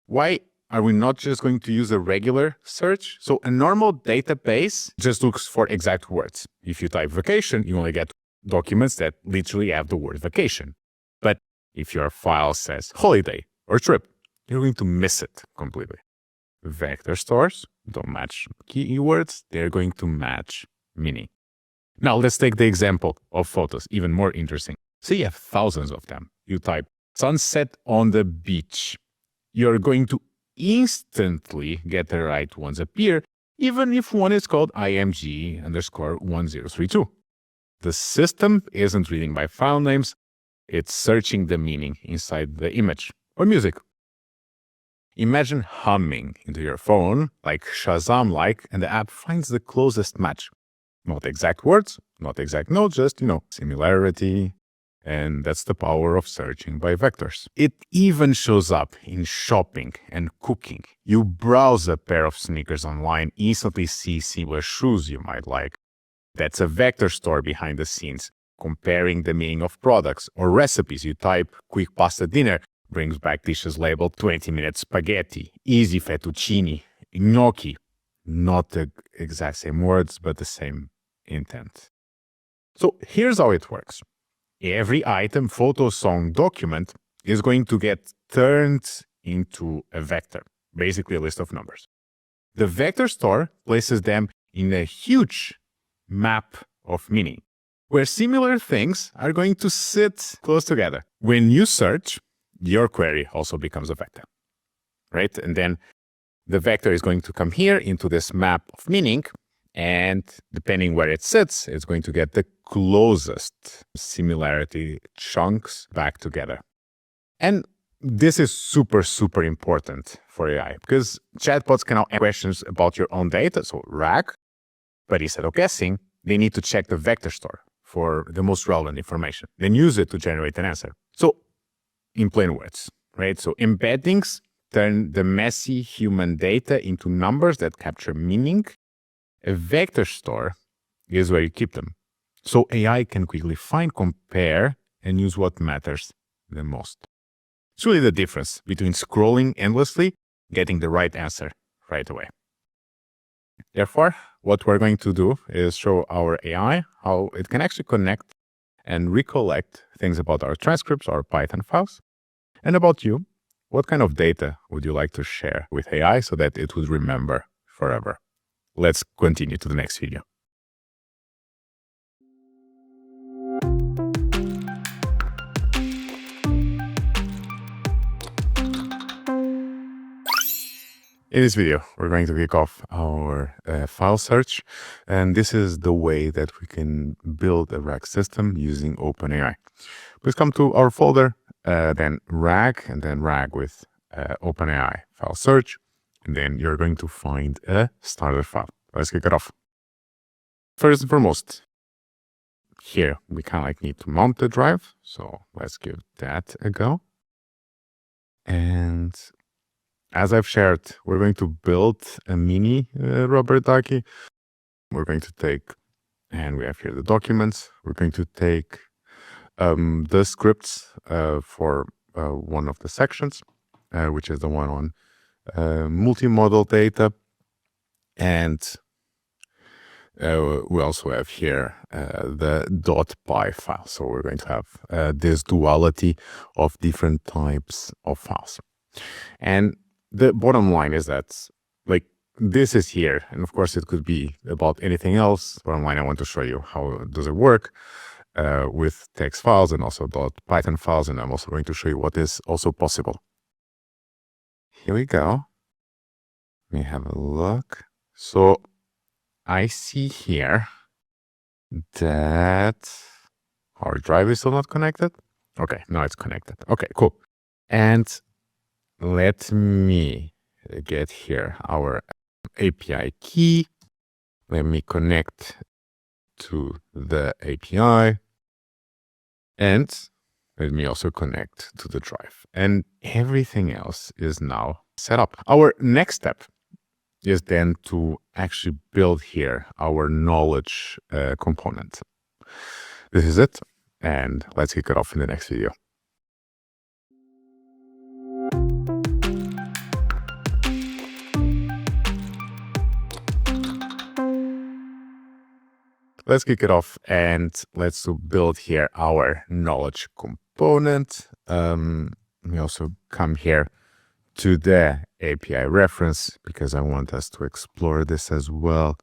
why are we not just going to use a regular search? So a normal database just looks for exact words. If you type vacation, you only get documents that literally have the word vacation. But if your file says holiday or trip, you're going to miss it completely. Vector stores don't match keywords, they're going to match meaning. Now let's take the example of photos, even more interesting. Say you have thousands of them. You type sunset on the beach. You're going to instantly get the right ones appear, even if one is called IMG_1032. The system isn't reading by file names, it's searching the meaning inside the image or music. Imagine humming into your phone, like Shazam-like, and the app finds the closest match. Not exact words, not exact notes, just, similarity. And that's the power of searching by vectors. It even shows up in shopping and cooking. You browse a pair of sneakers online, instantly see similar shoes you might like. That's a vector store behind the scenes, comparing the meaning of products or recipes. You type quick pasta dinner, brings back dishes labeled 20-minute spaghetti, easy fettuccine, gnocchi. Not the exact same words, but the same intent. So here's how it works. Every item, photo, song, document is going to get turned into a vector, basically a list of numbers. The vector store places them in a huge map of meaning, where similar things are going to sit close together. When you search, your query also becomes a vector, right? And then the vector is going to come here into this map of meaning, and depending where it sits, it's going to get the closest similarity chunks back together. And this is super, super important for AI because chatbots can now ask questions about your own data, so RAG, but instead of guessing, they need to check the vector store for the most relevant information, then use it to generate an answer. So in plain words, right? So embeddings turn the messy human data into numbers that capture meaning. A vector store is where you keep them. So AI can quickly find, compare, and use what matters the most. It's really the difference between scrolling endlessly, getting the right answer right away. Therefore, what we're going to do is show our AI how it can actually connect and recollect things about our transcripts, our Python files. And about you, what kind of data would you like to share with AI so that it would remember forever? Let's continue to the next video. In this video, we're going to kick off our file search, and this is the way that we can build a RAG system using OpenAI. Please come to our folder, then RAG, and then RAG with OpenAI file search, and then you're going to find a starter file. Let's kick it off. First and foremost, here we kind of need to mount the drive, so let's give that a go. And as I've shared, we're going to build a mini rubber ducky. We're going to take, and we have here the documents. We're going to take the scripts for one of the sections, which is the one on multimodal data. And we also have here the .py file. So we're going to have this duality of different types of files. And the bottom line is that, like, this is here, and of course it could be about anything else. Bottom line, I want to show you how does it work with text files and also .python files, and I'm also going to show you what is also possible. Here we go. Let me have a look. So I see here that our drive is still not connected. Okay, now it's connected. Okay, cool. And let me get here our API key. Let me connect to the API. And let me also connect to the drive. And everything else is now set up. Our next step is then to actually build here our knowledge component. This is it. And let's kick it off in the next video. Let's kick it off and let's build here our knowledge component. We also come here to the API reference because I want us to explore this as well.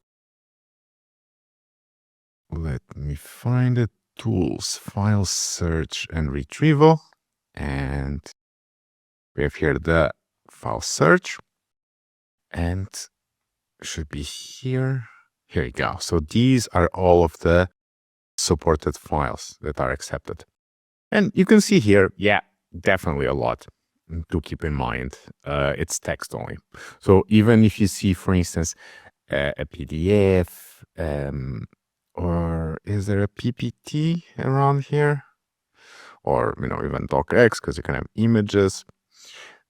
Let me find it. Tools, file search and retrieval. And we have here the file search and should be here. Here you go. So these are all of the supported files that are accepted. And you can see here, yeah, definitely a lot to keep in mind. It's text only. So even if you see, for instance, a PDF, or is there a PPT around here? Or, even docx, because you can have images.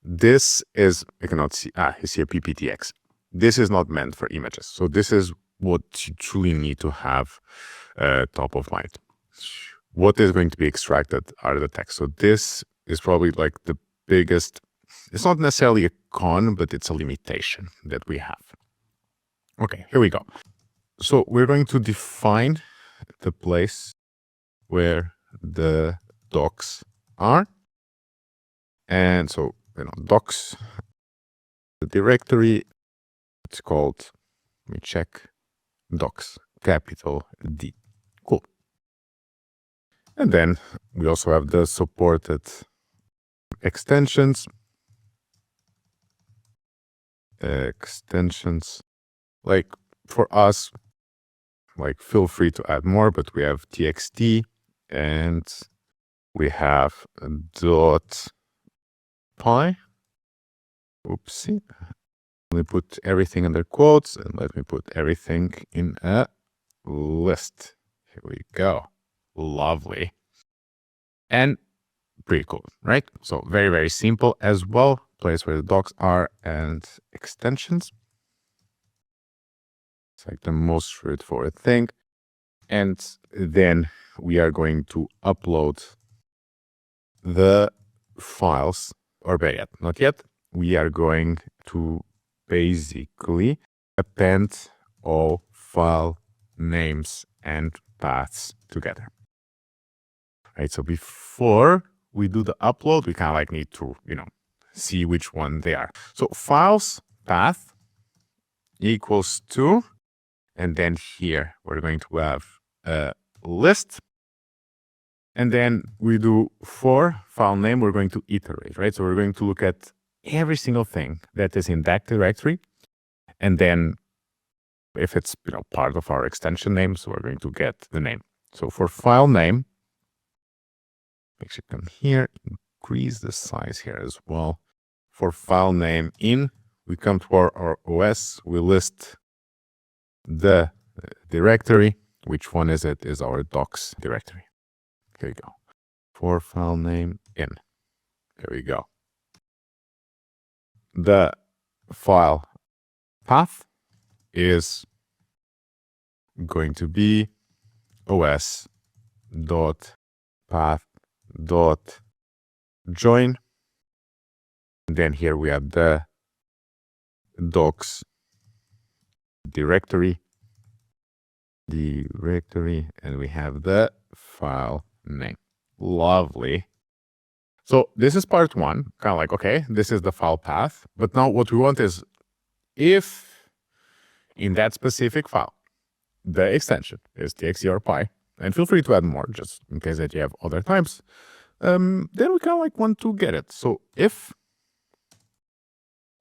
This is, you cannot see, you see a PPTX. This is not meant for images. So this is what you truly need to have top of mind. What is going to be extracted out of the text? So this is probably like the biggest, it's not necessarily a con, but it's a limitation that we have. Okay, here we go. So we're going to define the place where the docs are. And so, docs, the directory, it's called, let me check, docs, capital D. Cool. And then we also have the supported extensions. Like for us, like feel free to add more, but we have txt and we have .py. Oopsie. Let me put everything under quotes and let me put everything in a list. Here we go. Lovely. And pretty cool, right? So very, very simple as well. Place where the docs are and extensions. It's like the most straightforward thing. And then we are going to upload the files, or better yet, not yet. We are going to basically append all file names and paths together. Right, so before we do the upload, we kind of like need to, see which one they are. So files path equals to, and then here we're going to have a list. And then we do for file name, we're going to iterate, right? So we're going to look at every single thing that is in that directory. And then if it's, part of our extension name, so we're going to get the name. So for file name, make sure you come here, increase the size here as well. For file name in, we come to our OS, we list the directory. Which one is it? Is our docs directory. Here we go. For file name in. There we go. The file path is going to be os.path.join. Then here we have the docs directory, and we have the file name. Lovely. So this is part one, kind of like, okay, this is the file path. But now what we want is, if in that specific file, the extension is txt or py, and feel free to add more just in case that you have other types, then we kind of like want to get it. So if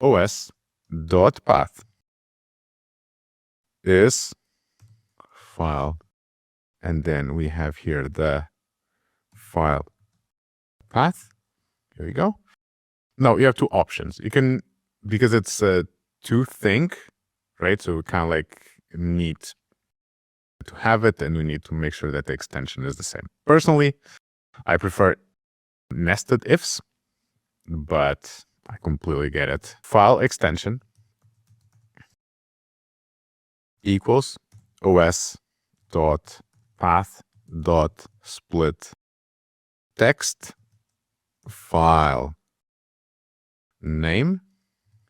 os.path is file, and then we have here the file path. Here we go. Now you have two options. You can, because it's to think, right? So we kind of like need to have it, and we need to make sure that the extension is the same. Personally, I prefer nested ifs, but I completely get it. File extension equals os.path.split text file name.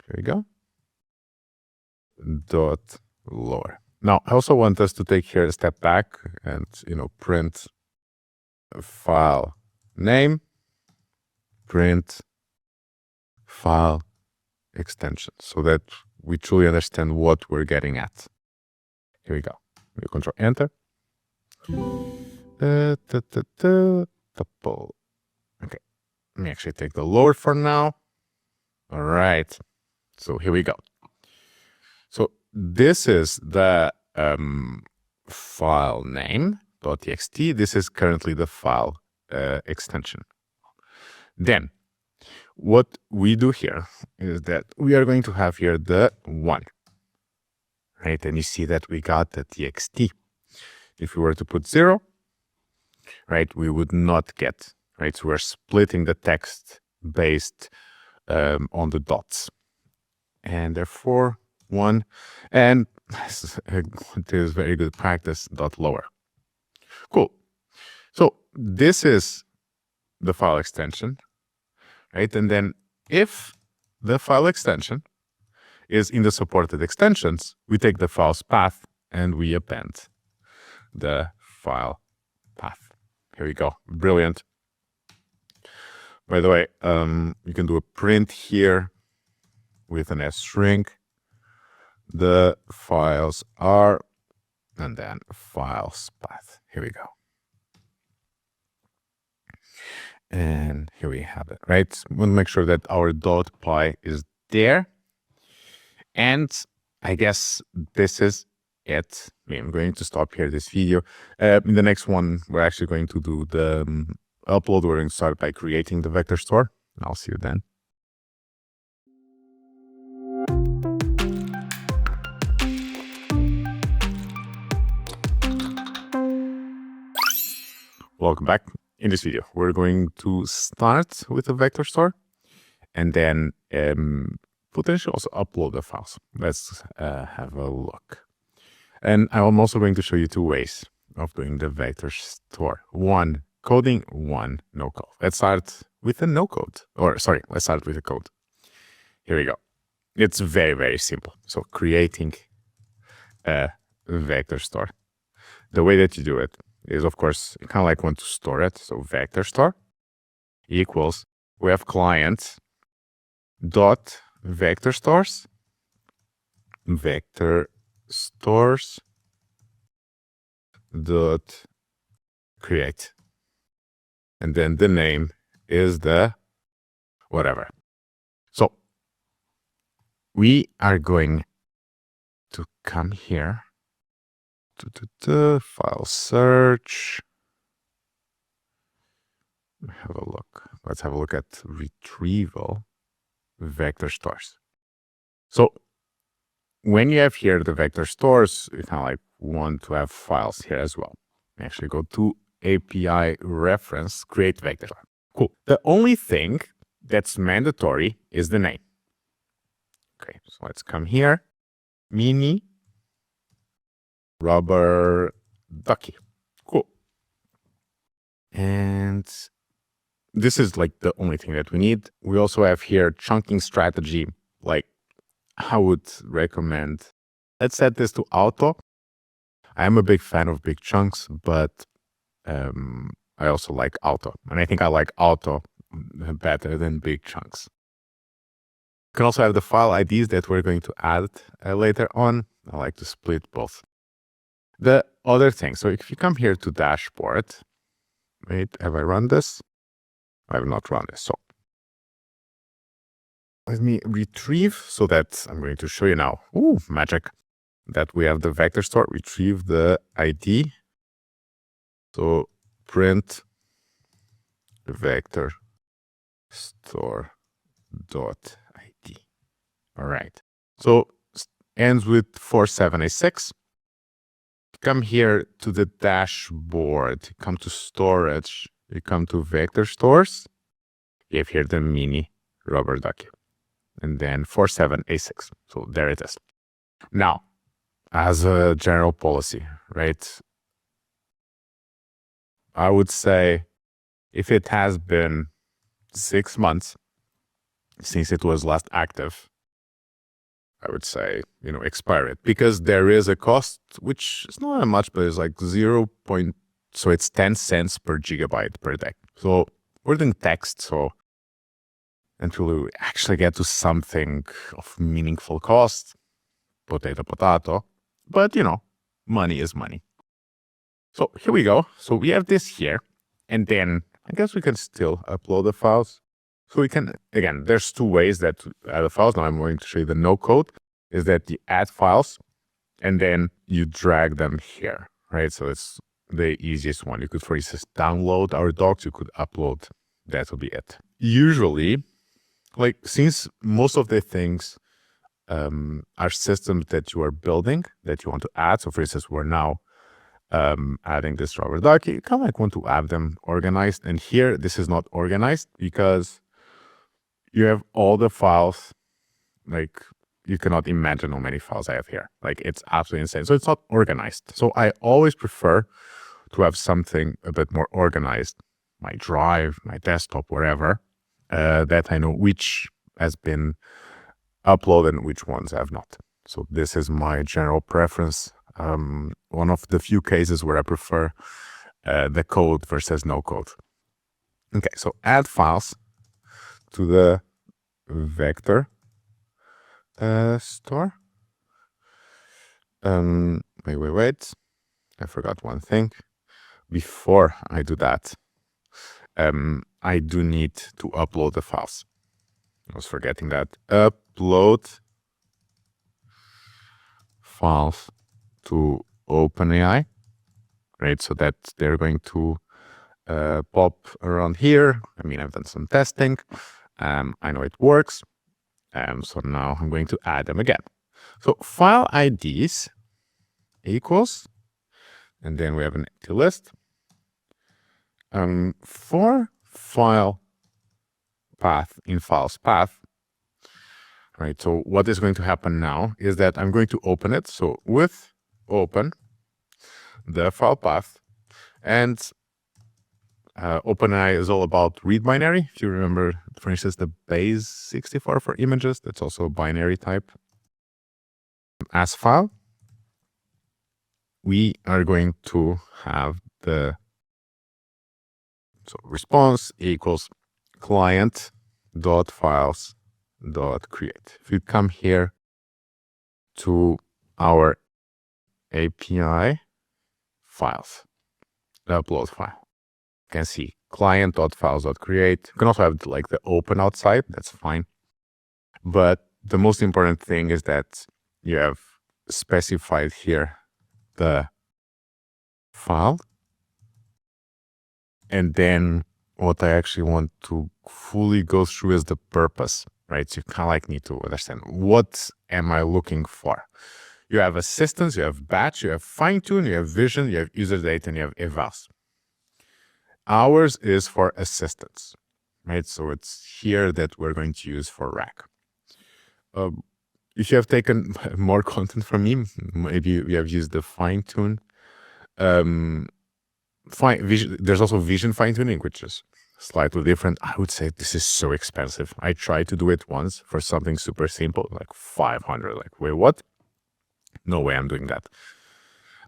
Here we go. Dot lower. Now, I also want us to take here a step back and, print file name, print file extension, so that we truly understand what we're getting at. Here we go. We control enter. Okay. Let me actually take the lower for now. All right. So here we go. So this is the file name.txt. This is currently the file extension. Then what we do here is that we are going to have here the one, right? And you see that we got the txt. If we were to put 0, right, we would not get, right? So we're splitting the text based on the dots, and therefore 1, and it is very good practice, dot lower. Cool. So this is the file extension, right? And then if the file extension is in the supported extensions, we take the file's path and we append the file path. Here we go. Brilliant. By the way, you can do a print here with an string. The files are, and then files path. Here we go. And here we have it, right? We want to make sure that our .py is there. And I guess this is it. I'm going to stop here this video. In the next one, we're actually going to do the upload. We're going to start by creating the vector store. I'll see you then. Welcome back. In this video, we're going to start with a vector store and then potentially also upload the files. Let's have a look. And I'm also going to show you two ways of doing the vector store. One coding 1, no code. Let's start with a no code. Let's start with a code. Here we go. It's very, very simple. So creating a vector store. The way that you do it is, of course, you kind of like want to store it. So vector store equals, we have client dot vector stores dot create, and then the name is the whatever. So we are going to come here to file search. Have a look. Let's have a look at retrieval vector stores. So when you have here the vector stores, you kind of like want to have files here as well. Actually go to API reference, create vector. Cool. The only thing that's mandatory is the name. Okay, so let's come here. Mini rubber ducky. Cool. And this is like the only thing that we need. We also have here chunking strategy. Like I would recommend, let's set this to auto. I am a big fan of big chunks, but I also like auto. And I think I like auto better than big chunks. You can also have the file IDs that we're going to add later on. I like to split both. The other thing, so if you come here to dashboard, wait, have I run this? I have not run this. So let me retrieve so that I'm going to show you now. Ooh, magic. That we have the vector store, retrieve the ID. So print the vector store dot ID. All right. So ends with 4786. Come here to the dashboard, come to storage, you come to vector stores, you have here the mini rubber ducky, and then 4786. So there it is. Now, as a general policy, right? I would say if it has been 6 months since it was last active, I would say, expire it, because there is a cost, which is not much, but it's like so it's 10 cents per gigabyte per day. So we're doing text, so until we actually get to something of meaningful cost, potato, but money is money. So here we go. So we have this here, and then I guess we can still upload the files. So we can, again, there's 2 ways that to add the files. Now I'm going to show you the no code, is that you add files and then you drag them here, right? So it's the easiest one. You could, for instance, download our docs, you could upload, that will be it. Usually, like since most of the things are systems that you are building, that you want to add. So for instance, we're now adding this rubber ducky, you kind of like want to have them organized. And here, this is not organized because you have all the files, like you cannot imagine how many files I have here. Like it's absolutely insane. So it's not organized. So I always prefer to have something a bit more organized, my drive, my desktop, wherever, that I know which has been uploaded and which ones have not. So this is my general preference. One of the few cases where I prefer the code versus no code. Okay, so add files to the vector store. Wait. I forgot one thing. Before I do that, I do need to upload the files. I was forgetting that. Upload files to OpenAI, right? So that they're going to pop around here. I mean, I've done some testing. I know it works. So now I'm going to add them again. So file IDs equals, and then we have an empty list. For file path in files path, right? So what is going to happen now is that I'm going to open it. So with open the file path, and OpenAI is all about read binary. If you remember, for instance, the base 64 for images, that's also a binary type. As file, we are going to have the response equals client.files.create. If you come here to our API files, the upload file, you can see client.files.create. You can also have like the open outside, that's fine. But the most important thing is that you have specified here the file. And then what I actually want to fully go through is the purpose, right? So you kind of like need to understand, what am I looking for? You have assistance, you have batch, you have fine-tune, you have vision, you have user data, and you have evals. Ours is for assistance, right? So it's here that we're going to use for RAG. If you have taken more content from me, maybe you have used the fine-tune. There's also vision fine-tuning, which is slightly different. I would say this is so expensive. I tried to do it once for something super simple, like 500. Like, wait, what? No way I'm doing that.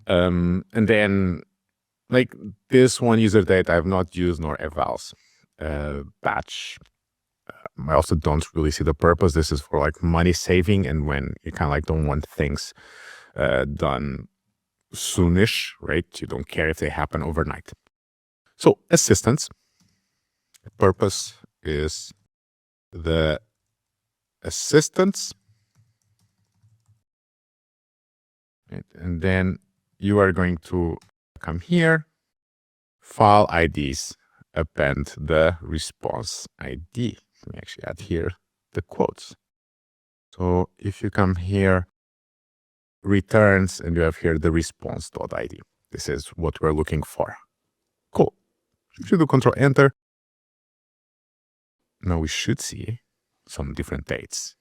And then, like this one, user data, I have not used nor evals. Batch, I also don't really see the purpose. This is for like money saving, and when you kind of like don't want things done soonish, right? You don't care if they happen overnight. So assistance, purpose is the assistance. Right? And then you are going to come here, file IDs, append the response ID. Let me actually add here the quotes. So if you come here, returns, and you have here the response.id. This is what we're looking for. Cool. If you do Control Enter, now we should see some different dates.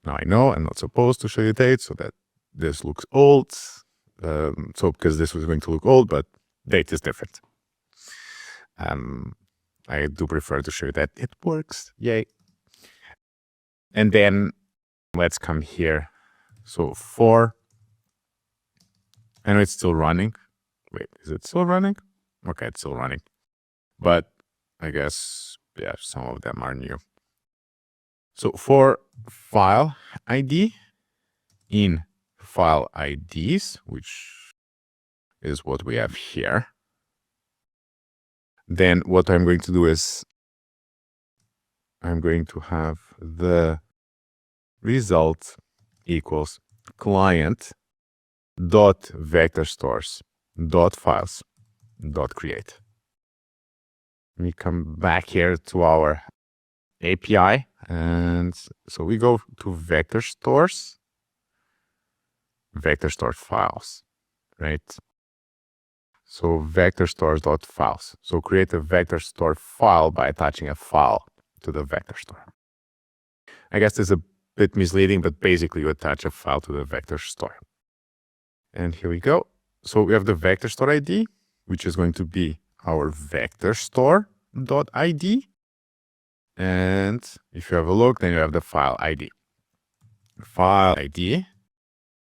Now I know I'm not supposed to show you dates, so that this looks old. So because this was going to look old, but date is different. I do prefer to show you that it works. Yay. And then let's come here. So for, I know it's still running. Wait, is it still running? Okay, it's still running. But I guess, yeah, some of them are new. So for file ID, in file IDs, which is what we have here, then what I'm going to do is I'm going to have the result equals client dot vector stores dot files dot create. We come back here to our API, and so we go to vector store files, right? So vector stores dot files. So create a vector store file by attaching a file to the vector store. I guess this is a bit misleading, but basically you attach a file to the vector store. And here we go. So we have the vector store ID, which is going to be our vector store.id. And if you have a look, then you have the file ID. File ID,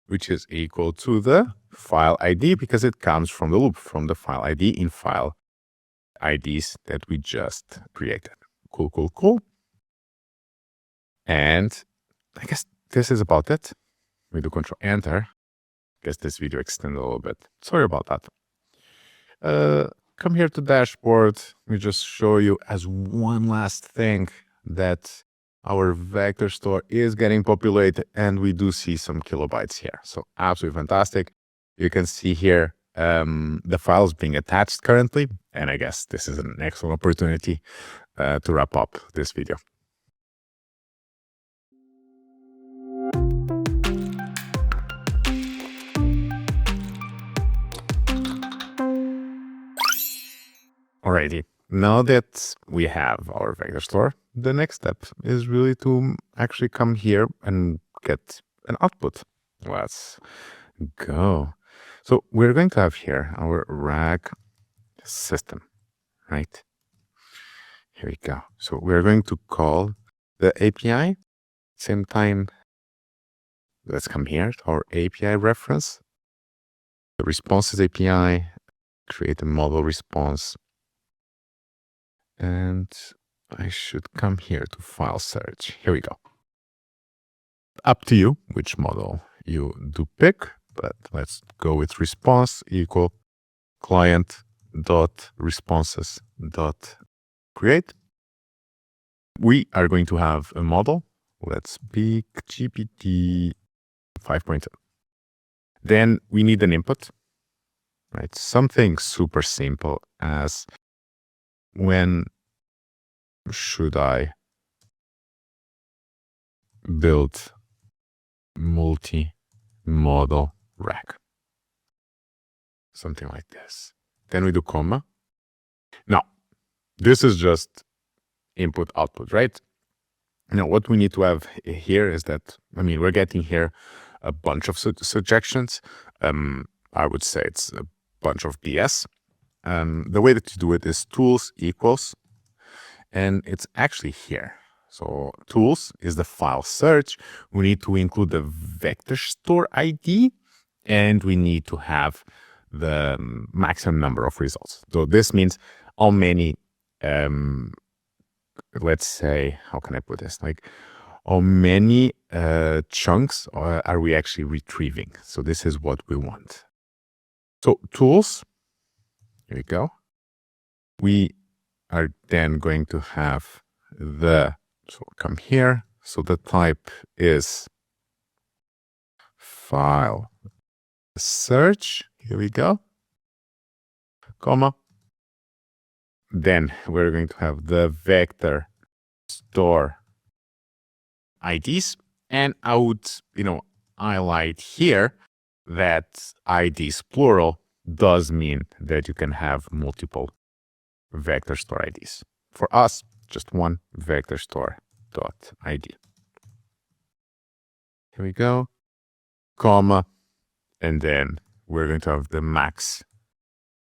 which is equal to the file ID because it comes from the loop, from the file ID in file IDs that we just created. Cool, cool, cool. And I guess this is about it. We do Control Enter. I guess this video extended a little bit. Sorry about that. Come here to dashboard. We just show you as one last thing that our vector store is getting populated, and we do see some kilobytes here. So absolutely fantastic. You can see here the files being attached currently, and I guess this is an excellent opportunity to wrap up this video. Alrighty, now that we have our vector store, the next step is really to actually come here and get an output. Let's go. So we're going to have here our RAG system. right? Here we go. So we're going to call the API. Same time, let's come here to our API reference. The responses API, create a model response. And I should come here to file search. Here we go. Up to you which model you do pick, but let's go with response equal client dot responses dot create. We are going to have a model. Let's pick GPT 5.0. Then we need an input, right? Something super simple as when should I build multi-model RAG? Something like this. Then we do comma. Now, this is just input output, right? Now, what we need to have here is that, we're getting here a bunch of suggestions. I would say it's a bunch of BS. The way that you do it is tools equals, and it's actually here. So tools is the file search. We need to include the vector store ID, and we need to have the maximum number of results. So this means how many, let's say, how can I put this? Like how many chunks are we actually retrieving? So this is what we want. So tools, here we go. We are then going to have so come here. So the type is file search. Here we go. Comma. Then we're going to have the vector store IDs. And I would, highlight here that IDs plural does mean that you can have multiple vector store IDs. For us, just one vector store dot ID. Here we go, comma, and then we're going to have the max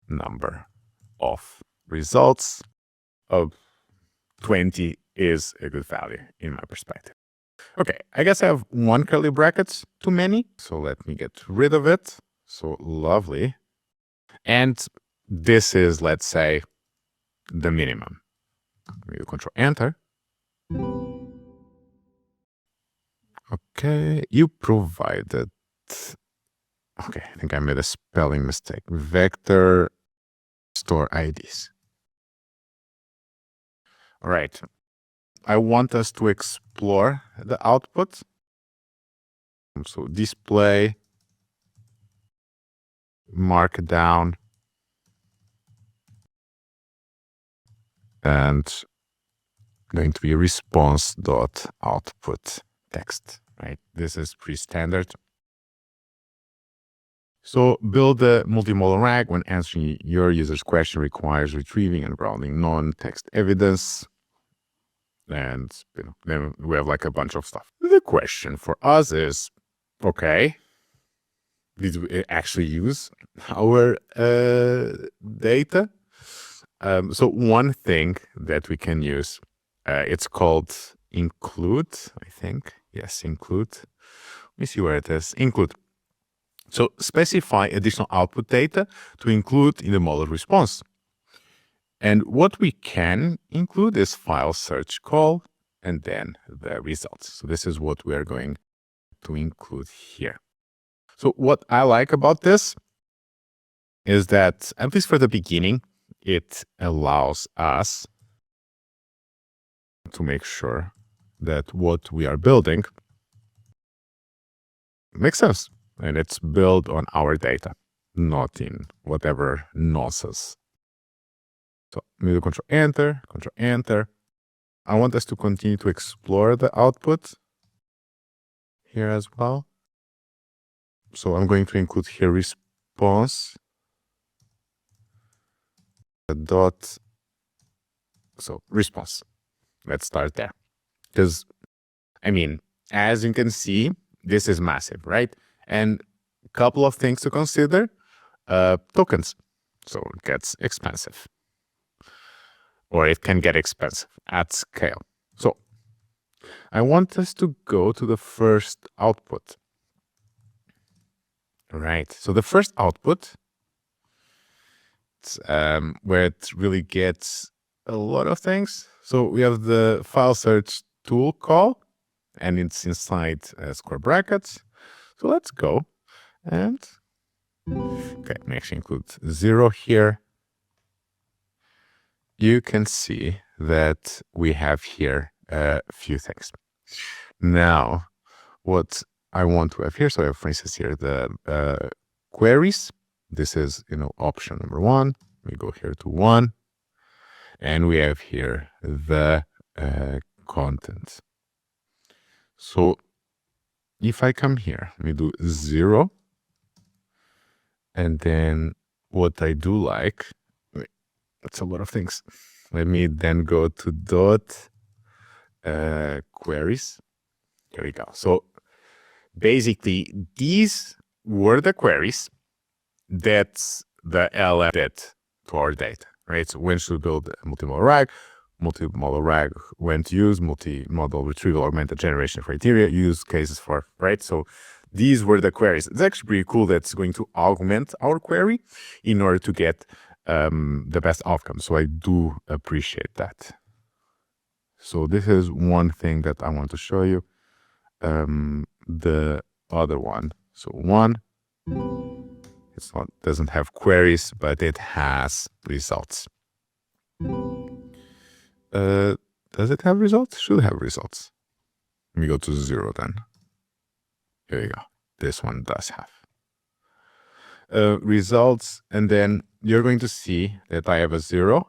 number of results of 20 is a good value in my perspective. Okay, I guess I have one curly brackets too many, so let me get rid of it. So lovely. And this is, let's say, the minimum. We control enter. Okay, you provided. Okay, I think I made a spelling mistake. Vector store IDs. All right. I want us to explore the output. So display, markdown, and going to be response dot output text, right? This is pretty standard. So build a multimodal RAG when answering your user's question requires retrieving and browsing non-text evidence. And then we have like a bunch of stuff. The question for us is, okay, did we actually use our data? So one thing that we can use, it's called include, I think. Yes, include. Let me see where it is. Include. So specify additional output data to include in the model response. And what we can include is file search call and then the results. So this is what we are going to include here. So what I like about this is that, at least for the beginning, it allows us to make sure that what we are building makes sense. And it's built on our data, not in whatever nonsense. So we do control enter. I want us to continue to explore the output here as well. So I'm going to include here response dot, so response. Let's start there. Because, as you can see, this is massive, right? And a couple of things to consider. Tokens. So it gets expensive. or it can get expensive at scale. So I want us to go to the first output. Right. So the first output, it's, where it really gets a lot of things. So we have the file search tool call, and it's inside square brackets. So let's go and, okay, let me actually include 0 here. You can see that we have here a few things. Now, what I want to have here, so I have, for instance, here the queries. This is, option number 1. We go here to 1, and we have here the content. So if I come here, we do 0, and then what I do like, that's a lot of things. Let me then go to dot queries. Here we go. So basically, these were the queries that the LM did to our data, right? So when should build a multimodal RAG, when to use multimodal retrieval augmented generation criteria, use cases for, right? So these were the queries. It's actually pretty cool that's going to augment our query in order to get the best outcome. So I do appreciate that. So this is one thing that I want to show you. The other one, so 1, doesn't have queries, but it has results. Does it have results? Should have results. Let me go to 0 then. Here you go. This one does have results, and then you're going to see that I have a 0,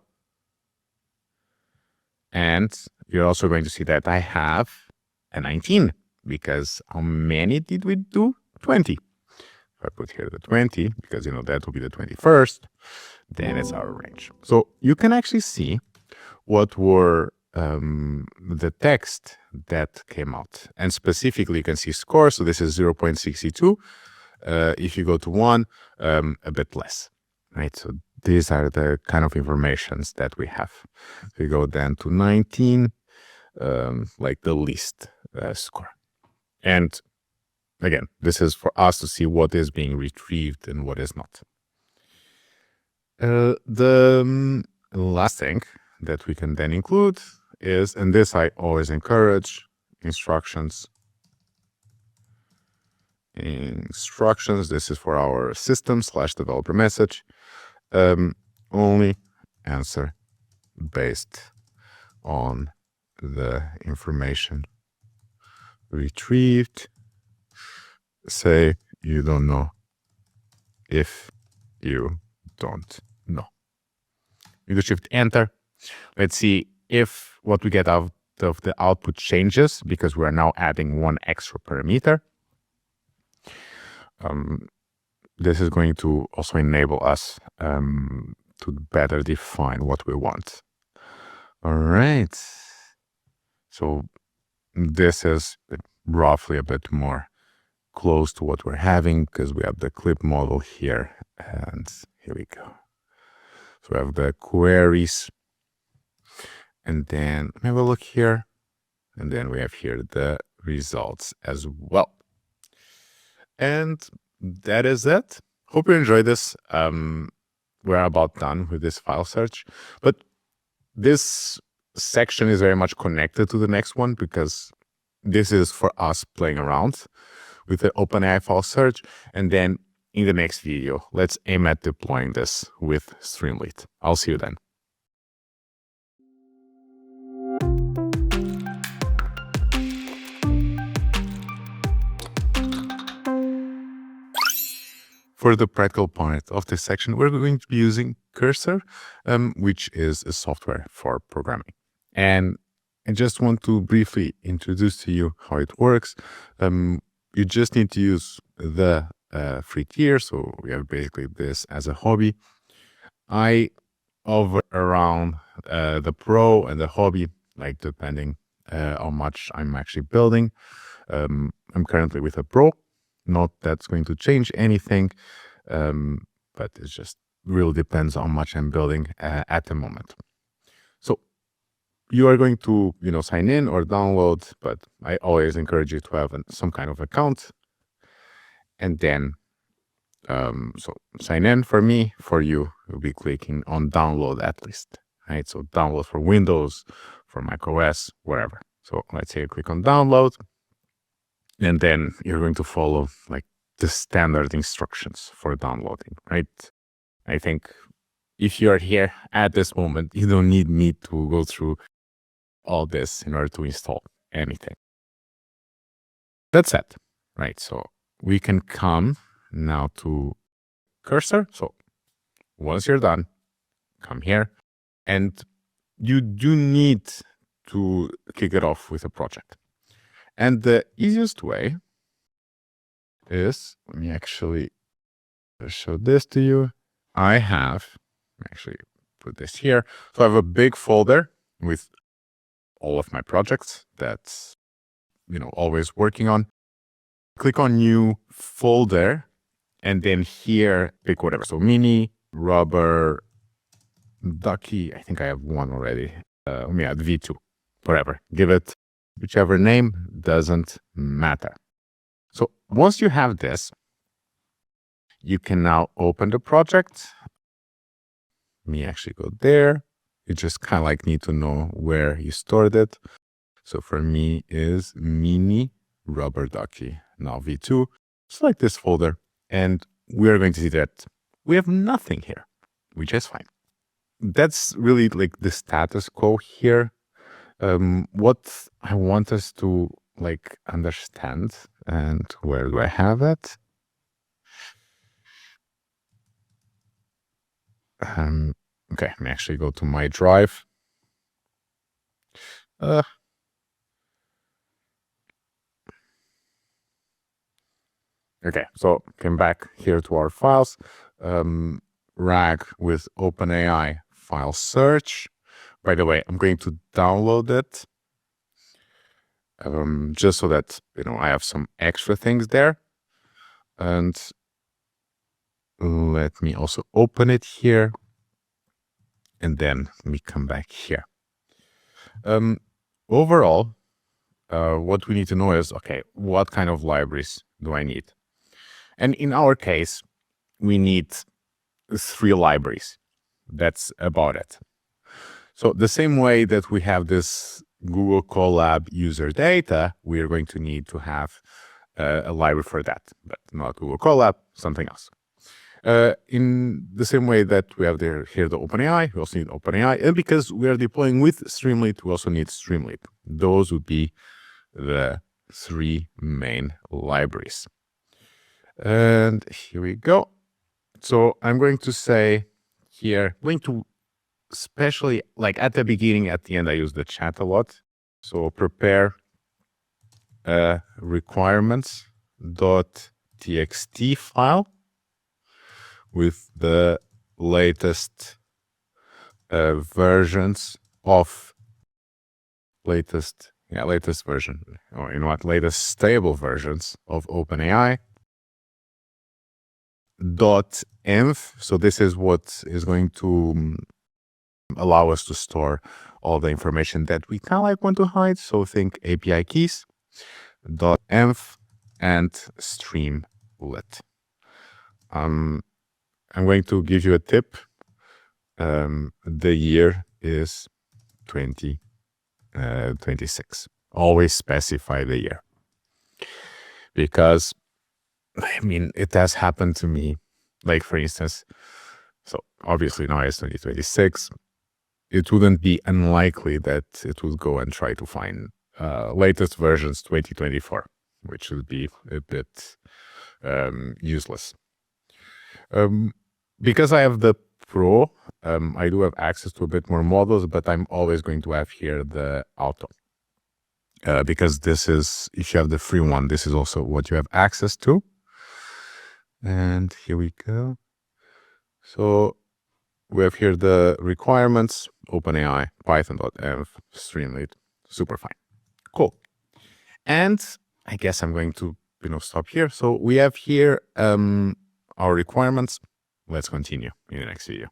and you're also going to see that I have a 19, because how many did we do? 20. If I put here the 20, because that will be the 21st, then it's our range. So you can actually see what were the text that came out, and specifically you can see score. So this is 0.62. If you go to 1, a bit less, right? So these are the kind of informations that we have. We go then to 19, like the least score. And again, this is for us to see what is being retrieved and what is not. The last thing that we can then include is, and this I always encourage, instructions. This is for our system/developer message. Only answer based on the information retrieved. Say you don't know if you don't know. You do shift enter. Let's see if what we get out of the output changes, because we are now adding 1 extra parameter. This is going to also enable us to better define what we want. All right. So this is roughly a bit more close to what we're having, because we have the clip model here, and here we go. So we have the queries, and then have a look here, and then we have here the results as well. And that is it. Hope you enjoyed this. We're about done with this file search, but this section is very much connected to the next one, because this is for us playing around with the OpenAI file search. And then in the next video, let's aim at deploying this with Streamlit. I'll see you then. For the practical part of this section, we're going to be using Cursor, which is a software for programming. And I just want to briefly introduce to you how it works. You just need to use the free tier. So we have basically this as a hobby. I hover around the pro and the hobby, like depending how much I'm actually building. I'm currently with a pro. Not that's going to change anything, but it just really depends on how much I'm building at the moment. So you are going to, sign in or download, but I always encourage you to have some kind of account. And then, so sign in for me. For you, you'll be clicking on download at least, right? So download for Windows, for macOS, wherever. So let's say you click on download, and then you're going to follow like the standard instructions for downloading, right? I think if you're here at this moment, you don't need me to go through all this in order to install anything. That's it, right? So we can come now to cursor. So once you're done, come here, and you do need to kick it off with a project. And the easiest way is, let me actually show this to you. I have actually put this here. So I have a big folder with all of my projects that's, always working on. Click on new folder, and then here, pick whatever. So mini, rubber, Ducky. I think I have one already. Let me add V2, whatever. Give it whichever name, doesn't matter. So once you have this, you can now open the project. Let me actually go there. You just kind of like need to know where you stored it. So for me is mini rubber ducky. Now V2, select this folder, and we're going to see that we have nothing here, which is fine. That's really like the status quo here. What I want us to like understand, and where do I have it? Okay, let me actually go to my drive. Okay, so came back here to our files. RAG with OpenAI file search. By the way, I'm going to download it just so that I have some extra things there. And let me also open it here, and then we come back here. Overall, what we need to know is, okay, what kind of libraries do I need? And in our case, we need 3 libraries. That's about it. So the same way that we have this Google Colab user data, we are going to need to have a library for that, but not Google Colab, something else. In the same way that we have here the OpenAI, we also need OpenAI. And because we are deploying with Streamlit, we also need Streamlit. Those would be the 3 main libraries. And here we go. So I'm going to say here, going to especially like at the beginning, at the end, I use the chat a lot. So prepare requirements.txt file with the latest versions of latest version, or latest stable versions of OpenAI. .env. So this is what is going to allow us to store all the information that we kind of like want to hide. So think API keys, .env, and Streamlit. I'm going to give you a tip. The year is 2026. Always specify the year, because it has happened to me. Like, for instance, so obviously now it's 2026. It wouldn't be unlikely that it would go and try to find latest versions 2024, which would be a bit useless. Because I have the Pro, I do have access to a bit more models, but I'm always going to have here the Auto. Because this is, if you have the free one, this is also what you have access to. And here we go. So we have here the requirements, OpenAI, Python.env, Streamlit, super fine. Cool. And I guess I'm going to, stop here. So we have here our requirements. Let's continue in the next video.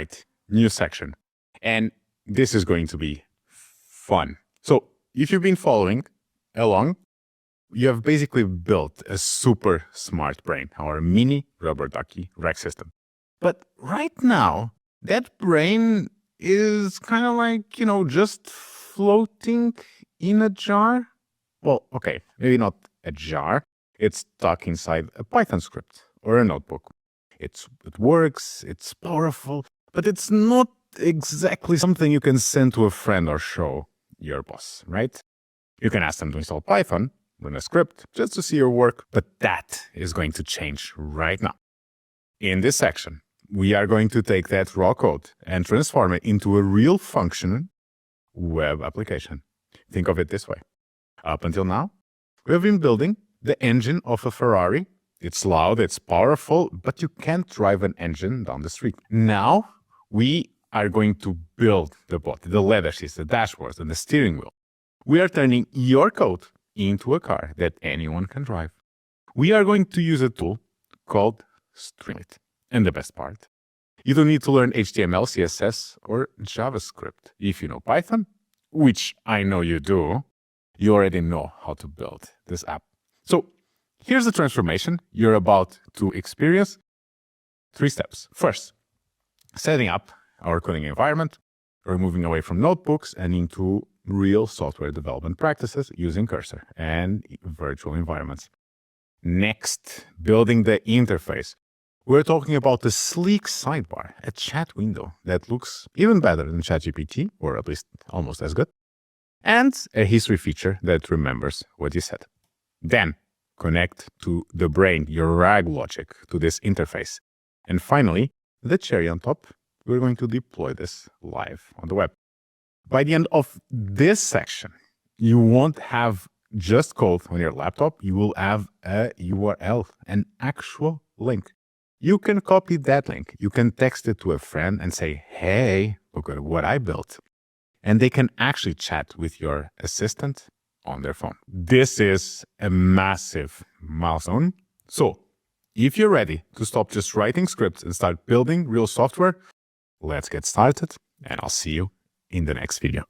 right, new section. And this is going to be fun. So if you've been following along, you have basically built a super smart brain, our mini rubber ducky RAG system. But right now, that brain is kind of like, just floating in a jar. Well, okay, maybe not a jar. It's stuck inside a Python script or a notebook. It works, it's powerful, but it's not exactly something you can send to a friend or show your boss, right? You can ask them to install Python, run a script, just to see your work, but that is going to change right now. In this section, we are going to take that raw code and transform it into a real functioning web application. Think of it this way. Up until now, we have been building the engine of a Ferrari. It's loud, it's powerful, but you can't drive an engine down the street. Now, we are going to build the body, the leather seats, the dashboards, and the steering wheel. We are turning your code into a car that anyone can drive. We are going to use a tool called Streamlit. And the best part, you don't need to learn HTML, CSS, or JavaScript. If you know Python, which I know you do, you already know how to build this app. So here's the transformation you're about to experience. 3 steps. First, setting up our coding environment. We're moving away from notebooks and into real software development practices using Cursor and virtual environments. Next, building the interface. We're talking about the sleek sidebar, a chat window that looks even better than ChatGPT, or at least almost as good, and a history feature that remembers what you said. Then, connect to the brain, your RAG logic, to this interface. And finally, the cherry on top, we're going to deploy this live on the web. By the end of this section, you won't have just code on your laptop. You will have a URL, an actual link. You can copy that link. You can text it to a friend and say, hey, look at what I built. And they can actually chat with your assistant on their phone. This is a massive milestone. So if you're ready to stop just writing scripts and start building real software, let's get started, and I'll see you in the next video.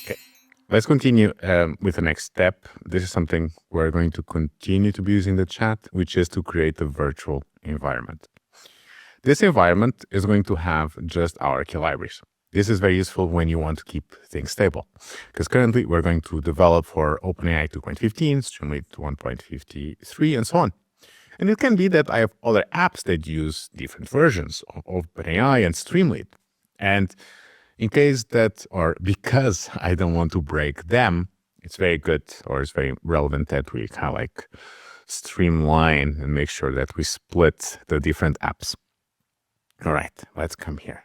Okay, let's continue with the next step. This is something we're going to continue to be using the chat, which is to create a virtual environment. This environment is going to have just our key libraries. This is very useful when you want to keep things stable, because currently we're going to develop for OpenAI 2.15, Streamlit 1.53, and so on. And it can be that I have other apps that use different versions of OpenAI and Streamlit. And in case that, or because I don't want to break them, it's very good, or it's very relevant that we kind of like streamline and make sure that we split the different apps. All right, let's come here.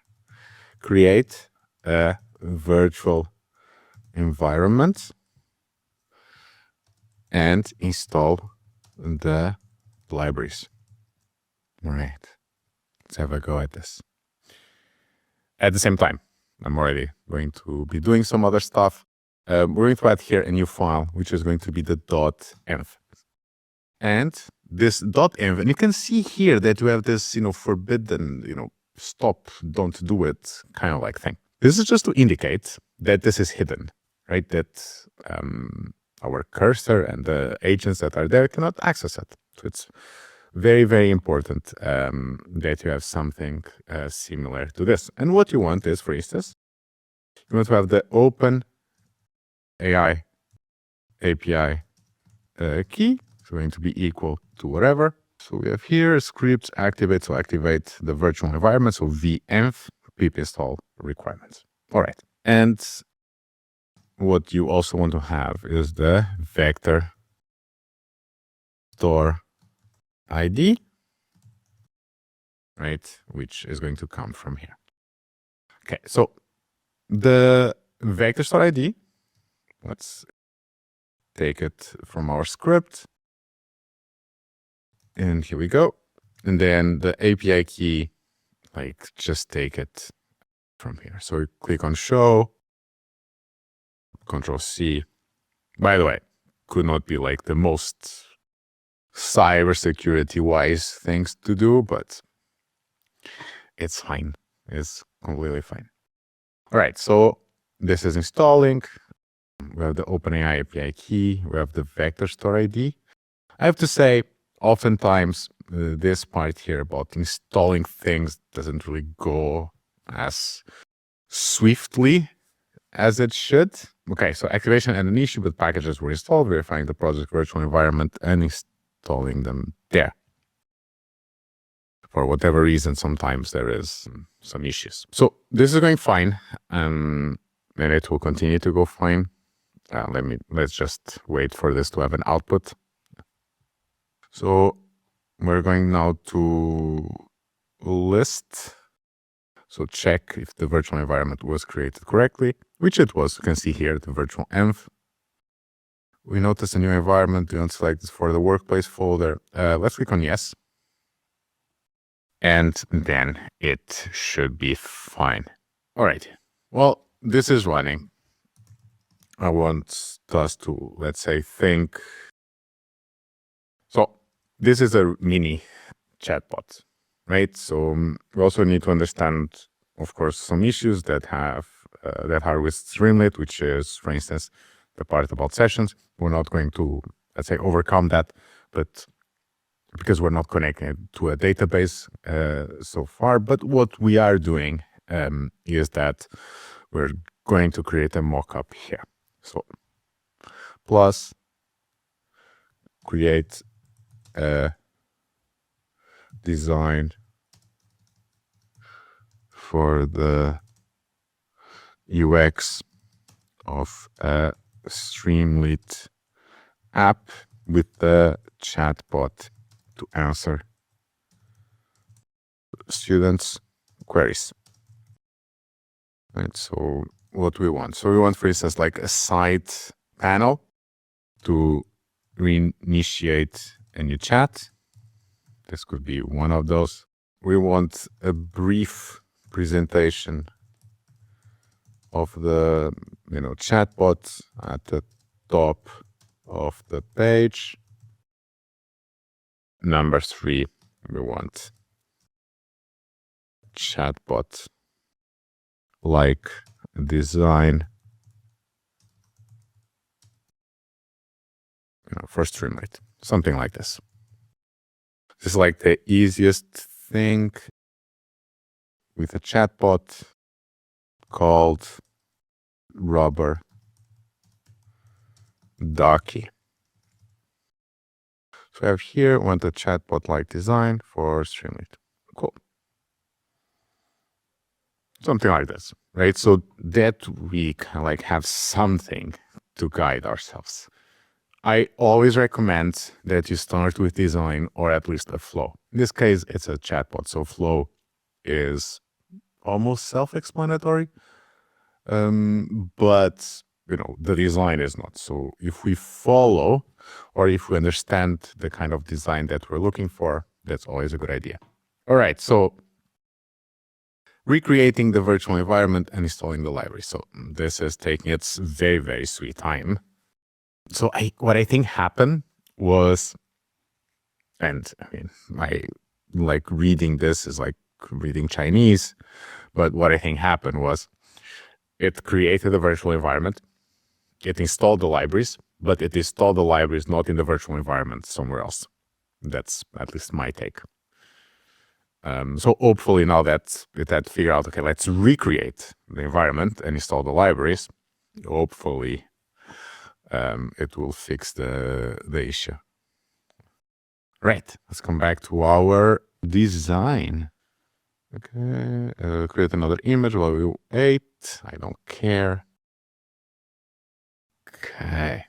Create a virtual environment and install the libraries. All right, let's have a go at this. At the same time, I'm already going to be doing some other stuff. We're going to add here a new file, which is going to be the .env. And this .env, and you can see here that we have this, forbidden, stop, don't do it kind of like thing. This is just to indicate that this is hidden, right? That our cursor and the agents that are there cannot access it. So it's very, very important that you have something similar to this. And what you want is, for instance, you want to have the OpenAI API key. It's going to be equal to whatever. So we have here scripts activate, so activate the virtual environment, so venv pip install requirements. All right. And what you also want to have is the vector store ID, right, which is going to come from here. Okay, so the vector store ID, let's take it from our script. And here we go. And then the API key, just take it from here. So we click on show, Control C. By the way, could not be like the most cybersecurity wise things to do, but it's fine. It's completely fine. All right, so this is installing. We have the OpenAI API Key. We have the vector store ID. I have to say, oftentimes this part here about installing things doesn't really go as swiftly as it should. Okay, so activation and an issue, but packages were installed, verifying the project virtual environment and installing them there. For whatever reason, sometimes there is some issues. So this is going fine, and it will continue to go fine. Let's just wait for this to have an output. So we're going now to list. So check if the virtual environment was created correctly, which it was. You can see here the virtual env. We notice a new environment. Do not select this for the workplace folder. Let's click on yes. And then it should be fine. All right. Well, this is running. I want us to, let's say, think. So this is a mini chatbot, right? So we also need to understand, of course, some issues that are with Streamlit, which is, for instance, the part about sessions. We're not going to, let's say, overcome that, but because we're not connected to a database so far. But what we are doing is that we're going to create a mockup here. So plus create a design for the UX of a Streamlit app with the chatbot to answer students' queries. And so what we want. So we want, for instance, like a side panel to reinitiate a new chat. This could be one of those. We want a brief presentation of the chatbot at the top of the page. Number 3, we want chatbot like design for Streamlit, something like this. This is like the easiest thing with a chatbot called Rubber Ducky. So I have here, want a chatbot-like design for Streamlit. Cool. Something like this, right? So that we kind of like have something to guide ourselves. I always recommend that you start with design or at least a flow. In this case, it's a chatbot, so flow is almost self-explanatory, but the design is not. So if we follow or if we understand the kind of design that we're looking for, that's always a good idea. All right, so recreating the virtual environment and installing the library. So this is taking its very, very sweet time. So what I think happened was, and I mean, like reading this is like reading Chinese, but what I think happened was it created a virtual environment, it installed the libraries, but it installed the libraries not in the virtual environment, somewhere else. That's at least my take. So hopefully now that it had figured out, okay, let's recreate the environment and install the libraries, hopefully it will fix the issue. Right, let's come back to our design. Okay, create another image while we wait. I don't care. Okay.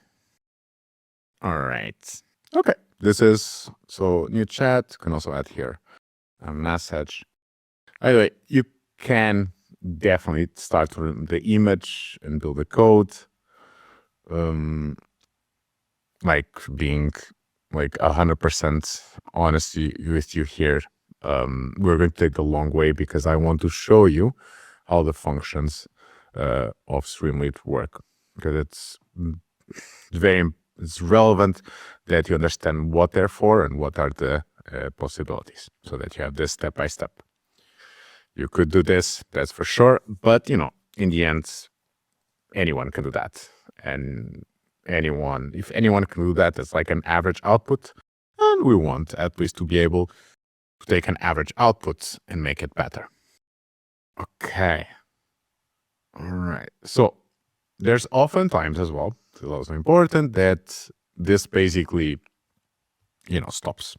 All right. Okay, this is, so new chat, you can also add here a message. Anyway, you can definitely start from the image and build the code. Like being like 100% honest with you here. We're going to take the long way because I want to show you how the functions of Streamlit work, because it's very it's relevant that you understand what they're for and what are the possibilities, so that you have this step by step. You could do this, that's for sure, but in the end, anyone can do that. And if anyone can do that, it's like an average output. And we want at least to be able to take an average output and make it better. Okay. All right. So there's oftentimes as well, it's also important, that this basically, stops.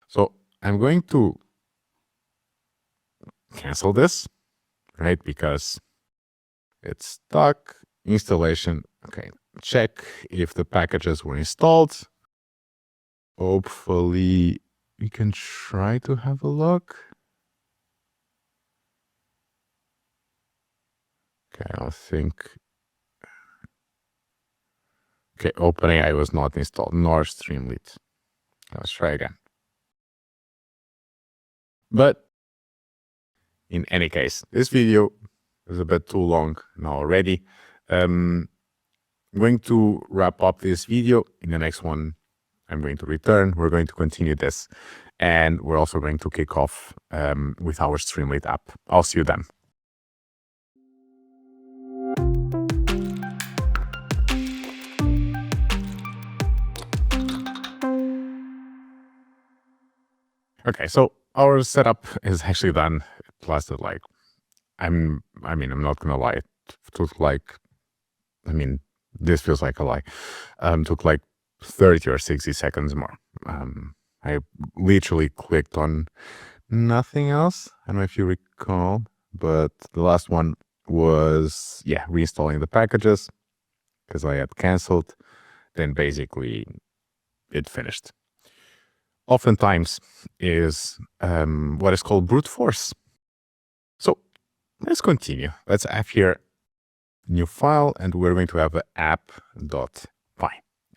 So I'm going to cancel this, right? Because it's stuck. Installation. Okay. Check if the packages were installed. Hopefully we can try to have a look. Okay, I think. Okay, OpenAI was not installed, nor Streamlit. Let's try again. But in any case, this video is a bit too long now already. I'm going to wrap up this video. In the next one, I'm going to return. We're going to continue this. And we're also going to kick off with our Streamlit app. I'll see you then. Okay, so our setup is actually done. It lasted like, I'm not gonna lie, it took like, this feels like a lie. Took like 30 or 60 seconds more. I literally clicked on nothing else. I don't know if you recall, but the last one was, reinstalling the packages because I had canceled. Then basically it finished. Oftentimes is what is called brute force. So let's continue. Let's have here new file, and we're going to have an app.py.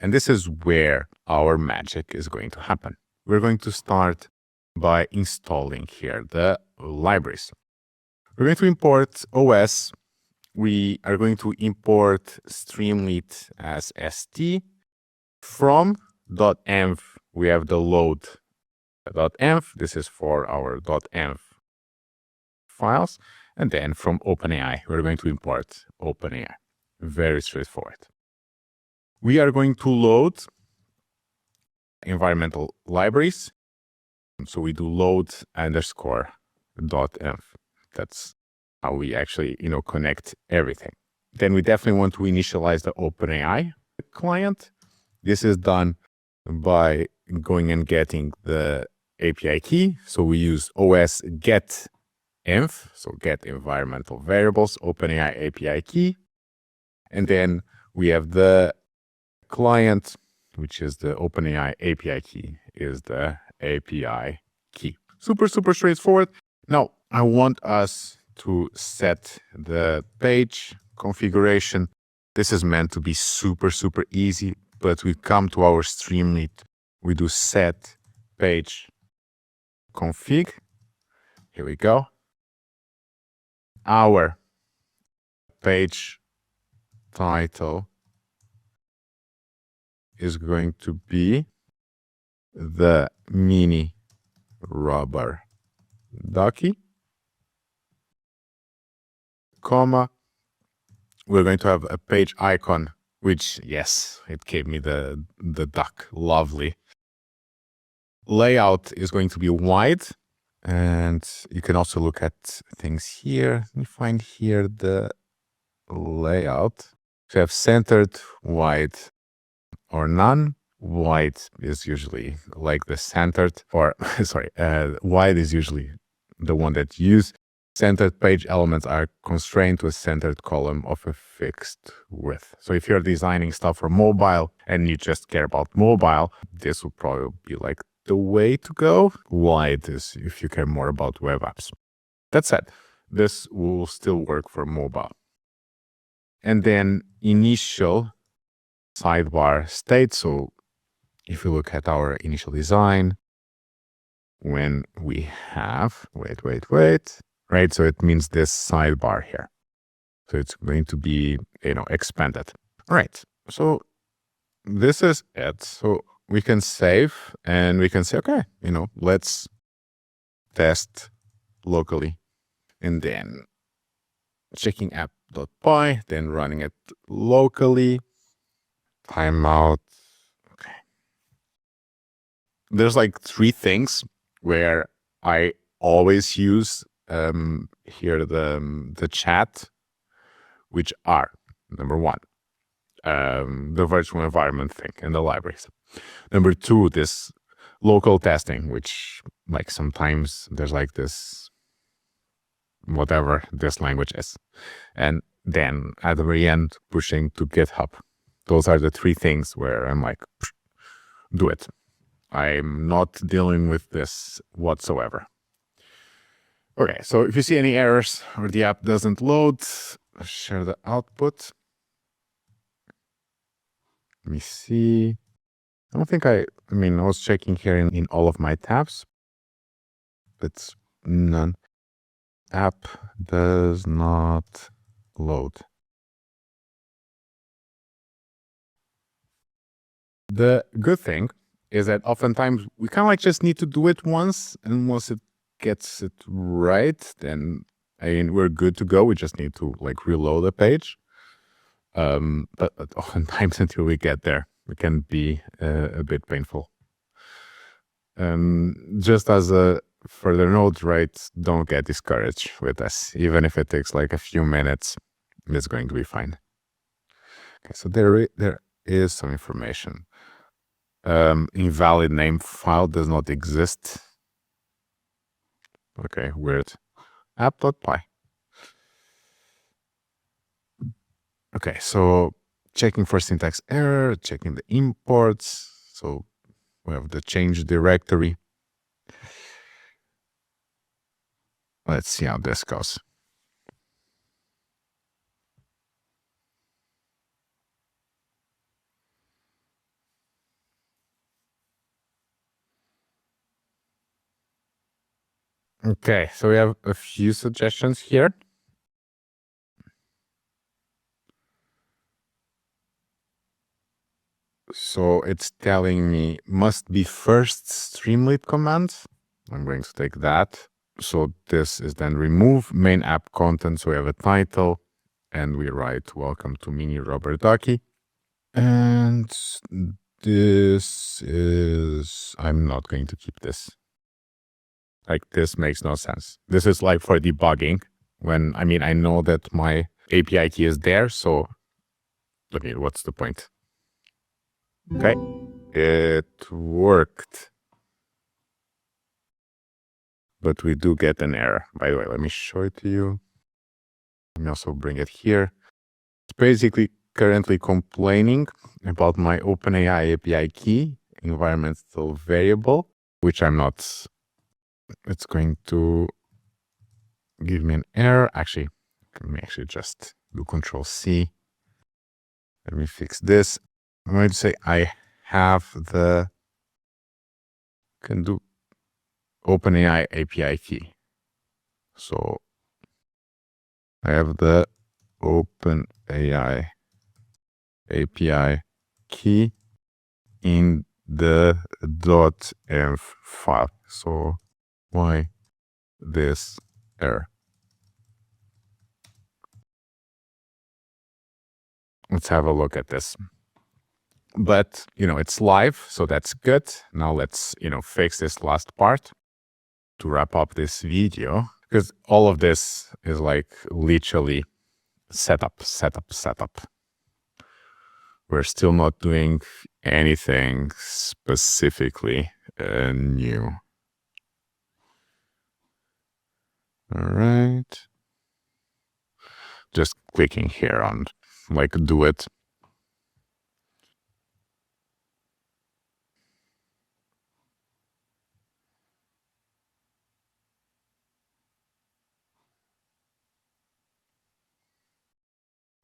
And this is where our magic is going to happen. We're going to start by installing here the libraries. We're going to import OS. We are going to import Streamlit as st. From .env, we have the load.env. This is for our .env files. And then from OpenAI, we're going to import OpenAI. Very straightforward. We are going to load environmental libraries. So we do load_.env. That's how we actually, connect everything. Then we definitely want to initialize the OpenAI client. This is done by going and getting the API key. So we use OS get env, so get environmental variables, OpenAI API key. And then we have the client, which is the OpenAI API key, is the API key. Super, super straightforward. Now, I want us to set the page configuration. This is meant to be super, super easy, but we come to our Streamlit. We do set page config. Here we go. Our page title is going to be the mini rubber ducky, comma. We're going to have a page icon, which, yes, it gave me the duck. Lovely. Layout is going to be wide. And you can also look at things here. You find here the layout. So you have centered, wide, or none. Wide is usually like the centered, or wide is usually the one that you use. Centered page elements are constrained to a centered column of a fixed width. So if you're designing stuff for mobile and you just care about mobile, this will probably be like the way to go. Wide is if you care more about web apps. That said, this will still work for mobile. And then initial sidebar state. So if you look at our initial design, when we have, right? So it means this sidebar here. So it's going to be, expanded. All right. So this is it. So we can save and we can say, okay, let's test locally. And then checking app.py, then running it locally. Timeout. Okay. There's like 3 things where I always use here the chat, which are number 1, the virtual environment thing and the libraries. Number 2, this local testing, which like sometimes there's like this, whatever this language is. And then at the very end, pushing to GitHub. Those are the 3 things where I'm like, do it. I'm not dealing with this whatsoever. Okay, so if you see any errors or the app doesn't load, share the output. Let me see. I don't think I was checking here in all of my tabs, but none. App does not load. The good thing is that oftentimes we kind of like just need to do it once, and once it gets it right, then we're good to go. We just need to like reload the page. But oftentimes until we get there, it can be a bit painful. Just as a further note, right, don't get discouraged with this. Even if it takes like a few minutes, it's going to be fine. Okay, so there is some information. Invalid name file does not exist. Okay, weird. App.py. Okay, so checking for syntax error, checking the imports. So we have the change directory. Let's see how this goes. Okay, so we have a few suggestions here. So it's telling me must be first Streamlit command. I'm going to take that. So this is then remove main app content. So we have a title and we write welcome to mini rubber ducky. And this is, I'm not going to keep this. Like this makes no sense. This is like for debugging when, I know that my API key is there. So what's the point? Okay, it worked. But we do get an error. By the way, let me show it to you. Let me also bring it here. It's basically currently complaining about my OpenAI API key environmental variable, which I'm not. It's going to give me an error. Actually, let me just do Control C. Let me fix this. I'm going to say I have can do OpenAI API key. So I have the OpenAI API key in the .env file. So why this error? Let's have a look at this. But, it's live, so that's good. Now let's, fix this last part to wrap up this video, because all of this is like literally setup. We're still not doing anything specifically new. All right. Just clicking here on do it.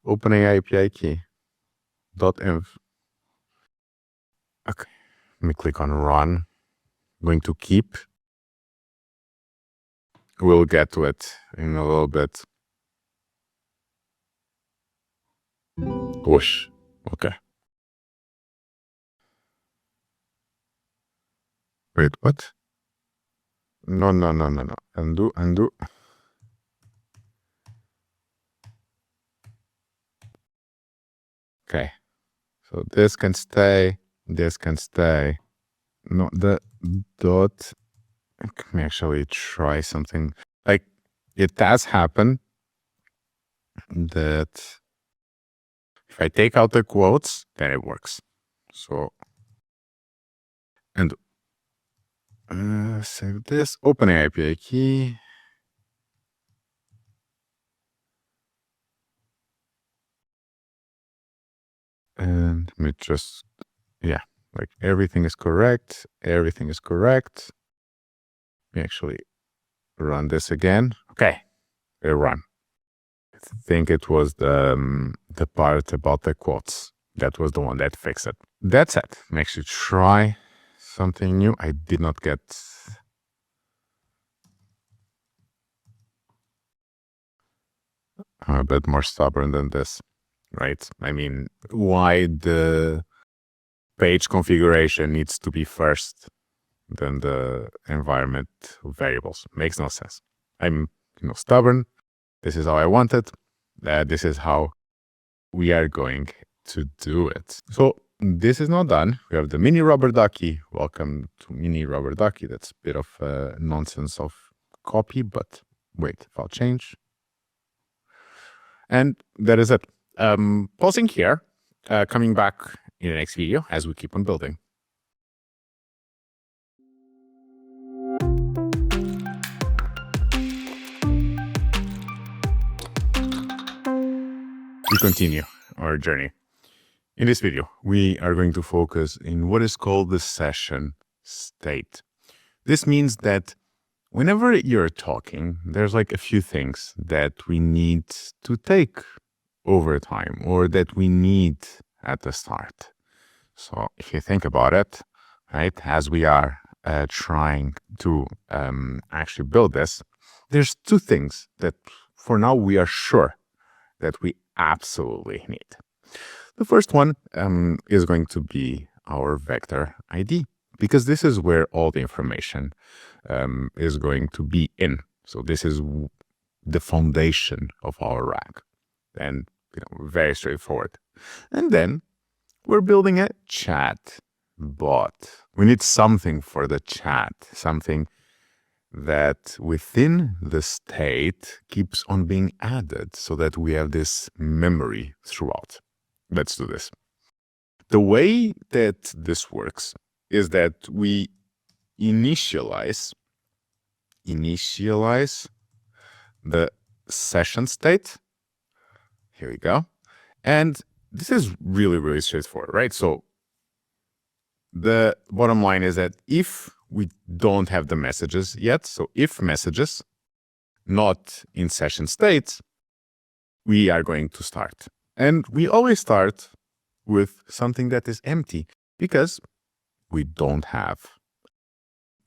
OpenAI API Key .env. Okay, let me click on run. I'm going to keep. We'll get to it in a little bit. Whoosh. Okay. Wait, what? No. Undo. Okay. So this can stay. This can stay. No, the dot. Let me actually try something. Like, it does happen that if I take out the quotes, then it works. So, and save this. OpenAI API Key. And let me just, yeah, like everything is correct. Everything is correct. Let me actually run this again. Okay, it run. I think it was the part about the quotes. That was the one that fixed it. That's it. Let me actually try something new. I did not get... I'm a bit more stubborn than this, right? I mean, why the page configuration needs to be first than the environment variables? Makes no sense. I'm stubborn. This is how I want it. This is how we are going to do it. So this is not done. We have the mini rubber ducky. Welcome to mini rubber ducky. That's a bit of nonsense of copy, but wait, file change. And that is it. Pausing here, coming back in the next video as we keep on building. We continue our journey. In this video, we are going to focus in what is called the session state. This means that whenever you're talking, there's like a few things that we need to take over time or that we need at the start. So if you think about it, right, as we are trying to actually build this, there's two things that for now we are sure that we absolutely need. The first one is going to be our vector ID, because this is where all the information is going to be in. So this is the foundation of our RAG, and very straightforward. And then we're building a chat bot. We need something for the chat, something that within the state keeps on being added so that we have this memory throughout. Let's do this. The way that this works is that we initialize the session state. Here we go. And this is really, really straightforward, right? So the bottom line is that if we don't have the messages yet, so if messages not in session state, we are going to start. And we always start with something that is empty because we don't have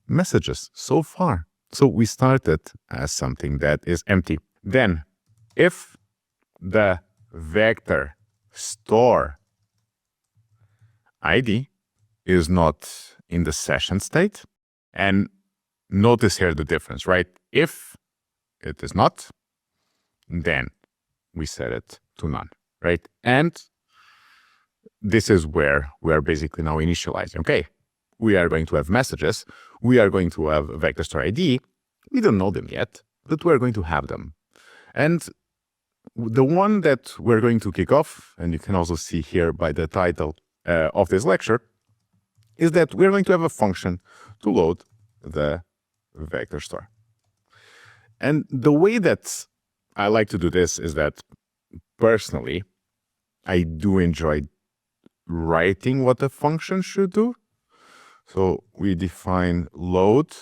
messages so far. So we started as something that is empty. Then if the vector store ID is not in the session state, and notice here the difference, right? If it is not, then we set it to none, right? And this is where we are basically now initializing. Okay, we are going to have messages. We are going to have a vector store ID. We don't know them yet, but we're going to have them. And the one that we're going to kick off, and you can also see here by the title of this lecture, is that we're going to have a function to load the vector store. And the way that I like to do this is that personally, I do enjoy writing what the function should do. So we define load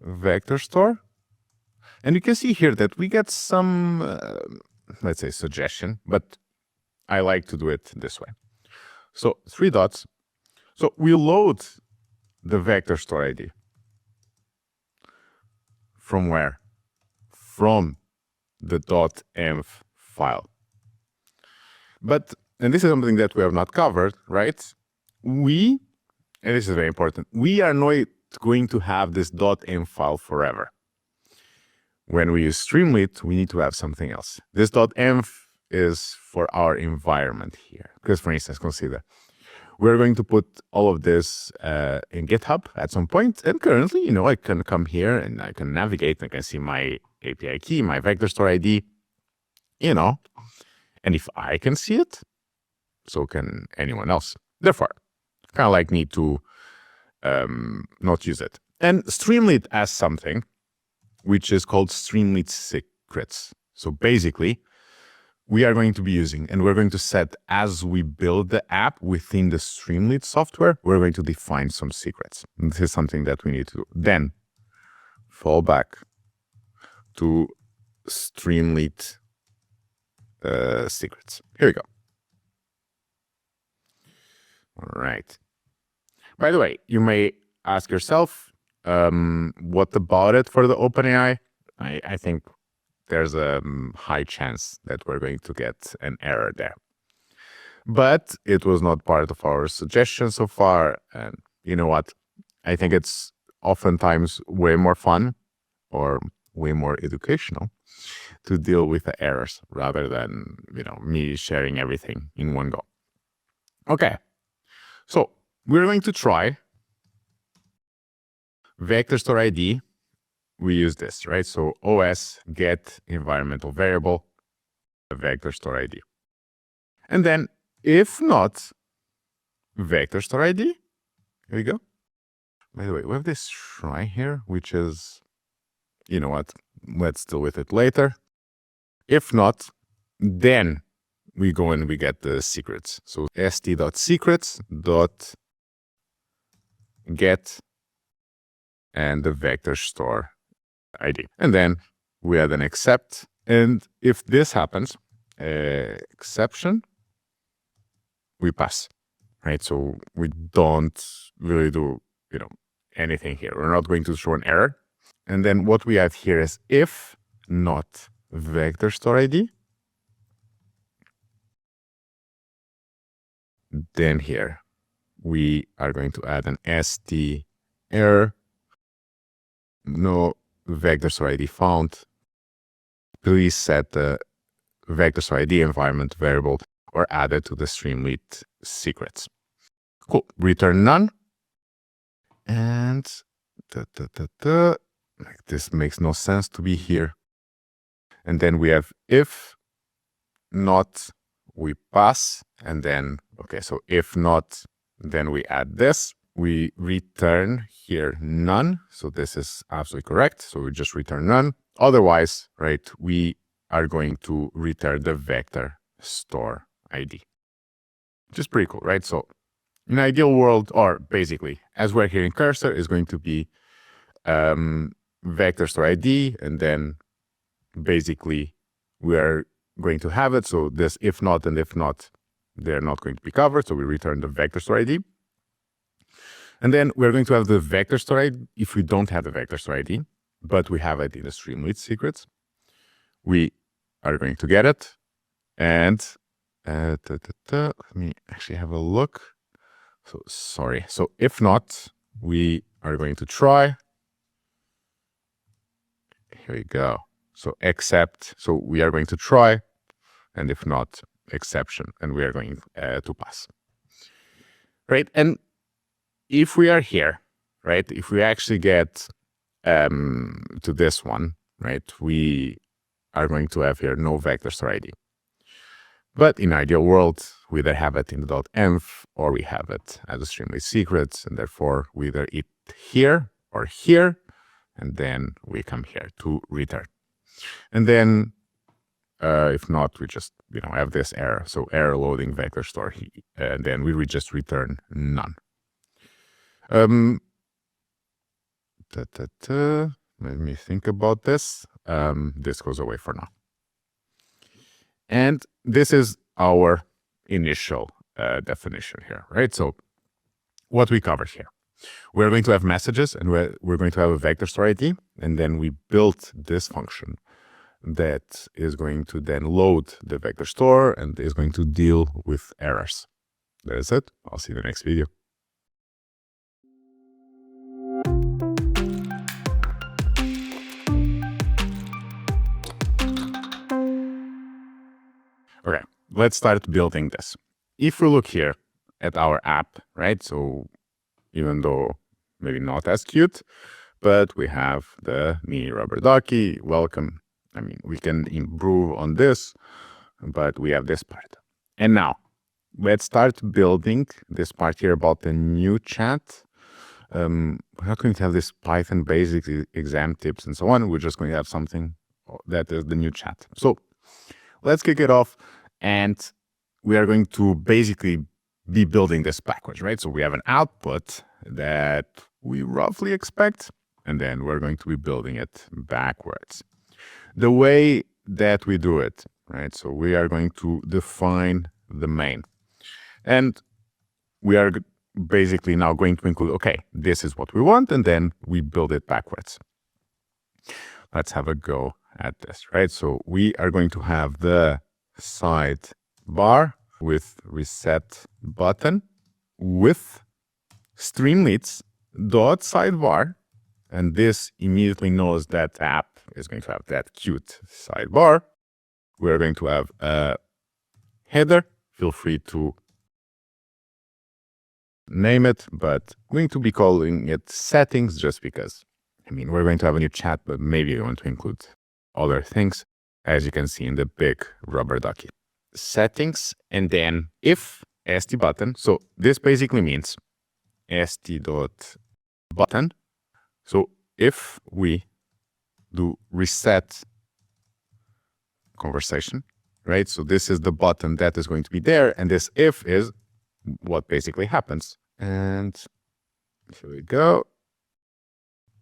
vector store. And you can see here that we get some, let's say, suggestion, but I like to do it this way. So 3 dots. So we load the vector store ID. From where? From the .env file. But, and this is something that we have not covered, right? We and this is very important, we are not going to have this .env file forever. When we use Streamlit, we need to have something else. This .env is for our environment here. Because for instance, consider, we're going to put all of this in GitHub at some point. And currently, I can come here and I can navigate. I can see my API key, my vector store ID, and if I can see it, so can anyone else. Therefore, kind of like need to not use it. And Streamlit has something which is called Streamlit secrets. So basically, we are going to be using, and we're going to set, as we build the app within the Streamlit software, we're going to define some secrets. And this is something that we need to do. Then fall back to Streamlit secrets. Here we go. All right. By the way, you may ask yourself, what about it for the OpenAI? I think there's a high chance that we're going to get an error there. But it was not part of our suggestion so far. And you know what? I think it's oftentimes way more fun or way more educational to deal with the errors rather than, me sharing everything in one go. Okay. So we're going to try vector store ID. We use this, right? So OS get environmental variable, vector store ID. And then if not, vector store ID. Here we go. By the way, we have this try here, which is, you know what? Let's deal with it later. If not, then we go and we get the secrets. So st.secrets.get and the vector store ID. And then we add an except. And if this happens, exception, we pass, right? So we don't really do, anything here. We're not going to show an error. And then what we have here is if not vector store ID, then here we are going to add an st error, no vector store ID found. Please set the vector store ID environment variable or add it to the Streamlit secrets. Cool. Return none. And like this makes no sense to be here. And then we have if not, we pass. And then, okay, so if not, then we add this. We return here none. So this is absolutely correct. So we just return none. Otherwise, right, we are going to return the vector store ID, which is pretty cool, right? So in an ideal world, or basically, as we're here in cursor, is going to be vector store ID, and then basically we are going to have it. So this if not and if not, they're not going to be covered. So we return the vector store ID. And then we're going to have the vector store ID if we don't have the vector store ID, but we have it in the Streamlit secrets. We are going to get it. And let me actually have a look. So sorry. So if not, we are going to try. Here we go. So except, so we are going to try. And if not, exception. And we are going to pass. Right. And if we are here, right, if we actually get to this one, right, we are going to have here no vector store ID. But in ideal world, we either have it in the .env or we have it as a Streamlit secrets, and therefore we either it here or here, and then we come here to return. And then if not, we just have this error. So error loading vector store, and then we just return none. Let me think about this. This goes away for now. And this is our initial definition here, right? So what we covered here, we're going to have messages and we're going to have a vector store ID. And then we built this function that is going to then load the vector store and is going to deal with errors. That is it. I'll see you in the next video. let's start building this. If we look here at our app, right? So even though maybe not as cute, but we have the mini rubber ducky. Welcome. I mean, we can improve on this, but we have this part. And now let's start building this part here about the new chat. We're not going to have this Python basic exam tips and so on. We're just going to have something that is the new chat. So let's kick it off, and we are going to basically be building this backwards, right? So we have an output that we roughly expect, and then we're going to be building it backwards. The way that we do it, right? So we are going to define the main, and we are basically now going to include, okay, this is what we want, and then we build it backwards. Let's have a go at this, right? So we are going to have the sidebar with reset button with Streamlits dot sidebar, and this immediately knows that app is going to have that cute sidebar. We're going to have a header. Feel free to name it, but I'm going to be calling it settings just because, I mean, we're going to have a new chat, but maybe we want to include other things, as you can see in the big rubber ducky. Settings, and then if st button. So this basically means st dot button. So if we do reset conversation, right? So this is the button that is going to be there, and this if is what basically happens. And here we go.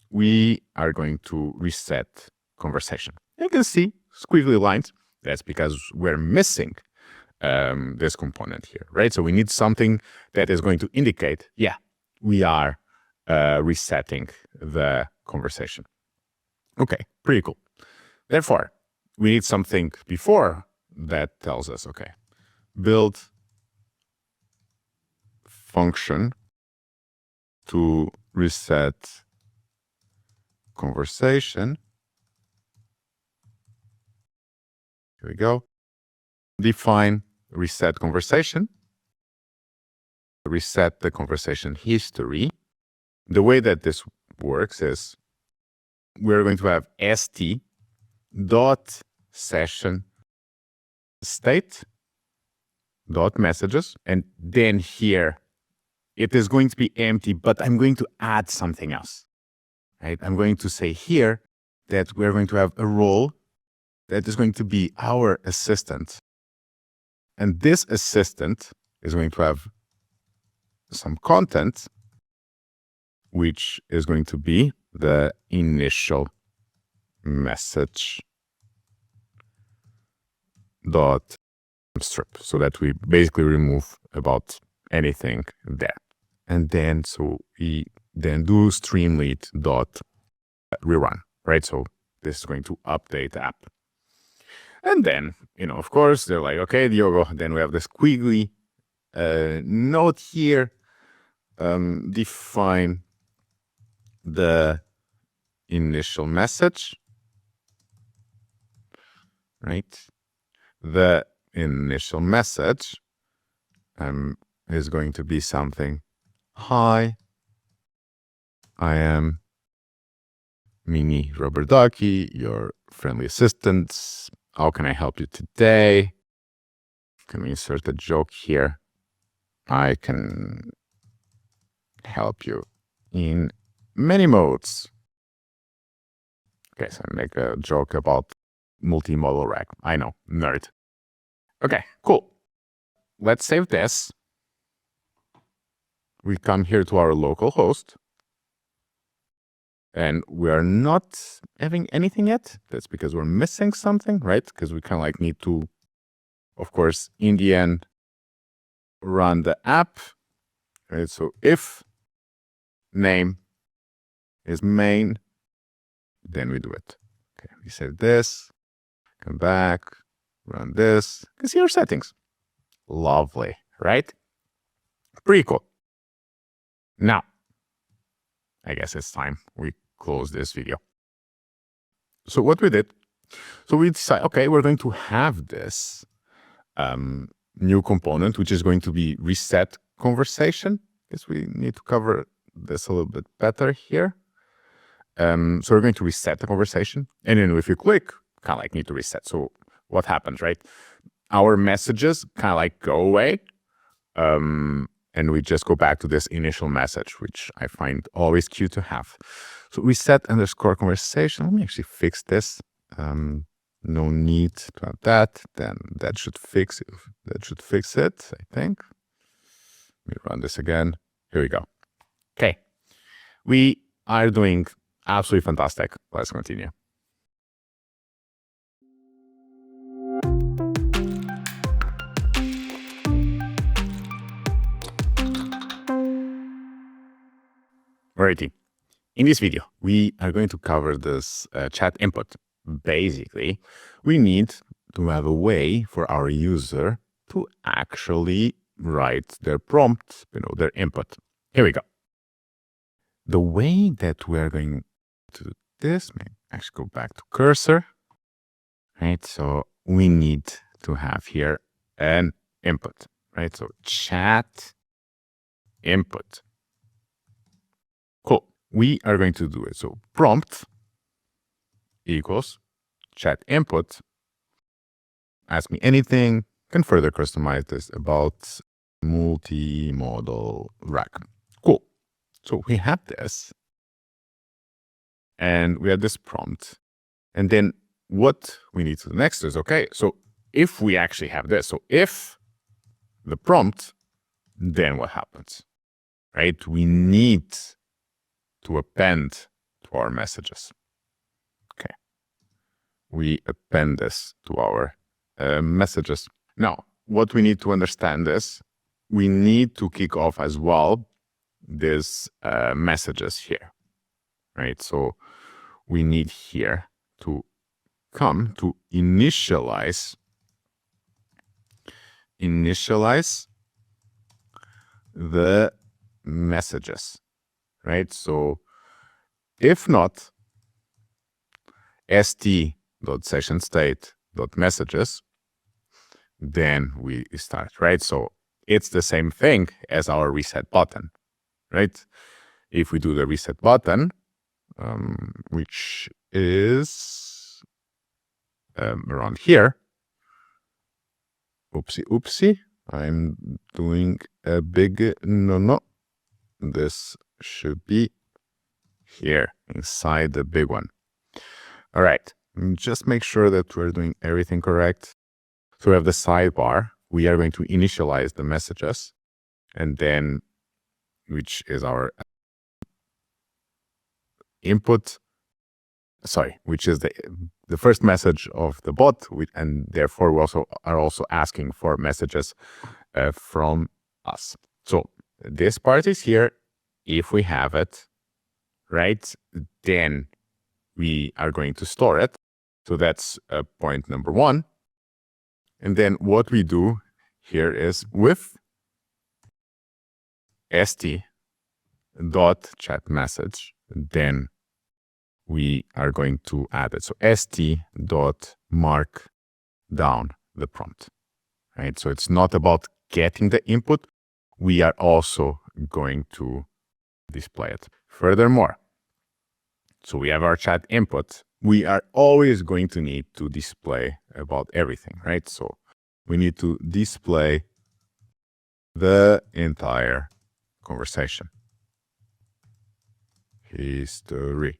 We are going to reset conversation. You can see squiggly lines. That's because we're missing this component here, right? So we need something that is going to indicate, yeah, we are resetting the conversation. Okay, pretty cool. Therefore, we need something before that tells us, okay, build function to reset conversation. Here we go. Define reset conversation. Reset the conversation history. The way that this works is we're going to have st dot session state dot messages, and then here it is going to be empty, but I'm going to add something else, right? I'm going to say here that we're going to have a role that is going to be our assistant, and this assistant is going to have some content, which is going to be the initial message dot strip, so that we basically remove about anything there. And then so we then do Streamlit dot rerun, right? So this is going to update the app. And then, of course, they're like, okay, Diogo, then we have this squiggly note here. Define the initial message, right? The initial message is going to be something. Hi, I am Mini Rubber Ducky, your friendly assistant. How can I help you today? Can we insert a joke here? I can help you in many modes. Okay, so I make a joke about multimodal RAG. I know, nerd. Okay, cool. Let's save this. We come here to our local host. And we are not having anything yet. That's because we're missing something, right? Because we kind of like need to, of course, in the end, run the app. Right? So if name is main, then we do it. Okay, we save this, come back, run this. You can see our settings. Lovely, right? Pretty cool. Now, I guess it's time we close this video. So what we did, so we decided, okay, we're going to have this new component, which is going to be reset conversation, because we need to cover this a little bit better here. So we're going to reset the conversation. And then if you click, kind of like need to reset. So what happens, right? Our messages kind of like go away. And we just go back to this initial message, which I find always cute to have. So reset _ conversation. Let me actually fix this. No need to have that. Then that should fix it. That should fix it, I think. Let me run this again. Here we go. Okay. We are doing absolutely fantastic. Let's continue. Alrighty. In this video, we are going to cover this chat input. Basically, we need to have a way for our user to actually write their prompt, their input. Here we go. The way that we are going to do this, maybe actually go back to cursor, right? So we need to have here an input, right? So chat input. Cool. We are going to do it. So prompt equals chat input. Ask me anything. Can further customize this about multimodal RAG. Cool. So we have this. And we have this prompt. And then what we need to do next is, okay, so if we actually have this, so if the prompt, then what happens? Right? We need to append to our messages. Okay. We append this to our messages. Now, what we need to understand is we need to kick off as well these messages here, right? So we need here to come to initialize the messages, right? So if not st.sessionState.messages, then we start, right? So it's the same thing as our reset button, right? If we do the reset button, which is around here, oopsie, I'm doing a big no. This should be here inside the big one. All right, just make sure that we're doing everything correct. So we have the sidebar. We are going to initialize the messages, and then which is our input, which is the first message of the bot, and therefore we are also asking for messages from us. So this part is here. If we have it, right, then we are going to store it. So that's point number one. And then what we do here is with st.chatMessage, then we are going to add it. So st.mark down the prompt, right? So it's not about getting the input. We are also going to display it. Furthermore, so we have our chat input. We are always going to need to display about everything, right? So we need to display the entire conversation history.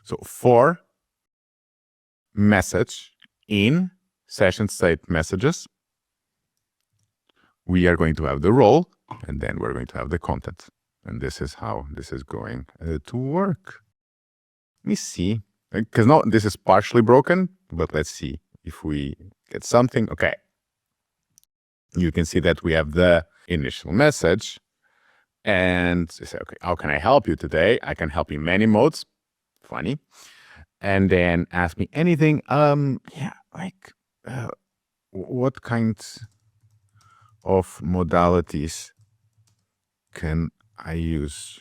So for message in session state messages, we are going to have the role, and then we're going to have the content. And this is how this is going to work. Let me see, because now this is partially broken, but let's see if we get something. Okay. You can see that we have the initial message, and you say, okay, how can I help you today? I can help you in many modes. Funny. And then ask me anything. What kinds of modalities could I use?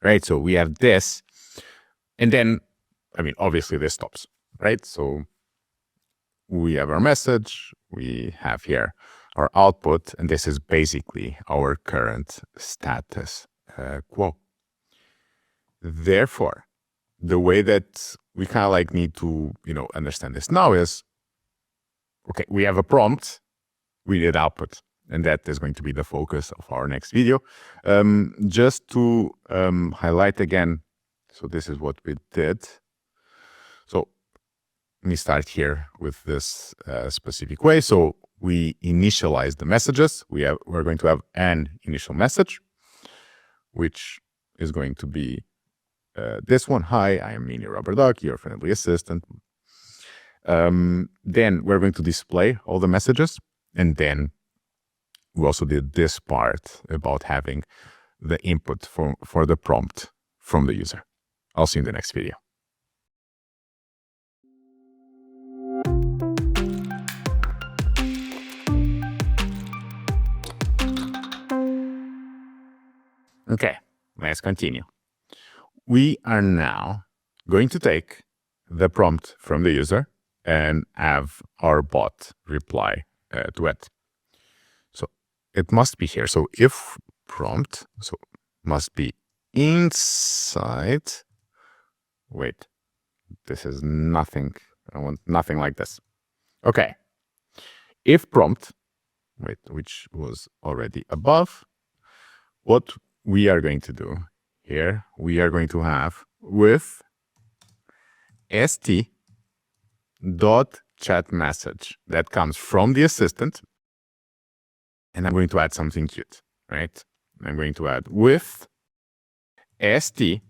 Right? So we have this, and then, obviously this stops, right? So we have our message, we have here our output, and this is basically our current status quo. Therefore, the way that we kind of like need to, understand this now is, okay, we have a prompt, we need output, and that is going to be the focus of our next video. Just to highlight again, so this is what we did. So let me start here with this specific way. So we initialize the messages. We're going to have an initial message, which is going to be this one. Hi, I am Mini Rubber Duck, your friendly assistant. Then we're going to display all the messages. And then we also did this part about having the input for the prompt from the user. I'll see you in the next video. Okay, let's continue. We are now going to take the prompt from the user and have our bot reply to it. So it must be here. So if prompt, so must be inside. Wait, this is nothing. I want nothing like this. Okay. If prompt, wait, which was already above, what we are going to do here, we are going to have with st.chat message that comes from the assistant. And I'm going to add something cute, right? I'm going to add with st.spinner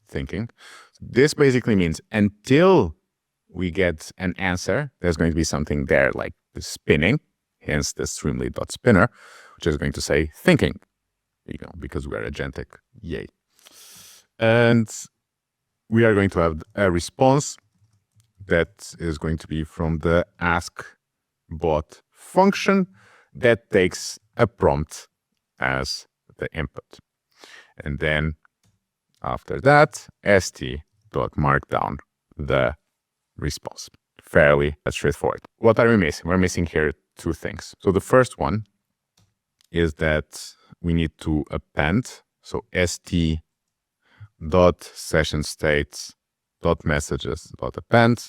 thinking. This basically means until we get an answer, there's going to be something there like the spinning, hence the Streamlit.spinner, which is going to say thinking, because we are agentic. Yay. And we are going to have a response that is going to be from the ask bot function that takes a prompt as the input. And then after that, st.markdown the response. Fairly straightforward. What are we missing? We're missing here two things. So the first one is that we need to append. So st.sessionStates.messages.append.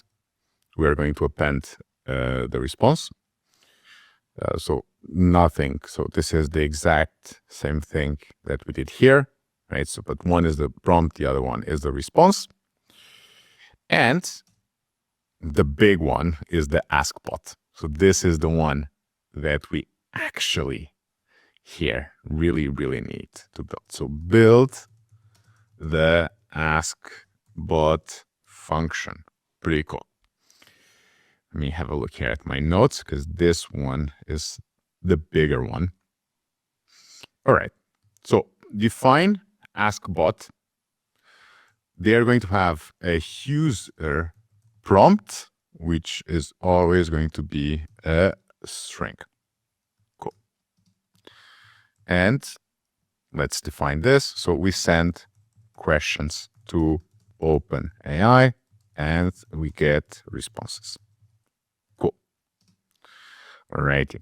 We are going to append the response. So nothing. So this is the exact same thing that we did here, right? So, but one is the prompt, the other one is the response. And the big one is the ask bot. So this is the one that we actually here really, really need to build. So build the ask bot function. Pretty cool. Let me have a look here at my notes because this one is the bigger one. All right. So define ask bot. They are going to have a user prompt, which is always going to be a string. Cool. And let's define this. So we send questions to OpenAI and we get responses. Cool. All righty.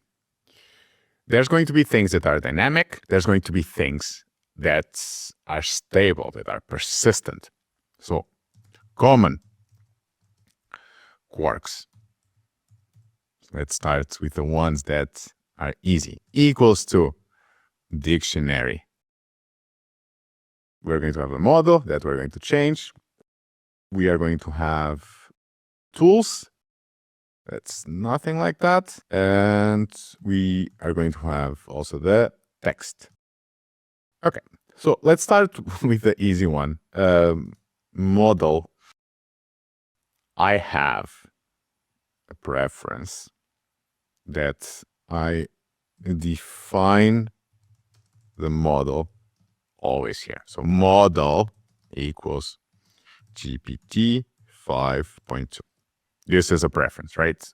There's going to be things that are dynamic. There's going to be things that are stable, that are persistent. So common Kwargs. Let's start with the ones that are easy. Equals to dictionary. We're going to have a model that we're going to change. We are going to have tools. That's nothing like that. And we are going to have also the text. Okay, so let's start with the easy one. Model. I have a preference that I define the model always here. So model equals GPT 5.2. This is a preference, right?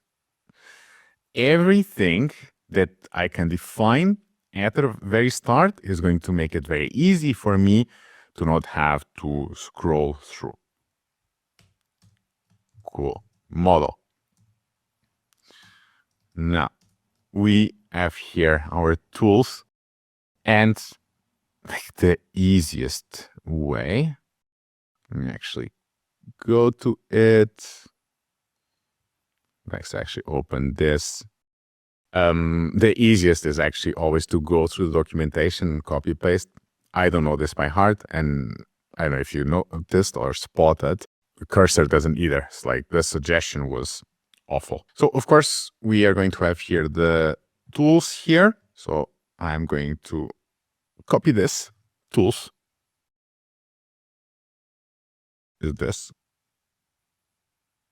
Everything that I can define at the very start is going to make it very easy for me to not have to scroll through. Cool. Model. Now, we have here our tools, and like the easiest way, let me actually go to it. Let's actually open this. The easiest is actually always to go through the documentation and copy paste. I don't know this by heart, and I don't know if you noticed or spotted. The cursor doesn't either. It's like the suggestion was awful. So of course we are going to have here the tools here. So I'm going to copy this tools. Is this.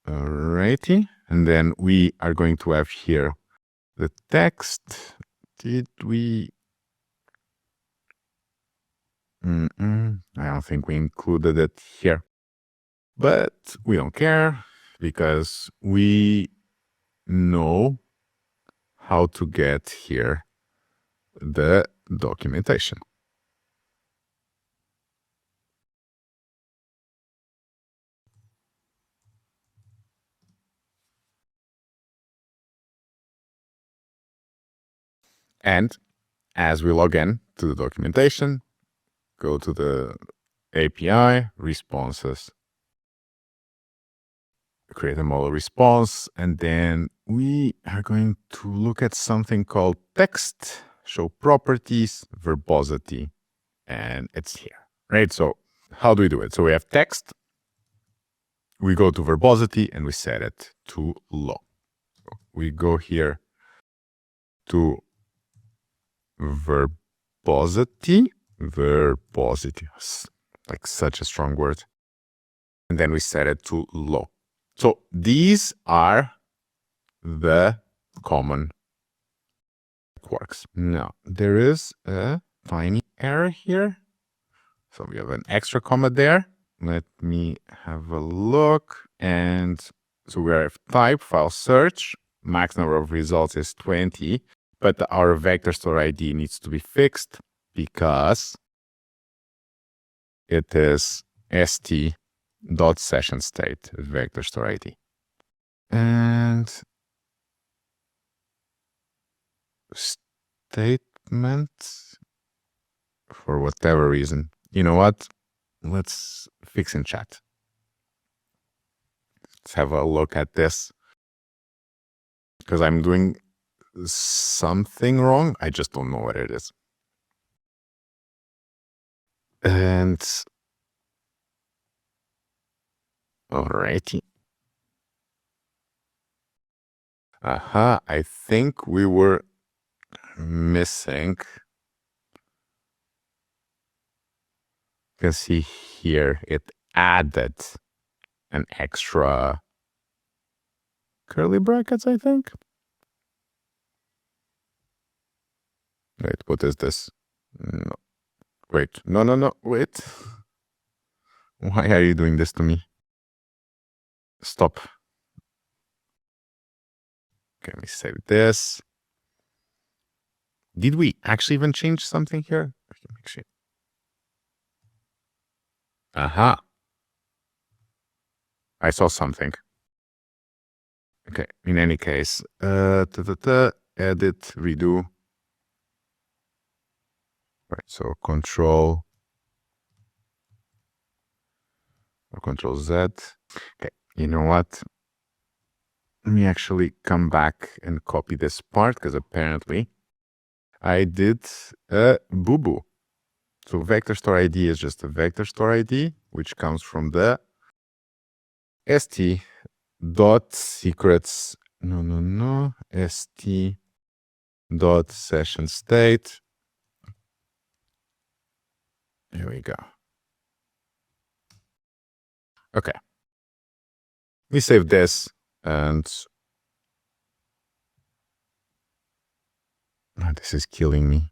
Alrighty. And then we are going to have here the text. Did we? I don't think we included it here. But we don't care because we know how to get here the documentation. And as we log in to the documentation, go to the API, responses, create a model response, and then we are going to look at something called text, show properties, verbosity, and it's here, right? So how do we do it? So we have text, we go to verbosity, and we set it to low. So we go here to verbosity, like such a strong word. And then we set it to low. So these are the common Kwargs. Now, there is a tiny error here. So we have an extra comma there. Let me have a look. And so we have type, file search. Max number of results is 20. But our vector store ID needs to be fixed because it is st.sessionState vector store ID. And statement, for whatever reason. You know what? Let's fix in chat. Let's have a look at this. Because I'm doing something wrong. I just don't know what it is. And alrighty. Aha, I think we were missing. You can see here it added an extra curly brackets, I think. Wait, what is this? No. Wait, no, wait. Why are you doing this to me? Stop. Okay, let me save this. Did we actually even change something here? Aha. I saw something. Okay, in any case, edit, redo. Right, so Control Z. Okay, you know what? Let me actually come back and copy this part because apparently I did a boo-boo. So vector store ID is just a vector store ID, which comes from the st.secrets, st.sessionState. Here we go. Okay. We save this and this is killing me.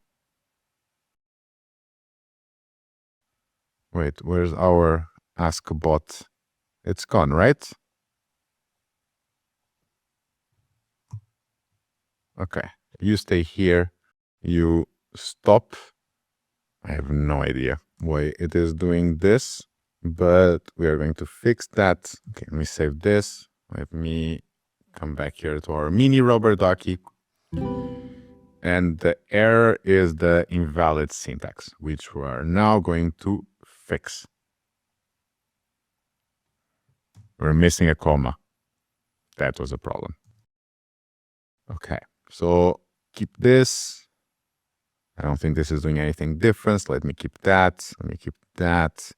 Wait, where's our ask bot? It's gone, right? Okay. You stay here. You stop. I have no idea. why it is doing this, but we are going to fix that. Okay, let me save this. Let me come back here to our mini rubber ducky. And the error is the invalid syntax, which we are now going to fix. We're missing a comma. That was a problem. Okay, so keep this. I don't think this is doing anything different. Let me keep that. Let me keep that.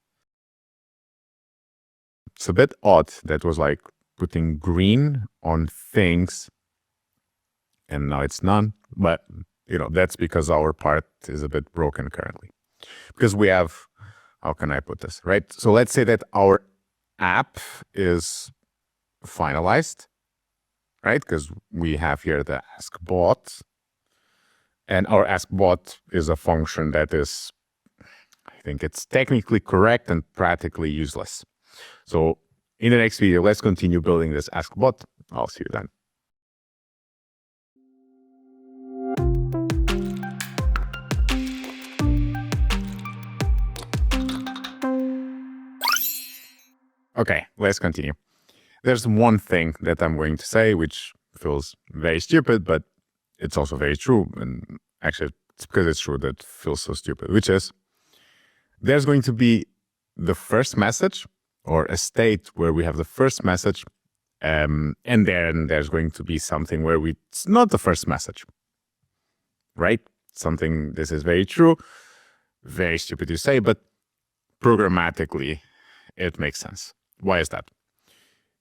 It's a bit odd. That was like putting green on things and now it's none. But, that's because our part is a bit broken currently. Because we have, how can I put this, right? So let's say that our app is finalized, right? Because we have here the ask bot. And our ask bot is a function that is, I think it's technically correct and practically useless. So in the next video, let's continue building this ask bot. I'll see you then. Okay, let's continue. There's one thing that I'm going to say, which feels very stupid, but it's also very true. And actually, it's because it's true that feels so stupid, which is there's going to be the first message or a state where we have the first message. And then there's going to be something where it's not the first message, right? This is very true, very stupid to say, but programmatically, it makes sense. Why is that?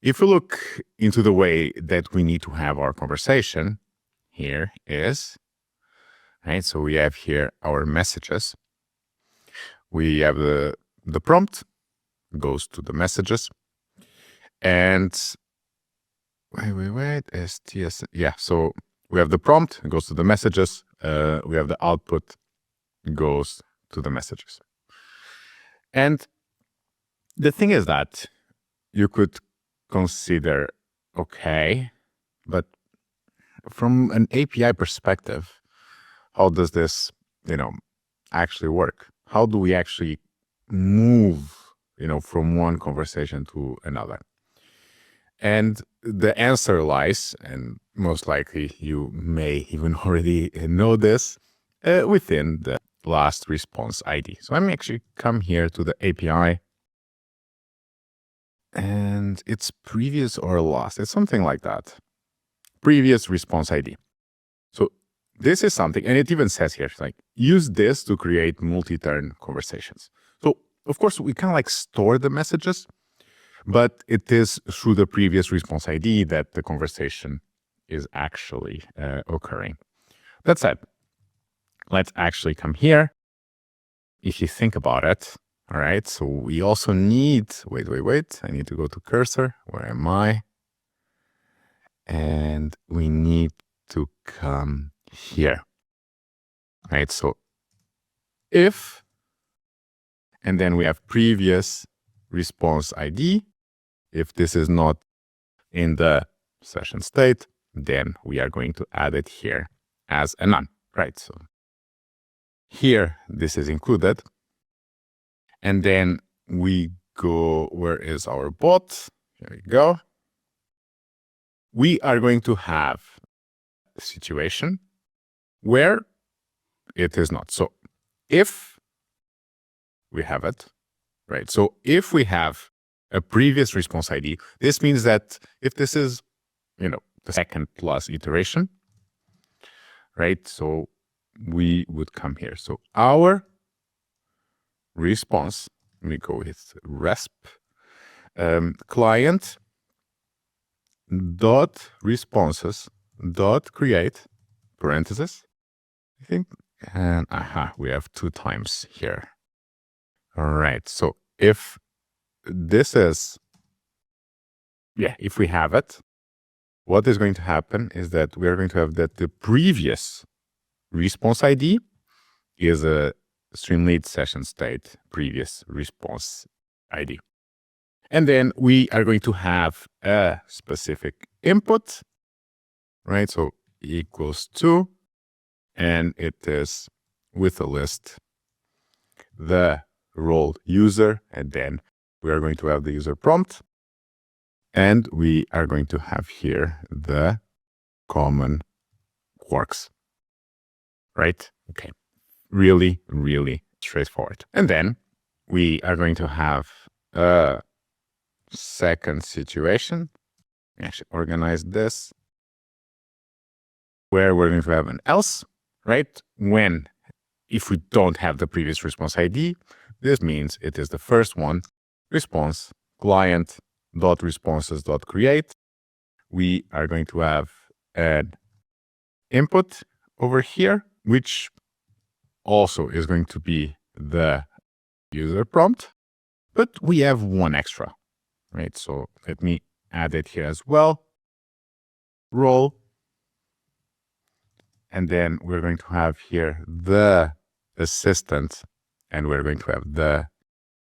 If we look into the way that we need to have our conversation, here is, right? So we have here our messages. We have the prompt goes to the messages, and wait, STS. Yeah, so we have the prompt goes to the messages. We have the output goes to the messages. And the thing is that you could consider, okay, but from an API perspective, how does this, actually work? How do we actually move, from one conversation to another? And the answer lies, and most likely you may even already know this, within the last response ID. So I'm actually come here to the API, and it's previous or last. It's something like that. Previous response ID. So this is something, and it even says here, like, use this to create multi-turn conversations. So of course we kind of like store the messages, but it is through the previous response ID that the conversation is actually occurring. That said, let's actually come here. If you think about it, all right, so we also need, wait. I need to go to cursor. Where am I? And we need to come here, right? So if, and then we have previous response ID. If this is not in the session state, then we are going to add it here as a none, right? So here, this is included. And then we go, where is our bot? Here we go. We are going to have a situation where it is not. So if we have it, right? So if we have a previous response ID, this means that if this is, the second plus iteration, right? So we would come here. So our response, let me go with resp client dot responses dot create parentheses, I think, and we have 2 times here. All right. So if this is, if we have it, what is going to happen is that we are going to have that the previous response ID is a Streamlit session state previous response ID. And then we are going to have a specific input, right? So equals to, and it is with a list, the role user, and then we are going to have the user prompt, and we are going to have here the common Kwargs, right? Okay, really, really straightforward. And then we are going to have a second situation. Actually organize this, where we're going to have an else, right? If we don't have the previous response ID, this means it is the first one, response client dot responses dot create. We are going to have an input over here, which also is going to be the user prompt, but we have one extra, right? So let me add it here as well. Role. And then we're going to have here the assistant, and we're going to have the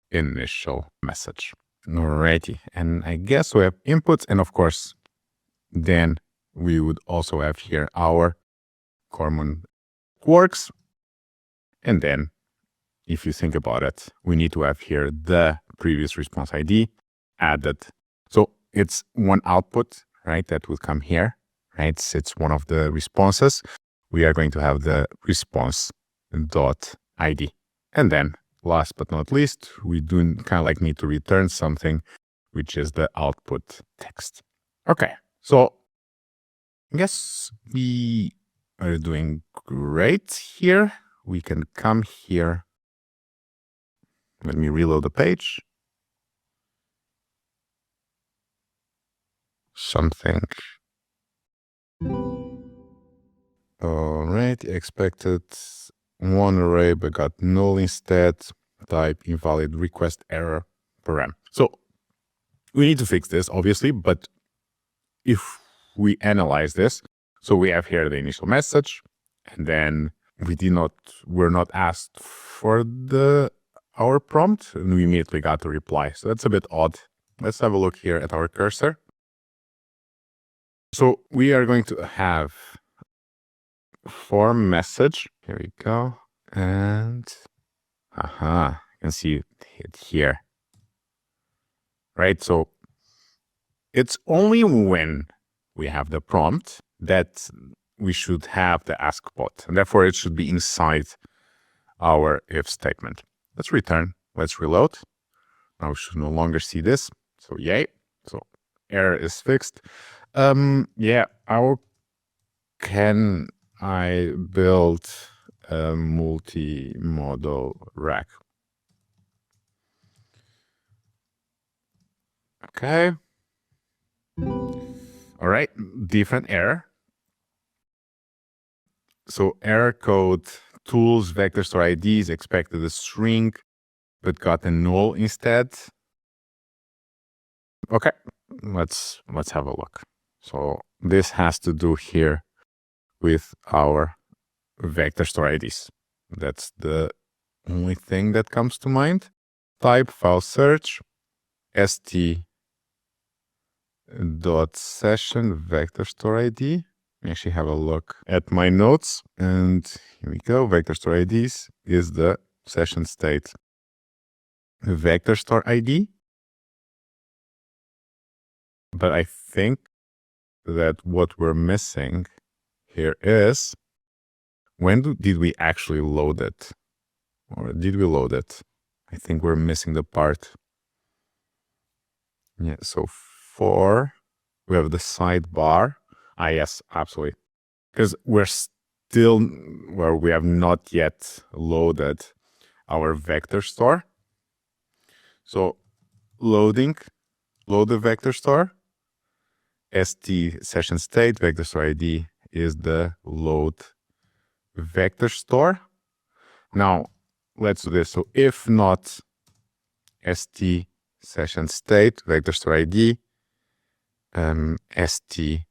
initial message. Alrighty. And I guess we have inputs, and of course, then we would also have here our common Kwargs. And then if you think about it, we need to have here the previous response ID added. So it's one output, right? That will come here, right? It's one of the responses. We are going to have the response dot ID. And then last but not least, we do kind of like need to return something, which is the output text. Okay. So I guess we are doing great here. We can come here. Let me reload the page. Something. All right, expected one array but got null instead. Type invalid request error param. So we need to fix this, obviously, but if we analyze this, so we have here the initial message, and then we're not asked for our prompt, and we immediately got the reply. So that's a bit odd. Let's have a look here at our cursor. So we are going to have form message. Here we go. And you can see it here. Right? So it's only when we have the prompt that we should have the ask bot. And therefore it should be inside our if statement. Let's return. Let's reload. Now we should no longer see this. So yay. So error is fixed. Yeah, how can I build a multi-model RAG? Okay. All right, different error. So error code tools vector store IDs expected a string, but got a null instead. Okay, let's have a look. So this has to do here with our vector store IDs. That's the only thing that comes to mind. Type file search st dot session vector store ID. Actually have a look at my notes, and here we go. Vector store IDs is the session state vector store ID. But I think that what we're missing here is did we actually load it? Or did we load it? I think we're missing the part. Yeah, so we have the sidebar. Yes, absolutely. Because we have not yet loaded our vector store. So load the vector store. st session state vector store ID is the load vector store. Now let's do this. So if not st session state vector store ID, st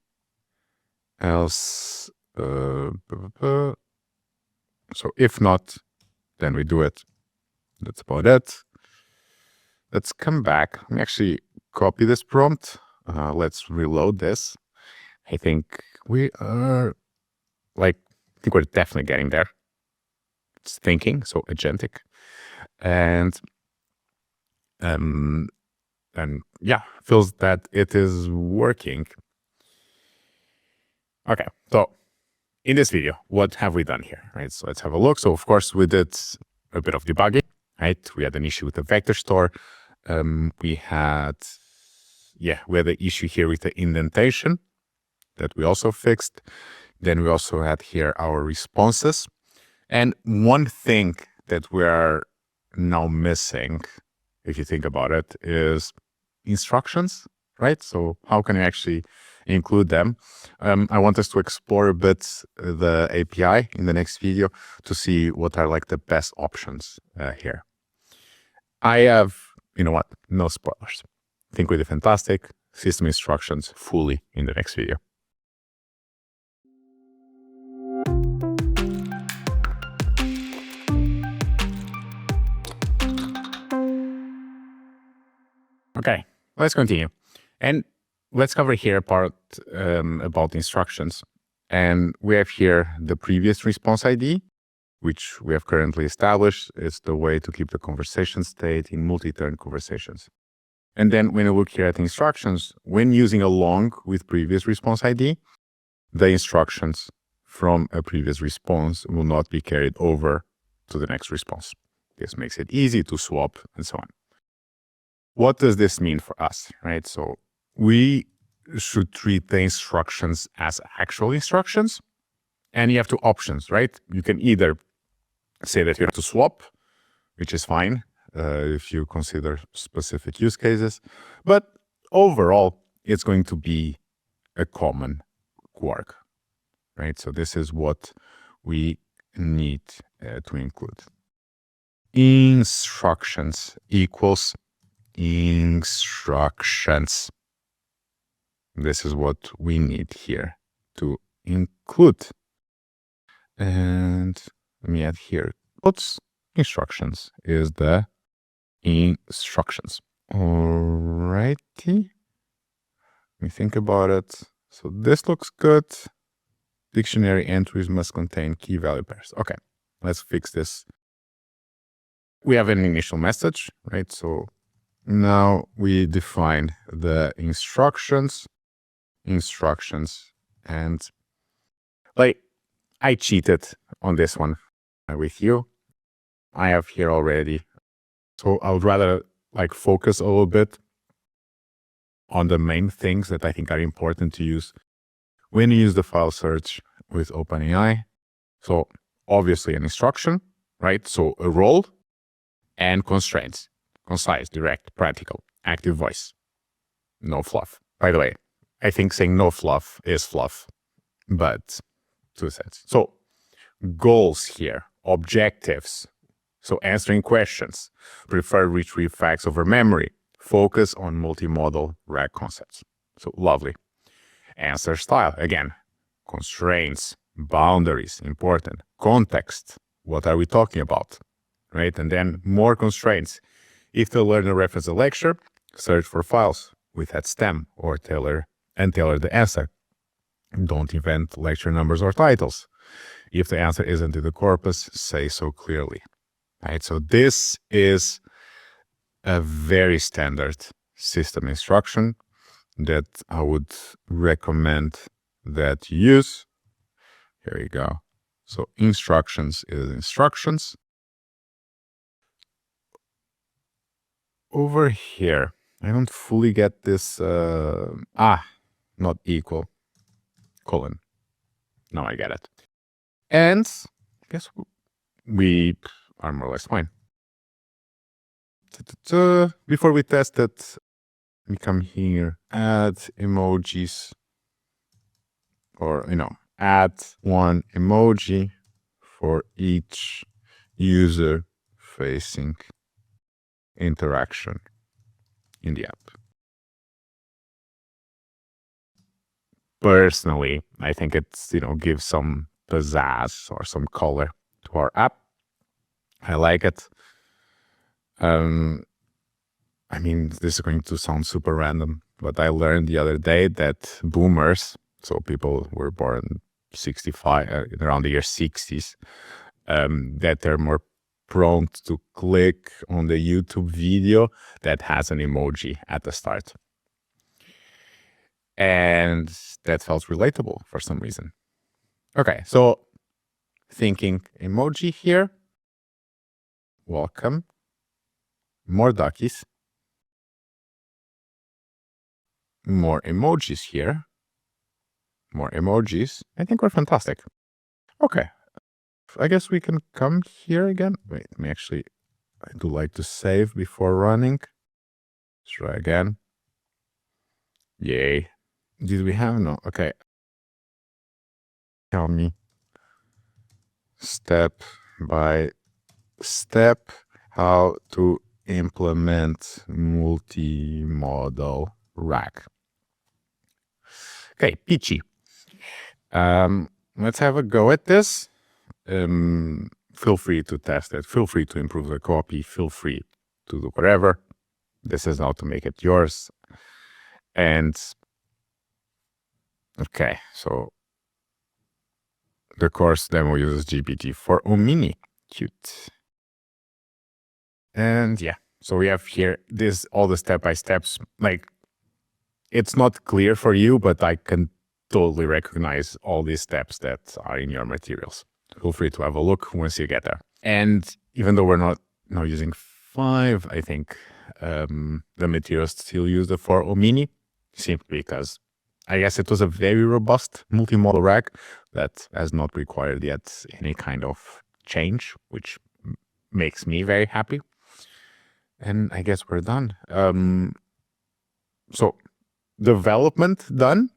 else. So if not, then we do it. That's about it. Let's come back. Let me actually copy this prompt. Let's reload this. I think we're definitely getting there. It's thinking, so agentic. and yeah, feels that it is working. Okay, so in this video, what have we done here, right? So let's have a look. So of course we did a bit of debugging, right? We had an issue with the vector store. We had the issue here with the indentation that we also fixed. Then we also had here our responses. And one thing that we are now missing, if you think about it, is instructions, right? So how can you actually include them? I want us to explore a bit the API in the next video to see what are like the best options here. I have, no spoilers. I think we did fantastic. System instructions fully in the next video. Okay, let's continue. And let's cover here a part about instructions. And we have here the previous response ID, which we have currently established. It's the way to keep the conversation state in multi-turn conversations. And then when you look here at instructions, when using along with previous response ID, the instructions from a previous response will not be carried over to the next response. This makes it easy to swap and so on. What does this mean for us, right? So we should treat the instructions as actual instructions, and you have two options, right? You can either say that you have to swap, which is fine if you consider specific use cases, but overall, it's going to be a common Kwarg, right? So this is what we need to include. Instructions equals instructions. This is what we need here to include. And let me add here, what's instructions is the instructions. Alrighty. Let me think about it. So this looks good. Dictionary entries must contain key value pairs. Okay, let's fix this. We have an initial message, right? So now we define the instructions, and like I cheated on this one with you. I have here already. So I would rather like focus a little bit on the main things that I think are important to use when you use the file search with OpenAI. So obviously an instruction, right? So a role and constraints. Concise, direct, practical, active voice. No fluff. By the way, I think saying no fluff is fluff, but 2 cents. So goals here, objectives. So answering questions, prefer retrieve facts over memory, focus on multimodal RAG concepts. So lovely. Answer style, again, constraints, boundaries, important, context. What are we talking about, right? And then more constraints. If the learner references a lecture, search for files with @stem or tailor the answer. Don't invent lecture numbers or titles. If the answer isn't in the corpus, say so clearly. Right? So this is a very standard system instruction that I would recommend that you use. Here we go. So instructions is instructions. Over here, I don't fully get this, not equal, colon. Now I get it. And I guess we are more or less fine. Before we test it, we come here, add emojis, or, add one emoji for each user-facing interaction in the app. Personally, I think it's, gives some pizzazz or some color to our app. I like it. This is going to sound super random, but I learned the other day that boomers, so people were born 65, around the year 60s, that they're more prompt to click on the YouTube video that has an emoji at the start. And that felt relatable for some reason. Okay, so thinking emoji here. Welcome. More duckies. More emojis here. More emojis. I think we're fantastic. Okay. I guess we can come here again. Wait, let me actually, I do like to save before running. Let's try again. Yay. Did we have? No. Okay. Tell me step by step how to implement multimodal RAG. Okay, peachy. Let's have a go at this. Feel free to test it. Feel free to improve the copy. Feel free to do whatever. This is how to make it yours. And okay, so the course demo uses GPT-4 Mini. Cute. And yeah, so we have here this all the step-by-steps. Like, it's not clear for you, but I can totally recognize all these steps that are in your materials. Feel free to have a look once you get there. And even though we're not now using 5, I think the materials still use the 4 Mini, simply because I guess it was a very robust multimodal RAG that has not required yet any kind of change, which makes me very happy. And I guess we're done. So development done.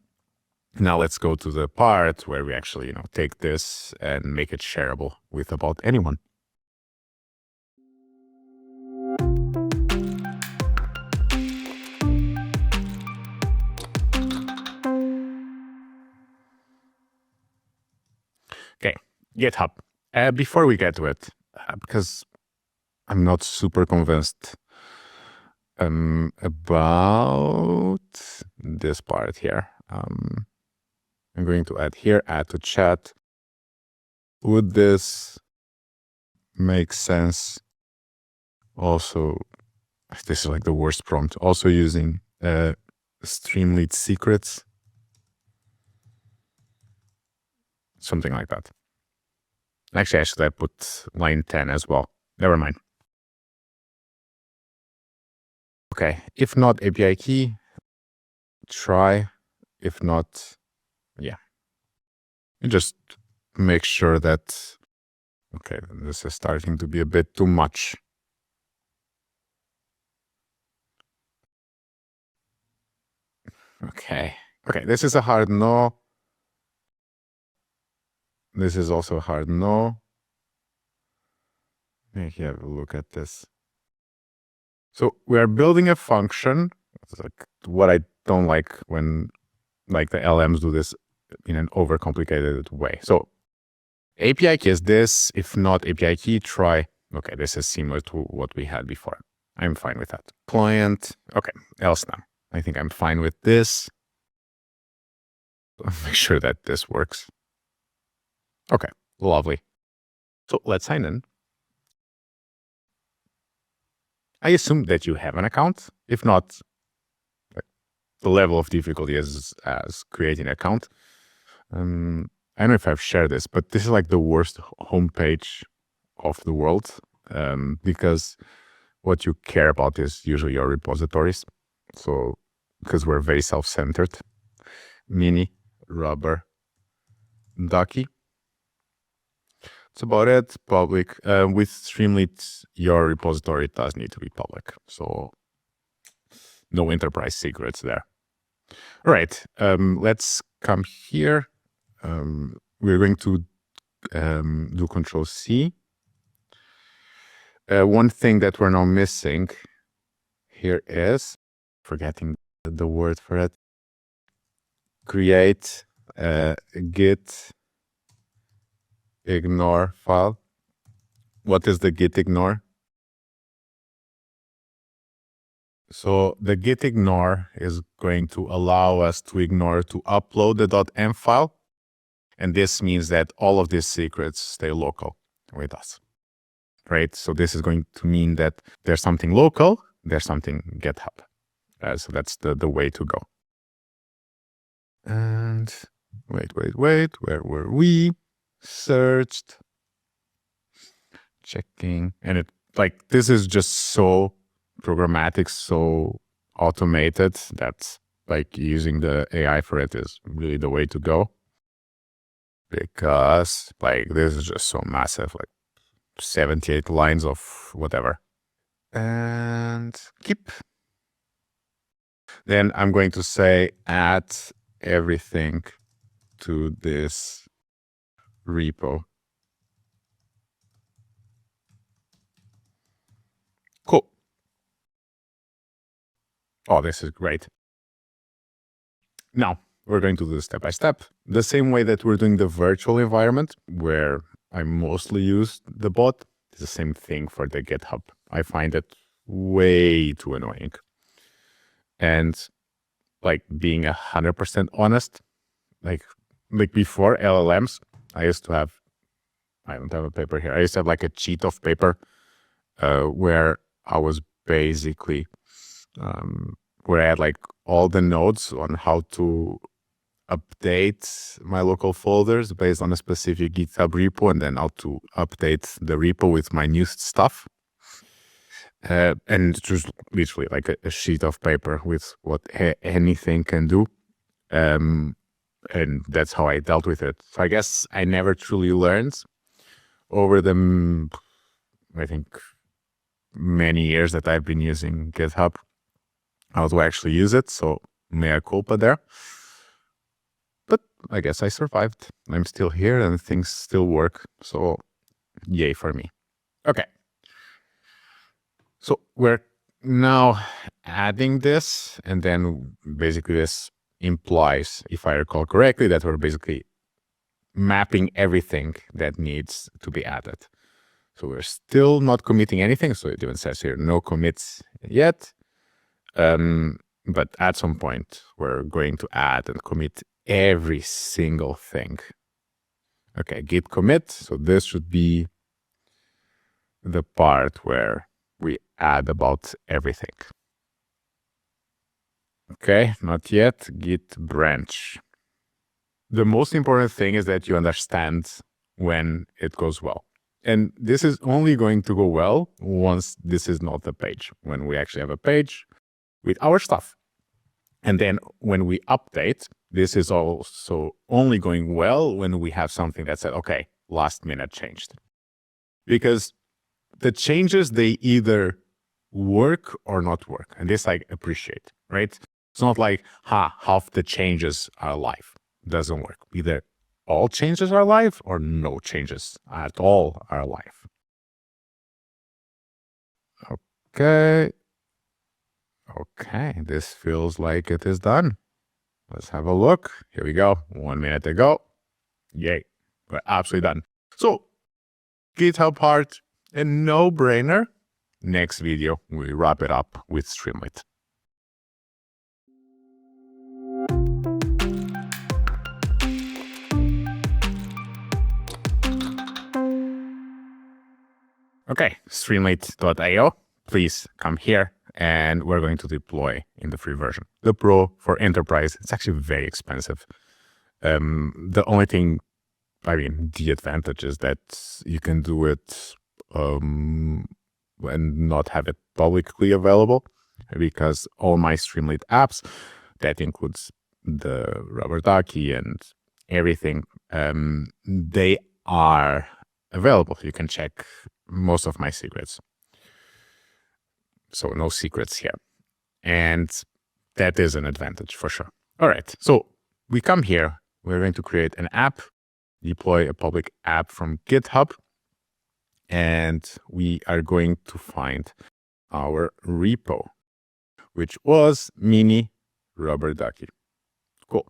Now let's go to the part where we actually, take this and make it shareable with about anyone. Okay, GitHub. Before we get to it, because I'm not super convinced about this part here. I'm going to add here, add to chat. Would this make sense? Also, this is like the worst prompt. Also using Streamlit secrets. Something like that. Actually, I should put line 10 as well. Never mind. Okay, if not API key, try. If not, yeah. And just make sure that, okay, this is starting to be a bit too much. Okay, this is a hard no. This is also a hard no. Let me have a look at this. So we are building a function. It's like what I don't like when like the LMs do this in an overcomplicated way. So API key is this. If not API key, try. Okay, this is similar to what we had before. I'm fine with that. Client. Okay, else now. I think I'm fine with this. Make sure that this works. Okay, lovely. So let's sign in. I assume that you have an account. If not, the level of difficulty is as creating an account. I don't know if I've shared this, but this is like the worst homepage of the world because what you care about is usually your repositories. So because we're very self-centered. Mini, rubber, Ducky. That's about it. Public. With Streamlit, your repository does need to be public. So no enterprise secrets there. All right. Let's come here. We're going to do Control C. One thing that we're now missing here is, forgetting the word for it, create a git ignore file. What is the git ignore? So the git ignore is going to allow us to ignore to upload the .m file. And this means that all of these secrets stay local with us. right? So this is going to mean that there's something local, there's something GitHub. So that's the way to go. And wait, where were we? Searched, checking, and it like this is just so programmatic, so automated that like using the AI for it is really the way to go, because like this is just so massive, like 78 lines of whatever. And keep. Then I'm going to say add everything to this repo. Cool. Oh, this is great. Now we're going to do this step by step, the same way that we're doing the virtual environment where I mostly use the bot. It's the same thing for the GitHub. I find it way too annoying. And like being 100% honest, like before LLMs, I don't have a paper here. I used to have like a sheet of paper where I was basically, where I had like all the nodes on how to update my local folders based on a specific GitHub repo, and then how to update the repo with my new stuff. And just literally like a sheet of paper with what anything can do. And that's how I dealt with it. So I guess I never truly learned over the, I think, many years that I've been using GitHub how to actually use it. So mea culpa there. But I guess I survived. I'm still here and things still work. So yay for me. Okay. So we're now adding this, and then basically this implies, if I recall correctly, that we're basically mapping everything that needs to be added. So we're still not committing anything. So it even says here, no commits yet. But at some point, we're going to add and commit every single thing. Okay, git commit. So this should be the part where we add about everything. Okay, not yet. Git branch. The most important thing is that you understand when it goes well. And this is only going to go well once this is not the page, when we actually have a page with our stuff. And then when we update, this is also only going well when we have something that said, okay, last minute changed. Because the changes, they either work or not work. And this I appreciate, right? It's not like, half the changes are live. Doesn't work. Either all changes are live or no changes at all are live. Okay. Okay, this feels like it is done. Let's have a look. Here we go. 1 minute to go. Yay. We're absolutely done. So, GitHub part, a no-brainer. Next video, we wrap it up with Streamlit. Okay, Streamlit.io. Please come here, and we're going to deploy in the free version. The Pro for Enterprise, it's actually very expensive. The only thing, the advantage is that you can do it and not have it publicly available, because all my Streamlit apps, that includes the Rubber Ducky and everything, they are available. You can check most of my secrets. So no secrets here. And that is an advantage for sure. All right, so we come here. We're going to create an app, deploy a public app from GitHub, and we are going to find our repo, which was mini Rubber Ducky. Cool.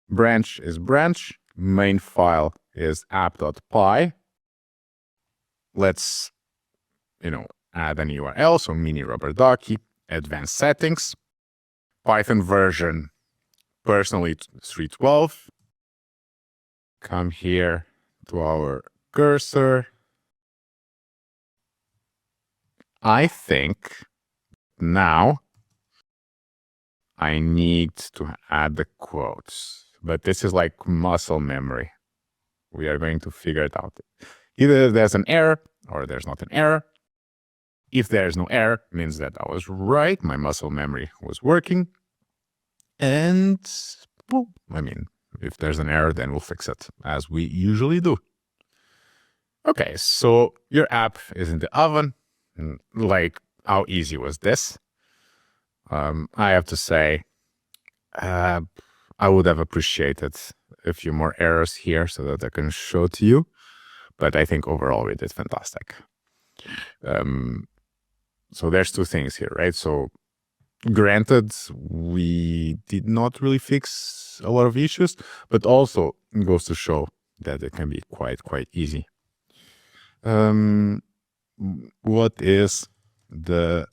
Branch is branch. Main file is app.py. Let's, add an URL. So mini Rubber Ducky, advanced settings, Python version, personally 3.12. Come here to our cursor. I think now I need to add the quotes, but this is like muscle memory. We are going to figure it out. Either there's an error or there's not an error. If there's no error, it means that I was right. My muscle memory was working. And, well, I mean, if there's an error, then we'll fix it, as we usually do. Okay, so your app is in the oven. Like, how easy was this? I have to say, I would have appreciated a few more errors here so that I can show to you. But I think overall we did fantastic. So there's two things here, right? So granted, we did not really fix a lot of issues, but also it goes to show that it can be quite easy. What is the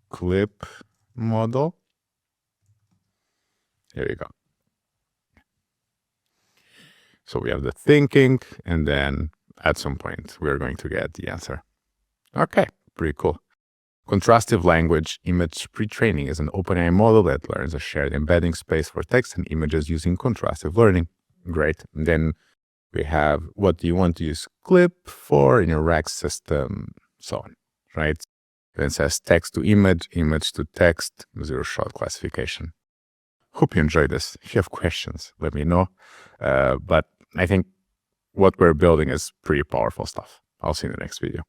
clip model? Here you go. So we have the thinking, and then at some point we're going to get the answer. Okay, pretty cool. Contrastive language image pre-training is an OpenAI model that learns a shared embedding space for text and images using contrastive learning. Great. And then we have what do you want to use clip for in your RAG system, so on, right? Then it says text to image, image to text, zero-shot classification. Hope you enjoyed this. If you have questions, let me know. But I think what we're building is pretty powerful stuff. I'll see you in the next video.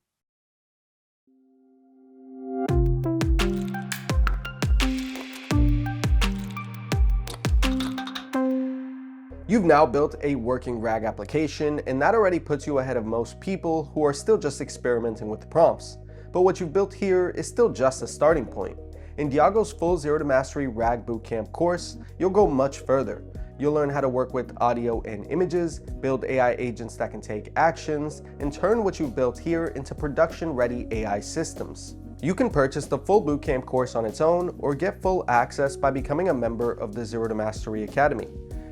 You've now built a working RAG application, and that already puts you ahead of most people who are still just experimenting with the prompts. But what you've built here is still just a starting point. In Diago's full Zero to Mastery RAG Bootcamp course, you'll go much further. You'll learn how to work with audio and images, build AI agents that can take actions, and turn what you've built here into production-ready AI systems. You can purchase the full bootcamp course on its own or get full access by becoming a member of the Zero to Mastery Academy.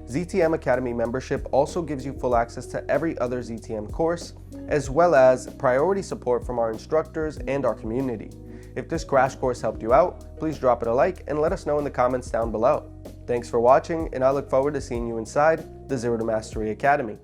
ZTM Academy membership also gives you full access to every other ZTM course, as well as priority support from our instructors and our community. If this crash course helped you out, please drop it a like and let us know in the comments down below. Thanks for watching, and I look forward to seeing you inside the Zero to Mastery Academy.